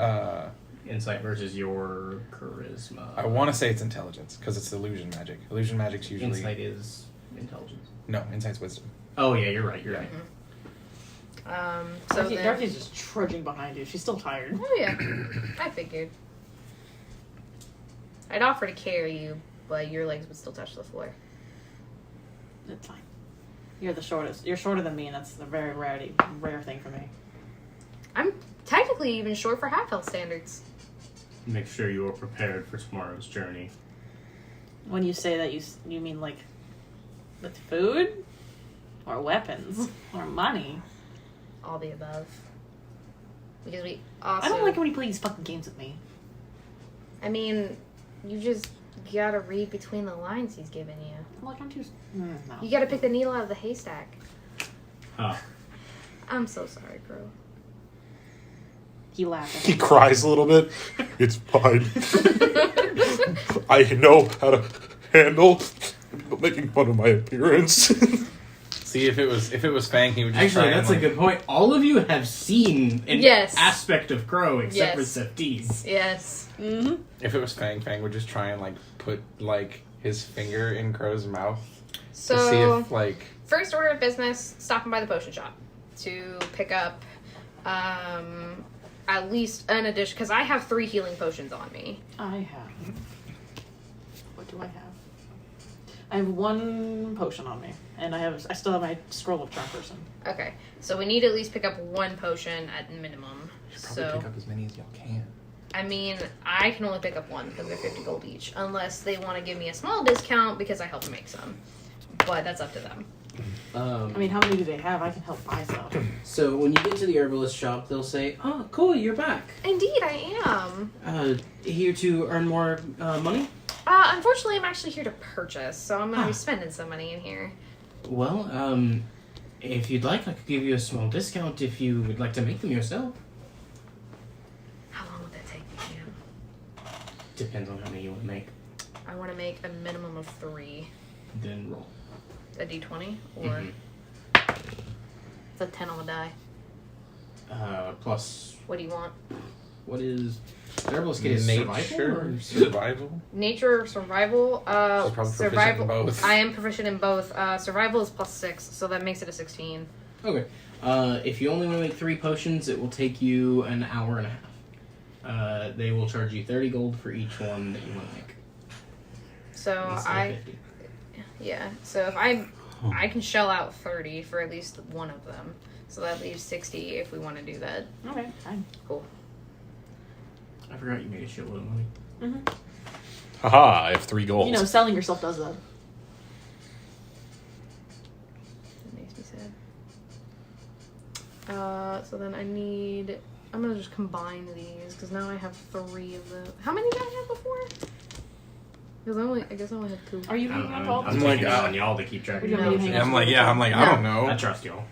Insight versus your charisma. I want to say it's intelligence because it's illusion magic. Illusion magic's usually Insight is intelligence. no. Insight's wisdom. Oh yeah, you're right. You're right. So then, Darky's just trudging behind you. She's still tired. oh yeah, I figured. I'd offer to carry you, but your legs would still touch the floor. It's fine. You're the shortest. You're shorter than me, and that's a very rare thing for me. I'm technically even short for half health standards. Make sure you are prepared for tomorrow's journey. When you say that, you mean like with food, or weapons, or money? All the above. Because we also. I don't like when you play these fucking games with me. I mean, you just gotta read between the lines he's giving you. I'm like, I'm too. No. You gotta pick the needle out of the haystack. Huh. I'm so sorry, bro. He laughs. He cries a little bit. It's fine. I know how to handle making fun of my appearance. See, if it was Fang, he would just Actually, try that's and, a good point. All of you have seen an Yes. aspect of Crow except Yes. for Sephtis. Yes. Mm-hmm. If it was Fang, Fang would just try and put his finger in Crow's mouth to see So, if first order of business, stopping by the potion shop to pick up at least an addition, because I have 3 healing potions on me. I have. What do I have? I have 1 potion on me, and I still have my scroll of charm person. Okay, so we need to at least pick up 1 potion at minimum. you should probably pick up as many as y'all can. I mean, I can only pick up 1 because they're 50 gold each, unless they want to give me a small discount because I helped make some. But that's up to them. I mean, how many do they have? I can help buy some. So when you get to the herbalist shop, they'll say, "Oh, cool, you're back. Indeed, I am. Here to earn more money." Unfortunately, I'm actually here to purchase, so I'm going to be spending some money in here. Well, if you'd like, I could give you a small discount if you would like to make them yourself. How long would that take me, Cam? Depends on how many you want to make. I want to make a minimum of 3. Then roll. A d20? Or Mhm. it's a 10 on the die. Plus, What do you want? what is the herbalist get? Is survival or survival. Nature or survival? She's probably proficient Survival. in both. I am proficient in both. Survival is +6, so that makes it a 16. Okay. If you only want to make 3 potions, it will take you an hour and a half. They will charge you 30 gold for each one that you want to make. So Instead of 50. yeah. So if I can shell out 30 for at least one of them. So that leaves 60 if we want to do that. Okay, fine. Cool. I forgot you made a shitload of money. Mm-hmm. Haha, I have 3 gold. You know, selling yourself does that. That makes me sad. So then I'm gonna just combine these because now I have 3 of the. How many did I have before? Because I guess I only have 2. Are you I don't hanging on know. top? I'm like, taking it on y'all to keep track of We're your gonna be emotions. I'm like, I don't I know. trust y'all.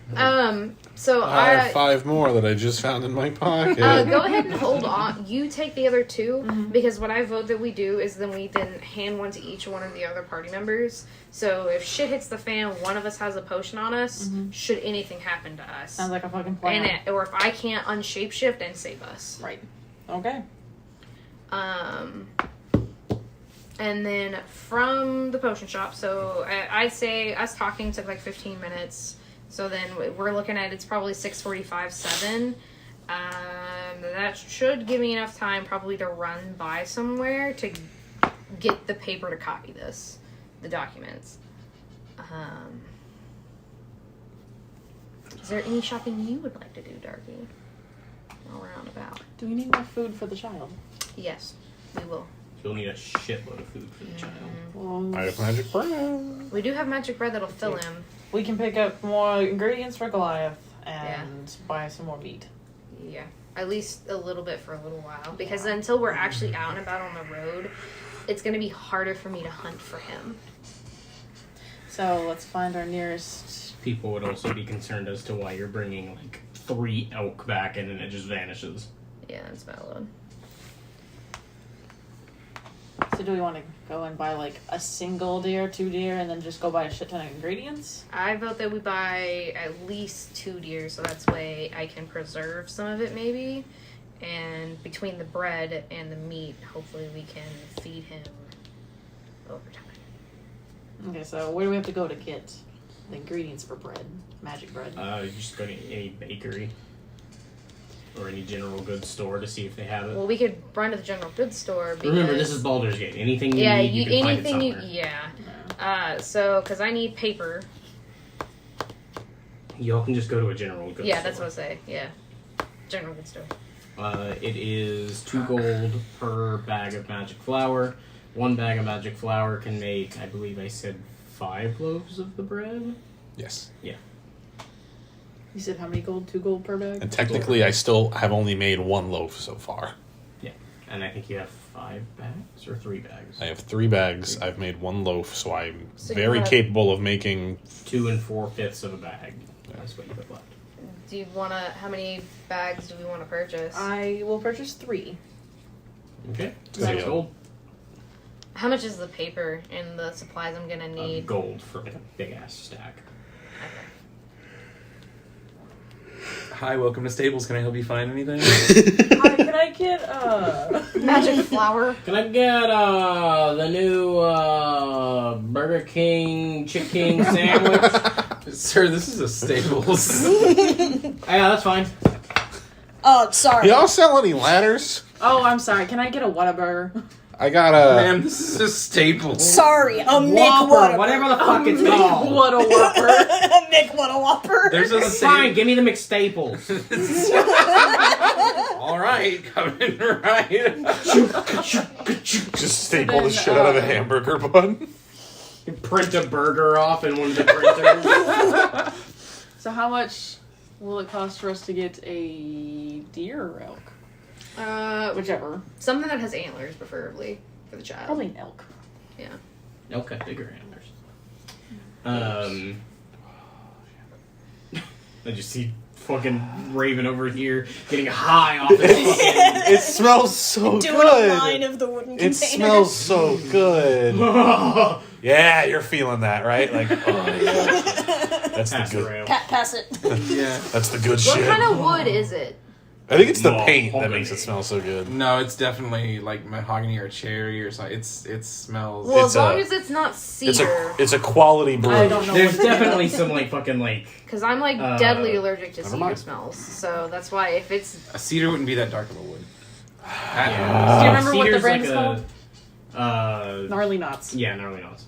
So I have 5 more that I just found in my pocket. go ahead and hold on. You take the other 2 Mhm. because what I vote that we do is then we hand one to each one of the other party members. So if shit hits the fan, one of us has a potion on us. Mhm. Should anything happen to us, Sounds like a fucking plan. or if I can't unshape-shift and save us. Right. Okay. And then from the potion shop, so I'd say us talking took like 15 minutes. So then we're looking at it's probably 6:45, 7. That should give me enough time probably to run by somewhere to get the paper to copy the documents. Is there any shopping you would like to do, Darky? All around about. Do we need more food for the child? Yes, we will. You'll need a shitload of food for the child. Well, I have magic bread. We do have magic bread that'll fill him. we can pick up more ingredients for Goliath and buy some more meat. Yeah, at least a little bit for a little while. Because until we're actually out and about on the road, it's going to be harder for me to hunt for him. So let's find our nearest. People would also be concerned as to why you're bringing like 3 elk back and then it just vanishes. Yeah, that's valid. So do we want to go and buy like a single deer, 2 deer, and then just go buy a shit ton of ingredients? I vote that we buy at least 2 deer, so that's way I can preserve some of it maybe. And between the bread and the meat, hopefully we can feed him over time. Okay, so where do we have to go to get the ingredients for bread? Magic bread. You just go to any bakery or any general goods store to see if they have it. Well, we could run to the general goods store because... Remember, this is Baldur's Gate. Anything you need, you can anything find it somewhere. So, because I need paper. Y'all can just go to a general goods store. Yeah, that's what I say. Yeah. General goods store. It is 2 gold per bag of magic flour. 1 bag of magic flour can make, I believe I said 5 loaves of the bread. Yes. Yeah. You said how many gold? 2 gold per bag? And technically, I still have only made 1 loaf so far. Yeah. And I think you have 5 bags or 3 bags. I have 3 bags. I've made 1 loaf, so I'm So very you have- capable of making... 2 4/5 of a bag. That's what you have left. Do you want to... How many bags do we want to purchase? I will purchase 3. Okay. Good 6 deal. gold. How much is the paper and the supplies I'm going to need? Gold for like a big ass stack. Hi, welcome to Stables. Can I help you find anything? Hi, can I get Magic flour. Can I get the new Burger King Chicken sandwich? Sir, this is a Stables. Yeah, that's fine. Oh, sorry. Y'all sell any ladders? Oh, I'm sorry. Can I get a Whataburger? I got a... Ma'am, this is a Staples. Sorry, a Mick Whopper, Whopper. whatever the fuck it's called. What a Whopper. A Mick what a Whopper. There's a Fine, give me the McStaples. All right, coming right. Just staple the shit out of a hamburger bun. You print a burger off in one of the printers. So how much will it cost for us to get a deer or elk? Whichever. Something that has antlers, preferably, for the child. Probably an elk. Yeah. Okay, bigger antlers. I just see fucking Raven over here getting high off his fucking... It smells so Doing good. a line of the wooden It container. smells so good. Yeah, you're feeling that, right? Like, oh yeah. That's the Pass the good. rail. Pass it. Yeah. That's the good What shit. kind of wood is it? I think it's the No, paint that mahogany. makes it smell so good. No, it's definitely like mahogany or cherry or something. It smells. Well, It's as long a- as it's not It's cedar. a quality brew. I don't know. There's what definitely some like fucking like... Because I'm like Uh, deadly allergic to never cedar mind. smells. So that's why if it's... A cedar wouldn't be that dark of a wood. Yeah. Do you remember what the Cedar's brand is like called? Gnarly Knots. Yeah, gnarly knots.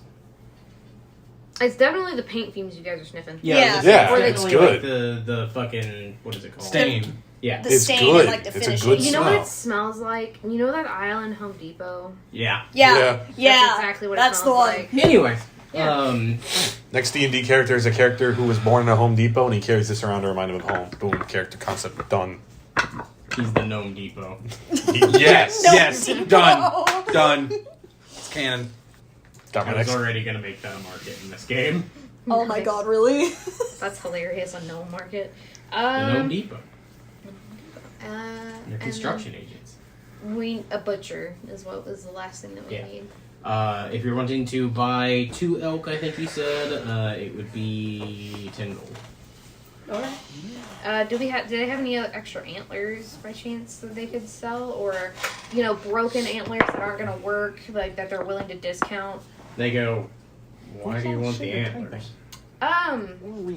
It's definitely the paint fumes you guys are sniffing. Yeah. Yeah, Or it's definitely, like, good. the fucking... What is it called? Stain. Yeah. The It's stain good. and like the It's a finishing. good You know what smell. it smells like? You know that aisle in Home Depot? Yeah. Yeah. That's exactly what it That's the smells one. like. Anyway. Yeah. Next D&D character is a character who was born in a Home Depot, and he carries this around to remind him of home. Boom, character concept done. He's the Gnome Depot. Yes. No. Yes. Done. Done. It's canon. Got my I was next. already gonna make that a market in this game. Oh my Nice. god, really? That's hilarious. A gnome market. The Gnome Depot. They're They're construction agents. A butcher is what was the last thing that we Yeah. need. If you're wanting to buy 2 elk, I think you said, it would be 10 gold. Alright. Do they have any other extra antlers by chance that they could sell, or broken antlers that aren't gonna work, like that they're willing to discount? They go, why do you want the antlers?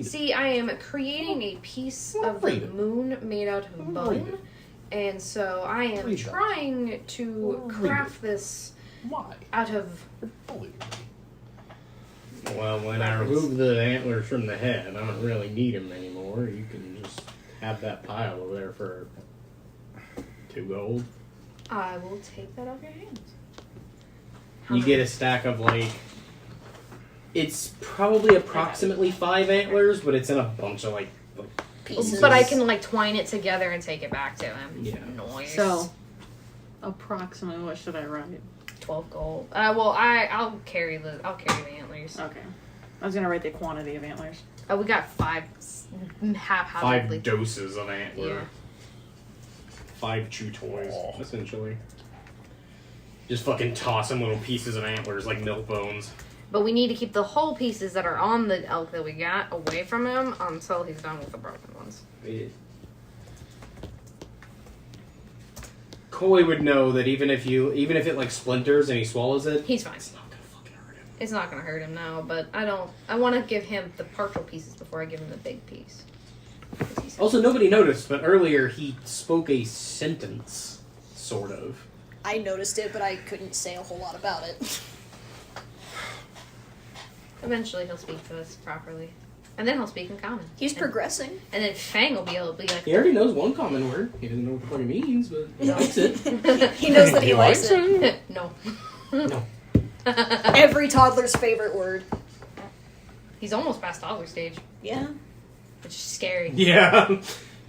See, I am creating a piece of the moon made out of bone, and so I am trying to craft this out of. Well, when I remove the antlers from the head, I don't really need them anymore. You can just have that pile over there for 2 gold. I will take that off your hands. You get a stack of, it's probably approximately 5 antlers, but it's in a bunch of, pieces. But I can twine it together and take it back to him. Yeah. Nice. So, approximately, what should I write? 12 gold. I'll carry the antlers. Okay. I was gonna write the quantity of antlers. We got 5 haphazardly. 5 doses of antler. Yeah. 5 chew toys, essentially. Just fucking toss them little pieces of antlers like milk bones. But we need to keep the whole pieces that are on the elk that we got away from him until he's done with the broken ones. Koi would know that even if it splinters and he swallows it, He's fine. it's not gonna fucking hurt him. It's not gonna hurt him now, but I want to give him the partial pieces before I give him the big piece. Also, nobody noticed, but earlier he spoke a sentence, sort of. I noticed it, but I couldn't say a whole lot about it. Eventually he'll speak to us properly. And then he'll speak in common. He's progressing. And then Fang will be able to be like... He already knows one common word. He doesn't know what the fuck it means, but he likes it. He knows that he likes it. No. No. Every toddler's favorite word. He's almost past toddler stage, Yeah. which is scary. Yeah.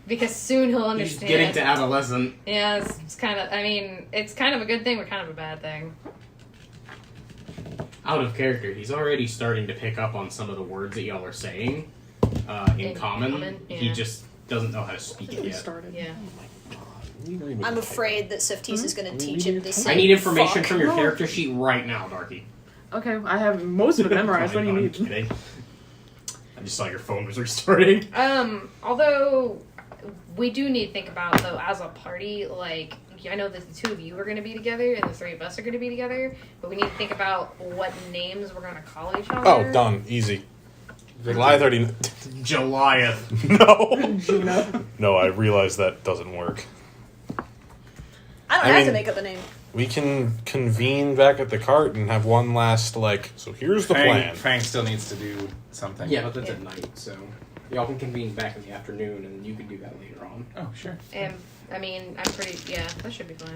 Because soon he'll He's understand. getting to adolescent. Yeah, it's kind of... it's kind of a good thing, but kind of a bad thing. Out of character, he's already starting to pick up on some of the words that y'all are saying in common. Yeah. He just doesn't know how to speak it We yet. started. Yeah. I'm afraid that Sephtis is going to teach him to say I need information fuck. from your character sheet right now, Darky. Okay, I have most of it memorized. What do you I'm need? kidding. I just saw your phone was restarting. Although we do need to think about, though, as a party, I know that the 2 of you are going to be together and the 3 of us are going to be together, but we need to think about what names we're going to call each other. Oh, done. Easy. Goliath already. Goliath. No. No, I realize that doesn't work. I don't have to make up a name. We can convene back at the cart and have one last, so here's the plan. Fang still needs to do something. Yeah, but that's at night, so y'all can convene back in the afternoon, and you can do that later on. Oh, sure. And, I'm pretty... Yeah, that should be fine.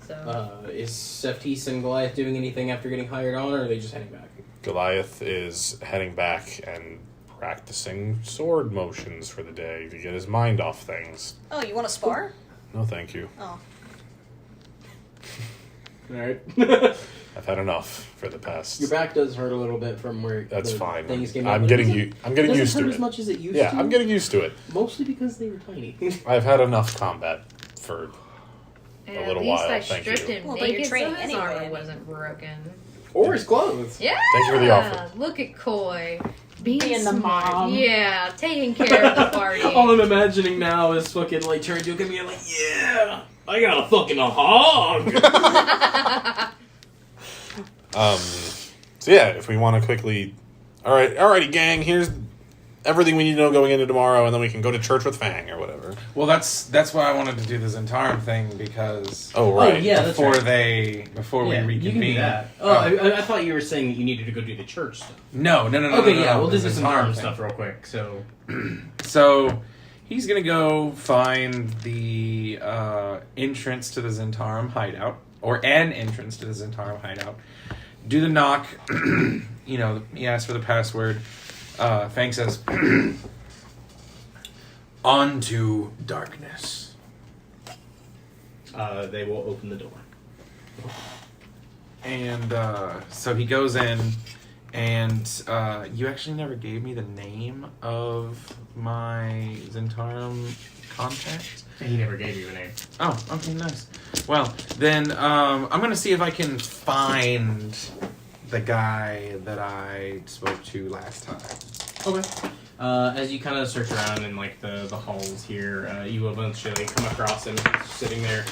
So... Is Sephtis and Goliath doing anything after getting hired on, or are they just heading back? Goliath is heading back and practicing sword motions for the day to get his mind off things. Oh, you want to spar? No, thank you. Oh. Alright. I've had enough for the past. Your back does hurt a little bit from where That's the fine. things came I'm out. getting Doesn't- you. I'm getting doesn't used hurt to as it. much as it used Yeah, to. I'm getting used to it. Mostly because they were tiny. I've had enough combat for And a little at least while. I Thank stripped you. him Well, but you're naked so training his anyway, armor I mean. wasn't broken. Or his clothes. Yeah! Thank you for the offer. Look at Koi. Being the smart. mom. Yeah, taking care of the party. All I'm imagining now is fucking turn to me and yeah, I got a fucking hog. So yeah, if we want to quickly, alrighty, gang. Here's everything we need to know going into tomorrow, and then we can go to church with Fang or whatever. Well, that's why I wanted to do the Zentarum thing because Oh right. yeah, that's before right. before Yeah, we you can reconvene. do that. Oh, I thought you were saying that you needed to go do the church stuff. No. Okay, yeah, we'll do the some Zentarum harm thing. stuff real quick. So, So he's gonna go find the entrance to the Zentarum hideout, or an entrance to the Zentarum hideout. Do the knock. He asks for the password. Fang says, "On to darkness." they will open the door. And so he goes in, and you actually never gave me the name of my Zentarum contact. He never gave you a name. Oh, okay, nice. Well, then I'm going to see if I can find the guy that I spoke to last time. Okay. As you kind of search around in like the halls here, you eventually come across him sitting there,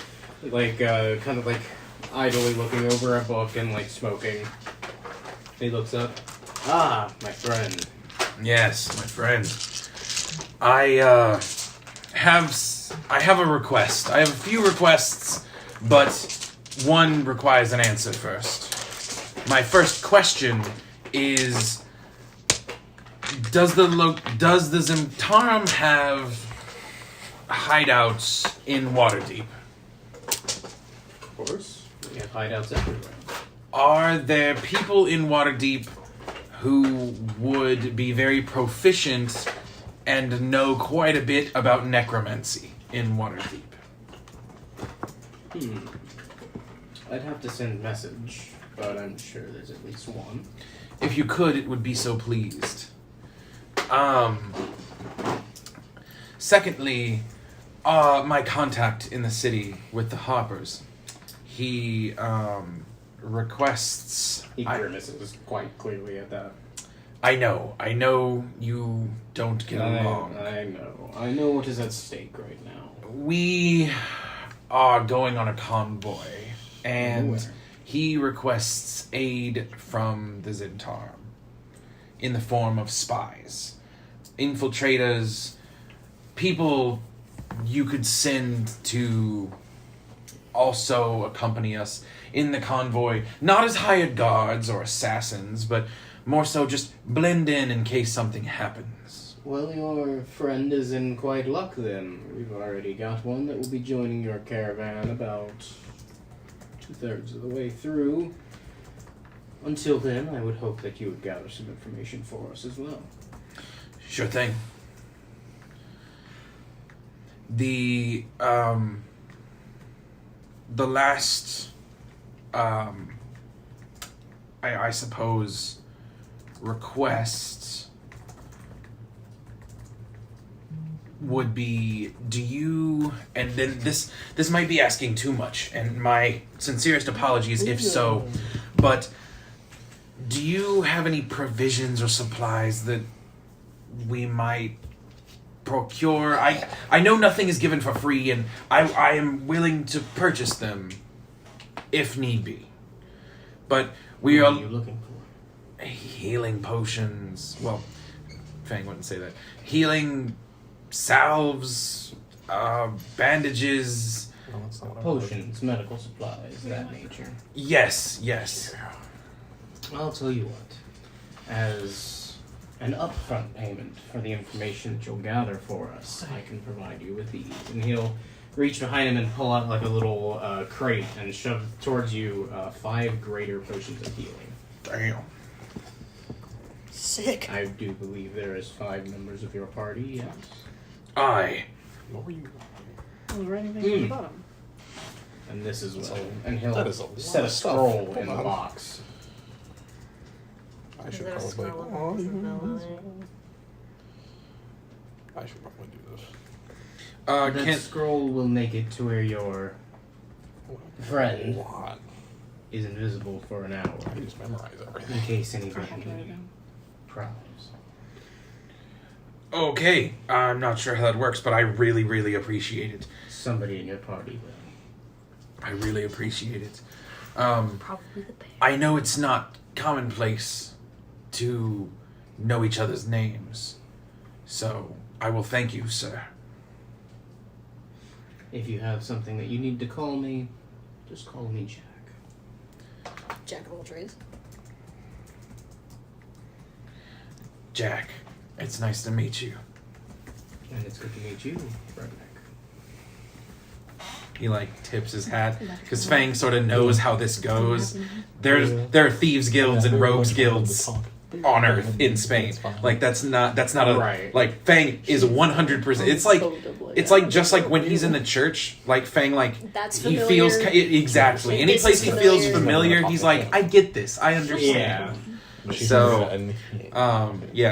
like kind of like idly looking over a book and like smoking. He looks up. Ah, my friend. Yes, my friend. I have a request. I have a few requests, but one requires an answer first. My first question is: Does the Zentarum have hideouts in Waterdeep? Of course, we have hideouts everywhere. Are there people in Waterdeep who would be very proficient and know quite a bit about necromancy in Waterdeep? I'd have to send a message, but I'm sure there's at least one. If you could, it would be so pleased. Secondly, my contact in the city with the Harpers, he requests... He grimaces quite clearly at that. I know you don't get along. I know what is at stake right now. We are going on a convoy, and Where? he requests aid from the Zentarum in the form of spies, infiltrators, people you could send to also accompany us in the convoy, not as hired guards or assassins, but more so just blend in case something happens. Well, your friend is in quite luck then. We've already got one that will be joining your caravan about 2/3 of the way through. Until then, I would hope that you would gather some information for us as well. Sure thing. The last, I suppose, request would be, do you, and then this might be asking too much, and my sincerest apologies if so, but do you have any provisions or supplies that we might procure? I know nothing is given for free, and I am willing to purchase them if need be. But we What are are you looking for? healing potions. Well, Fang wouldn't say that. Healing salves, bandages. No, that's not what I'm Potions, medical supplies, that nature. Yes. I'll tell you what. As an upfront payment for the information that you'll gather for us, I can provide you with these. And he'll reach behind him and pull out like a little crate and shove towards you 5 greater potions of healing. Damn. Sick. I do believe there is 5 members of your party, yes. Aye. What were you? Was there anything at the bottom? And this is That's well. a- And he'll that is a lot set a of stuff. scroll Hold in the on. box. I Is should there a probably. scroll of Oh, invisibility? I should probably do this. That Can scroll will make it to where your friend What? is invisible for an hour, I just memorize everything. in case anybody prowls. Okay, I'm not sure how that works, but I really appreciate it. Somebody in your party will. I really appreciate it. Probably the bear. I know it's not commonplace to know each other's names, so I will thank you, sir. If you have something that you need to call me, just call me Jack. Jack of all trades. Jack, it's nice to meet you. And it's good to meet you, Redneck. He tips his hat because Fang sort of knows how this goes. There are thieves guilds and rogues guilds. on Earth in Spain. Like that's not a Right. like Fang is 100%. It's like just like when he's in the church, like Fang like That's he familiar. feels exactly any This place is he feels familiar. familiar. He's like, I get this, I understand. So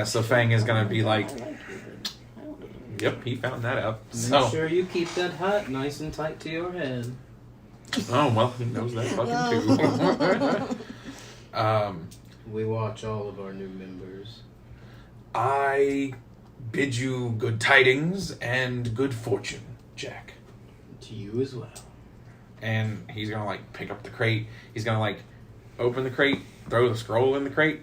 so Fang is gonna be like, yep, he found that out. Make So sure you keep that hat nice and tight to your head. oh well, he knows that fucking too. We watch all of our new members. I bid you good tidings and good fortune, Jack. To you as well. And he's gonna like pick up the crate. He's gonna like open the crate, throw the scroll in the crate,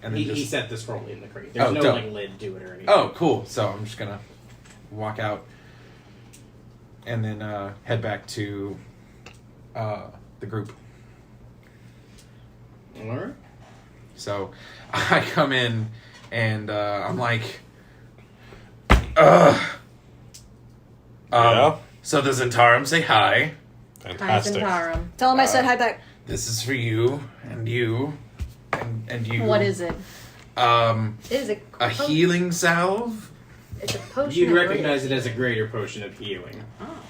and then He set the scroll in the crate. There's no dope. like lid to it or anything. Oh, cool. So I'm just gonna walk out and then head back to the group. Alright. So I come in and I'm like, Yeah? So the Zentarum say hi. Fantastic. Tell him I said hi back. This is for you and you and you. What is it? It is A healing salve. It's a potion. You'd of recognize grace. it as a greater potion of healing. Oh.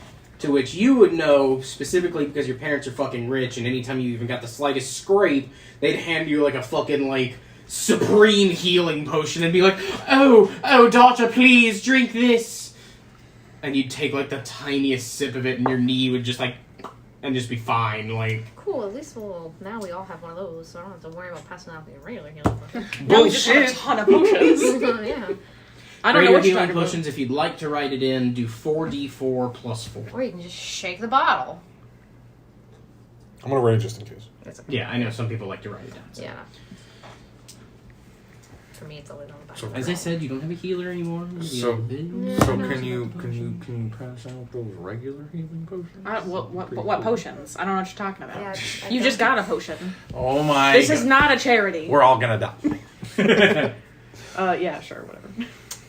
To which you would know specifically because your parents are fucking rich, and anytime you even got the slightest scrape, they'd hand you like a fucking like supreme healing potion and be like, "Oh, daughter, please drink this," and you'd take like the tiniest sip of it, and your knee would just like, and just be fine. Like, Cool. At least now we all have one of those, so I don't have to worry about passing out the regular healing potion. Now we just have a ton of potions. Yeah. I don't greater know what you're healing talking about. potions. If you'd like to write it in, do 4d4 plus 4. Or you can just shake the bottle. I'm gonna write it just in case. It's okay. Yeah, I know some people like to write it down. So. Yeah. For me, it's always on the back. So- As I said, you don't have a healer anymore. So- Yeah, So no, can you it's pass out those regular healing potions? What potions? I don't know what you're talking about. Yeah, I You just don't- got a potion. Oh my! This is not a charity. We're all gonna die. Yeah, sure, whatever.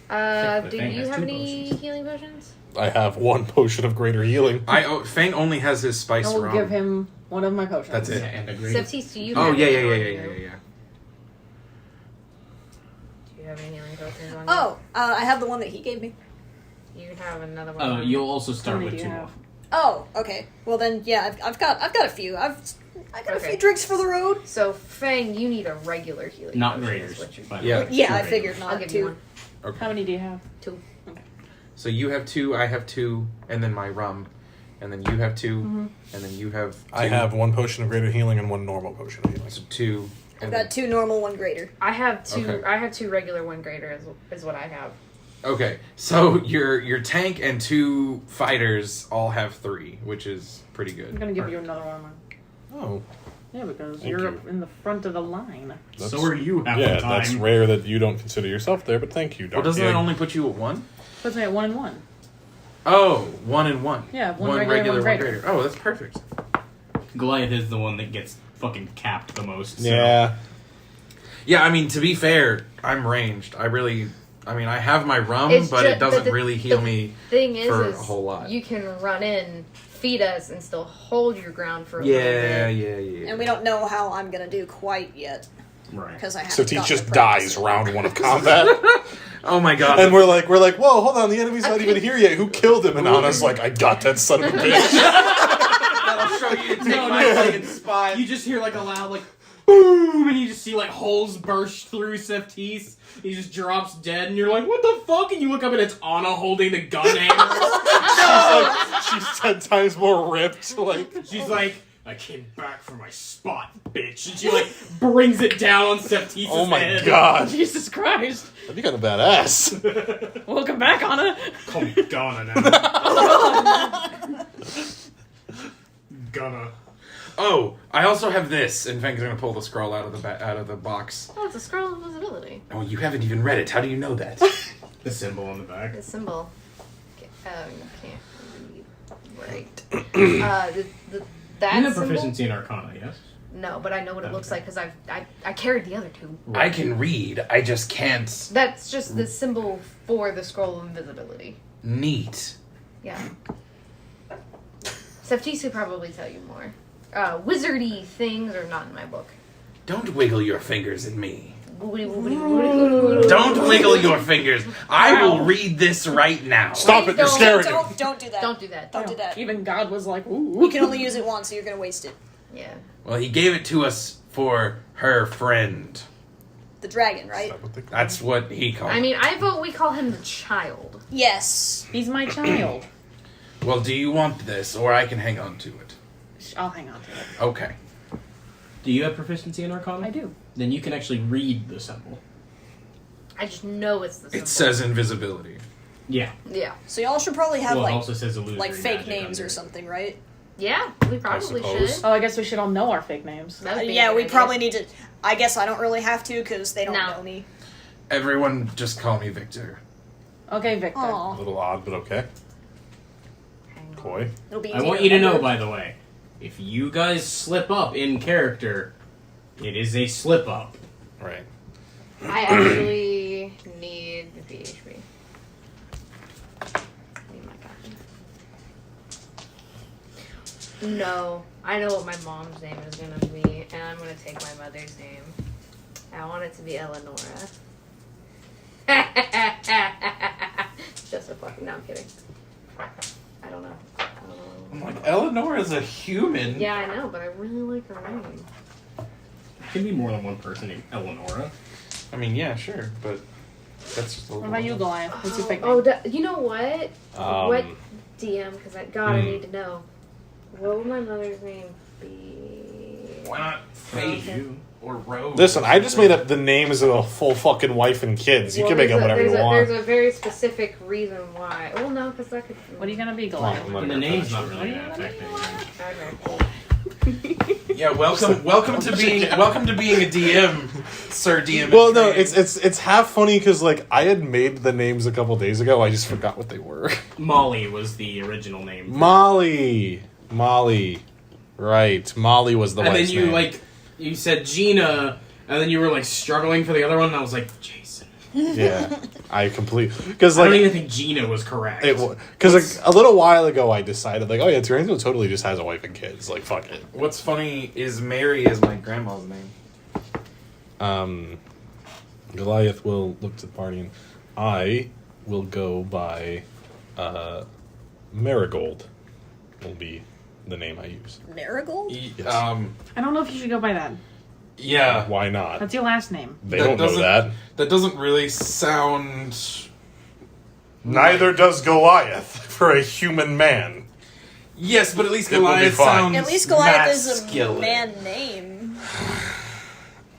Do Fang you has have 2 any potions. healing potions? I have one potion of greater healing. Fang only has his spice I will rum. give him one of my potions. That's it. And a great. Sephtis, do you Oh have yeah, any on you? yeah. Do you have any healing potions on you? Oh, I have the one that he gave me. You have another one. on you? You'll also start How many with do 2 you more. have? Oh, okay. Well then, yeah, I've got a few. I got a Okay. few drinks for the road. So, Fang, you need a regular healing Not potion. graders. is what you're- but Yeah. Yeah, two I regulars. figured not I'll give to. you one. How many do you have? 2. So you have 2, I have 2, and then my rum, and then you have 2, Mm-hmm. and then you have 2. I have one potion of greater healing and one normal potion of healing. So 2. I've got 2 normal, 1 greater. I have 2. Okay. I have 2 regular, 1 greater is what I have. Okay, so your tank and 2 fighters all have 3, which is pretty good. I'm gonna give you another one. Oh, Yeah, because Thank you're you. up in the front of the line. that's, So are you half yeah, the time. that's rare that you don't consider yourself there, but thank you, Darky. Well, doesn't that only put you at 1? Puts me at 1 and 1. Oh, 1 and 1. Yeah, one regular, one greater. Oh, that's perfect. Goliath is the one that gets fucking capped the most. So. Yeah. Yeah, I mean, to be fair, I'm ranged. I have my rum, It's but ju- it doesn't the- really heal the me. Thing is, for a whole lot. you can run in, feed us, and still hold your ground for a little Yeah. bit. And we don't know how I'm gonna do quite yet Right. because I haven't. Except he gotten just to practice dies it. round 1 of combat. Oh my god. And we're like, whoa, hold on, the enemy's not even here yet. Who killed him? And Anna's like, I got that son of a bitch. That'll show you to take my fucking spot. You just hear like a loud like boom, and you just see like holes burst through Sephtis. He just drops dead, and you're like, "What the fuck?" And you look up, and it's Anna holding the gun hammer. She's 10 times more ripped. Like, She's like, "I came back for my spot, bitch," and she like brings it down on Sephtis' oh my head. god. Jesus Christ! That'd be kind of badass. Welcome back, Anna. Call me Ghana now. Ghana. Oh, I also have this, and Fang's gonna pull the scroll out of the box. Oh, it's a scroll of visibility. Oh, you haven't even read it. How do you know that? The symbol on the back. The symbol. You can't read. Right. That You have symbol? proficiency in Arcana, yes? No, but I know what it looks like because I carried the other 2. I can read. I just can't. That's just the symbol for the scroll of invisibility. Neat. Yeah. Sephtis could probably tell you more. Wizardy things are not in my book. Don't wiggle your fingers at me. Don't wiggle your fingers. I will read this right now. Stop it! You're scaring him. Don't do that. Don't do that. Don't do that. Even God was like, ooh. You can only use it once, so you're gonna waste it. Yeah. Well, he gave it to us for her friend. The dragon, right? That's what he called it. I mean, I vote we call him the child. Yes. He's my child. Well, do you want this, or I can hang on to it? I'll hang on to it. Okay. Do you have proficiency in Arcana? I do. Then you can actually read the symbol. I just know it's the symbol. It says invisibility. Yeah. Yeah. So y'all should probably have Well, it like also says illusory fake magic names under or it. something, right? Yeah, we probably suppose. should. Oh, I guess we should all know our fake names. That would be Yeah, a we good probably idea. need to. I guess I don't really have to because they don't No. know me. Everyone just call me Victor. Okay, Victor. A Aw. little odd, but okay. Hang on. Coy. It'll be I easy want you to know, remember. by the way, if you guys slip up in character, it is a slip up. Right. I actually need the PHP. Need my copy. No, I know what my mom's name is gonna be, and I'm gonna take my mother's name. I want it to be Eleonora. Just a fucking. No, I'm kidding. I don't know. I'm like, Eleanor's a human. Yeah, I know, but I really like her name. It can be more than one person named Eleonora. I mean, yeah, sure, but that's just a What little. about you, Goliath? What's your fake name? Oh, you know what? What DM? Because I need to know. What would my mother's name be? Why not Faith Okay. or Rose? Listen, I just made up the names of a full fucking wife and kids. You Well, can make up there's a- whatever you there's a- want. There's a very specific reason why. Well, no, because that could. What are you gonna be, Come on, Goliath? I'm not And the gonna name's finish not it. really that affecting. Okay, cool. Yeah, welcome to being a DM, Sir DM. Well, no, it's half funny because like I had made the names a couple days ago. I just forgot what they were. Molly was the original name. Molly, right? Molly was the and then wife's you name. you said Gina, and then you were like struggling for the other one, and I was like, Jason. Yeah, I completely because I don't like even think Gina was correct. it because like, a little while ago I decided like, oh yeah, Tarantino totally just has a wife and kids. Like fuck it. What's funny is Mary is my grandma's name. Goliath will look to the party and I will go by Marigold will be the name I use. Marigold? Yes. I don't know if you should go by that. Yeah, Why not? That's your last name. They That don't know doesn't- that. that doesn't really sound. Neither does Goliath for a human man. Yes, but at least It will be Goliath fine. sounds. At least Goliath is a masculine. man name.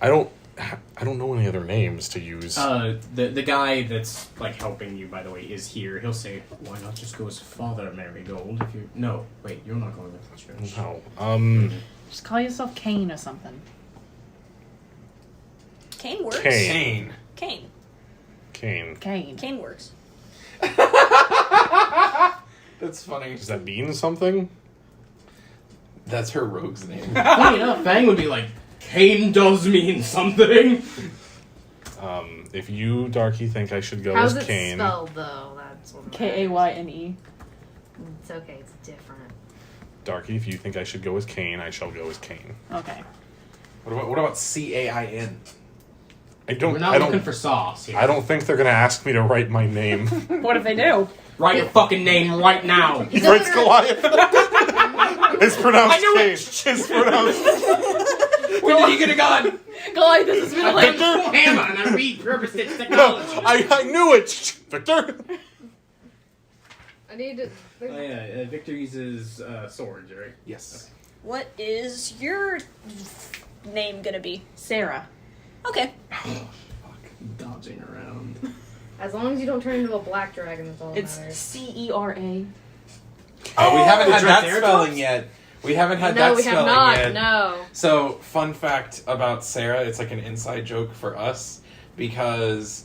I don't know any other names to use. The guy that's like helping you, by the way, is here. He'll say, "Why not just go as Father Marigold?" If you wait, you're not going with the church. No. Just call yourself Cain or something. Kane works. Cain. Kane. Kane. Cain. Kane works. That's funny. Does that mean something? That's her rogue's name. Funny enough, Fang would be like, "Cain does mean something." If you, Darky, think I should go How's as it Cain, spelled though? That's what Kayne. It's okay. It's different. Darky, if you think I should go as Cain, I shall go as Cain. Okay. What about CAIN? We're not looking for sauce here. I don't think they're gonna ask me to write my name. What if they do? Write your fucking name right now. He writes Goliath. It's pronounced I knew Cain. it. It's pronounced. When did he get a gun? Goliath, this has been like. Hammer, and I repurposed its No, technology. I knew it, Victor. I need to. Oh, yeah, Victor uses swords, right? Yes. What is your name gonna be? Sarah. Okay. Dodging around. As long as you don't turn into a black dragon, that's all that It's matters. CERA. Oh, we haven't had that Triceratops? spelling yet. We haven't had No, that we have spelling not. yet. No. So, fun fact about Sarah, it's like an inside joke for us because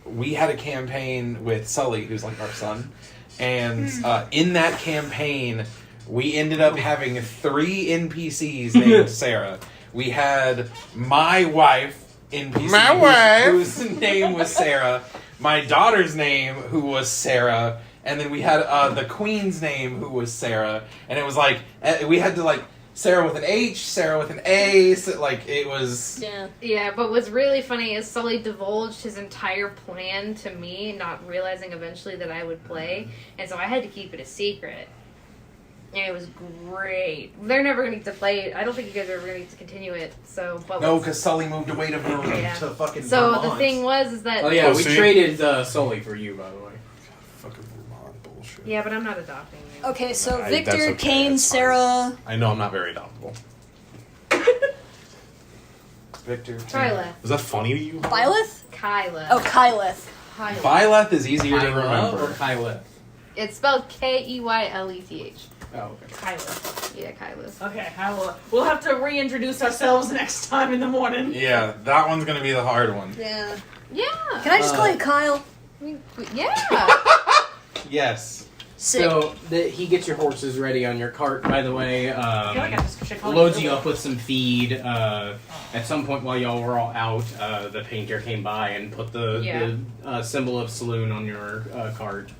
we had a campaign with Sully, who's like our son, and in that campaign, we ended up having 3 NPCs named Sarah. We had my wife NPC, My wife. whose name was Sarah, my daughter's name, who was Sarah, and then we had the queen's name, who was Sarah, and it was like we had to like Sarah with an H, Sarah with an A. So, like, it was... Yeah. Yeah, but what's really funny is Sully divulged his entire plan to me, not realizing eventually that I would play, and so I had to keep it a secret. And it was great. They're never going to get to play it. I don't think you guys are ever going to get to continue it. So, but No, because Sully moved away to Yeah. to fucking So Vermont. the thing was that... Oh yeah, Oh, we see? traded Sully for you, by the way. Fucking Vermont bullshit. Yeah, but I'm not adopting you. Okay, so That's Victor, okay, Kane, that's fine. Sarah. I know I'm not very adoptable. Victor. Kyleth. Is that funny to you? Byleth? Kyleth. Oh, Kyleth. Kyleth. Byleth is easier to Kyla or remember. Kyla? It's spelled Keyleth. Oh, okay. Kyleth. Yeah, Kyleth. Okay, we'll have to reintroduce ourselves next time in the morning. Yeah, that one's gonna be the hard one. Yeah. Yeah. Can I just call you Kyle? I mean, yeah. Yes. Sick. So he gets your horses ready on your cart, by the way. I feel like I just should call Loads you you up with some feed. At some point while y'all were all out, the painter came by and put the symbol of saloon on your cart.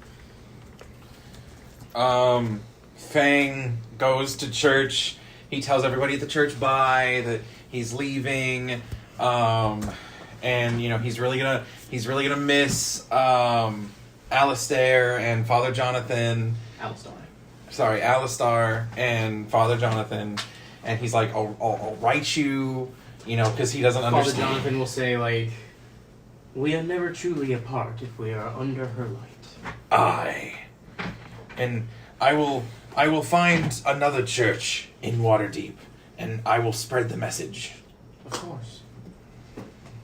Fang goes to church. He tells everybody at the church bye, that he's leaving. And you know, he's really gonna miss Alistair and Father Jonathan. Alistar and Father Jonathan. And he's like, I'll write you, you know, because he doesn't Father understand. Jonathan will say, like, we are never truly apart if we are under her light. Aye. And I will find another church in Waterdeep, and I will spread the message. Of course.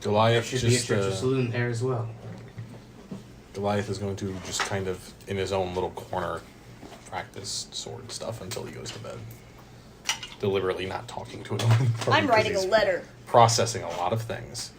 Goliath There should be a just church of saloon there as well. Goliath is going to just kind of in his own little corner practice sword stuff until he goes to bed. Deliberately not talking to anyone. I'm writing a letter. Processing a lot of things.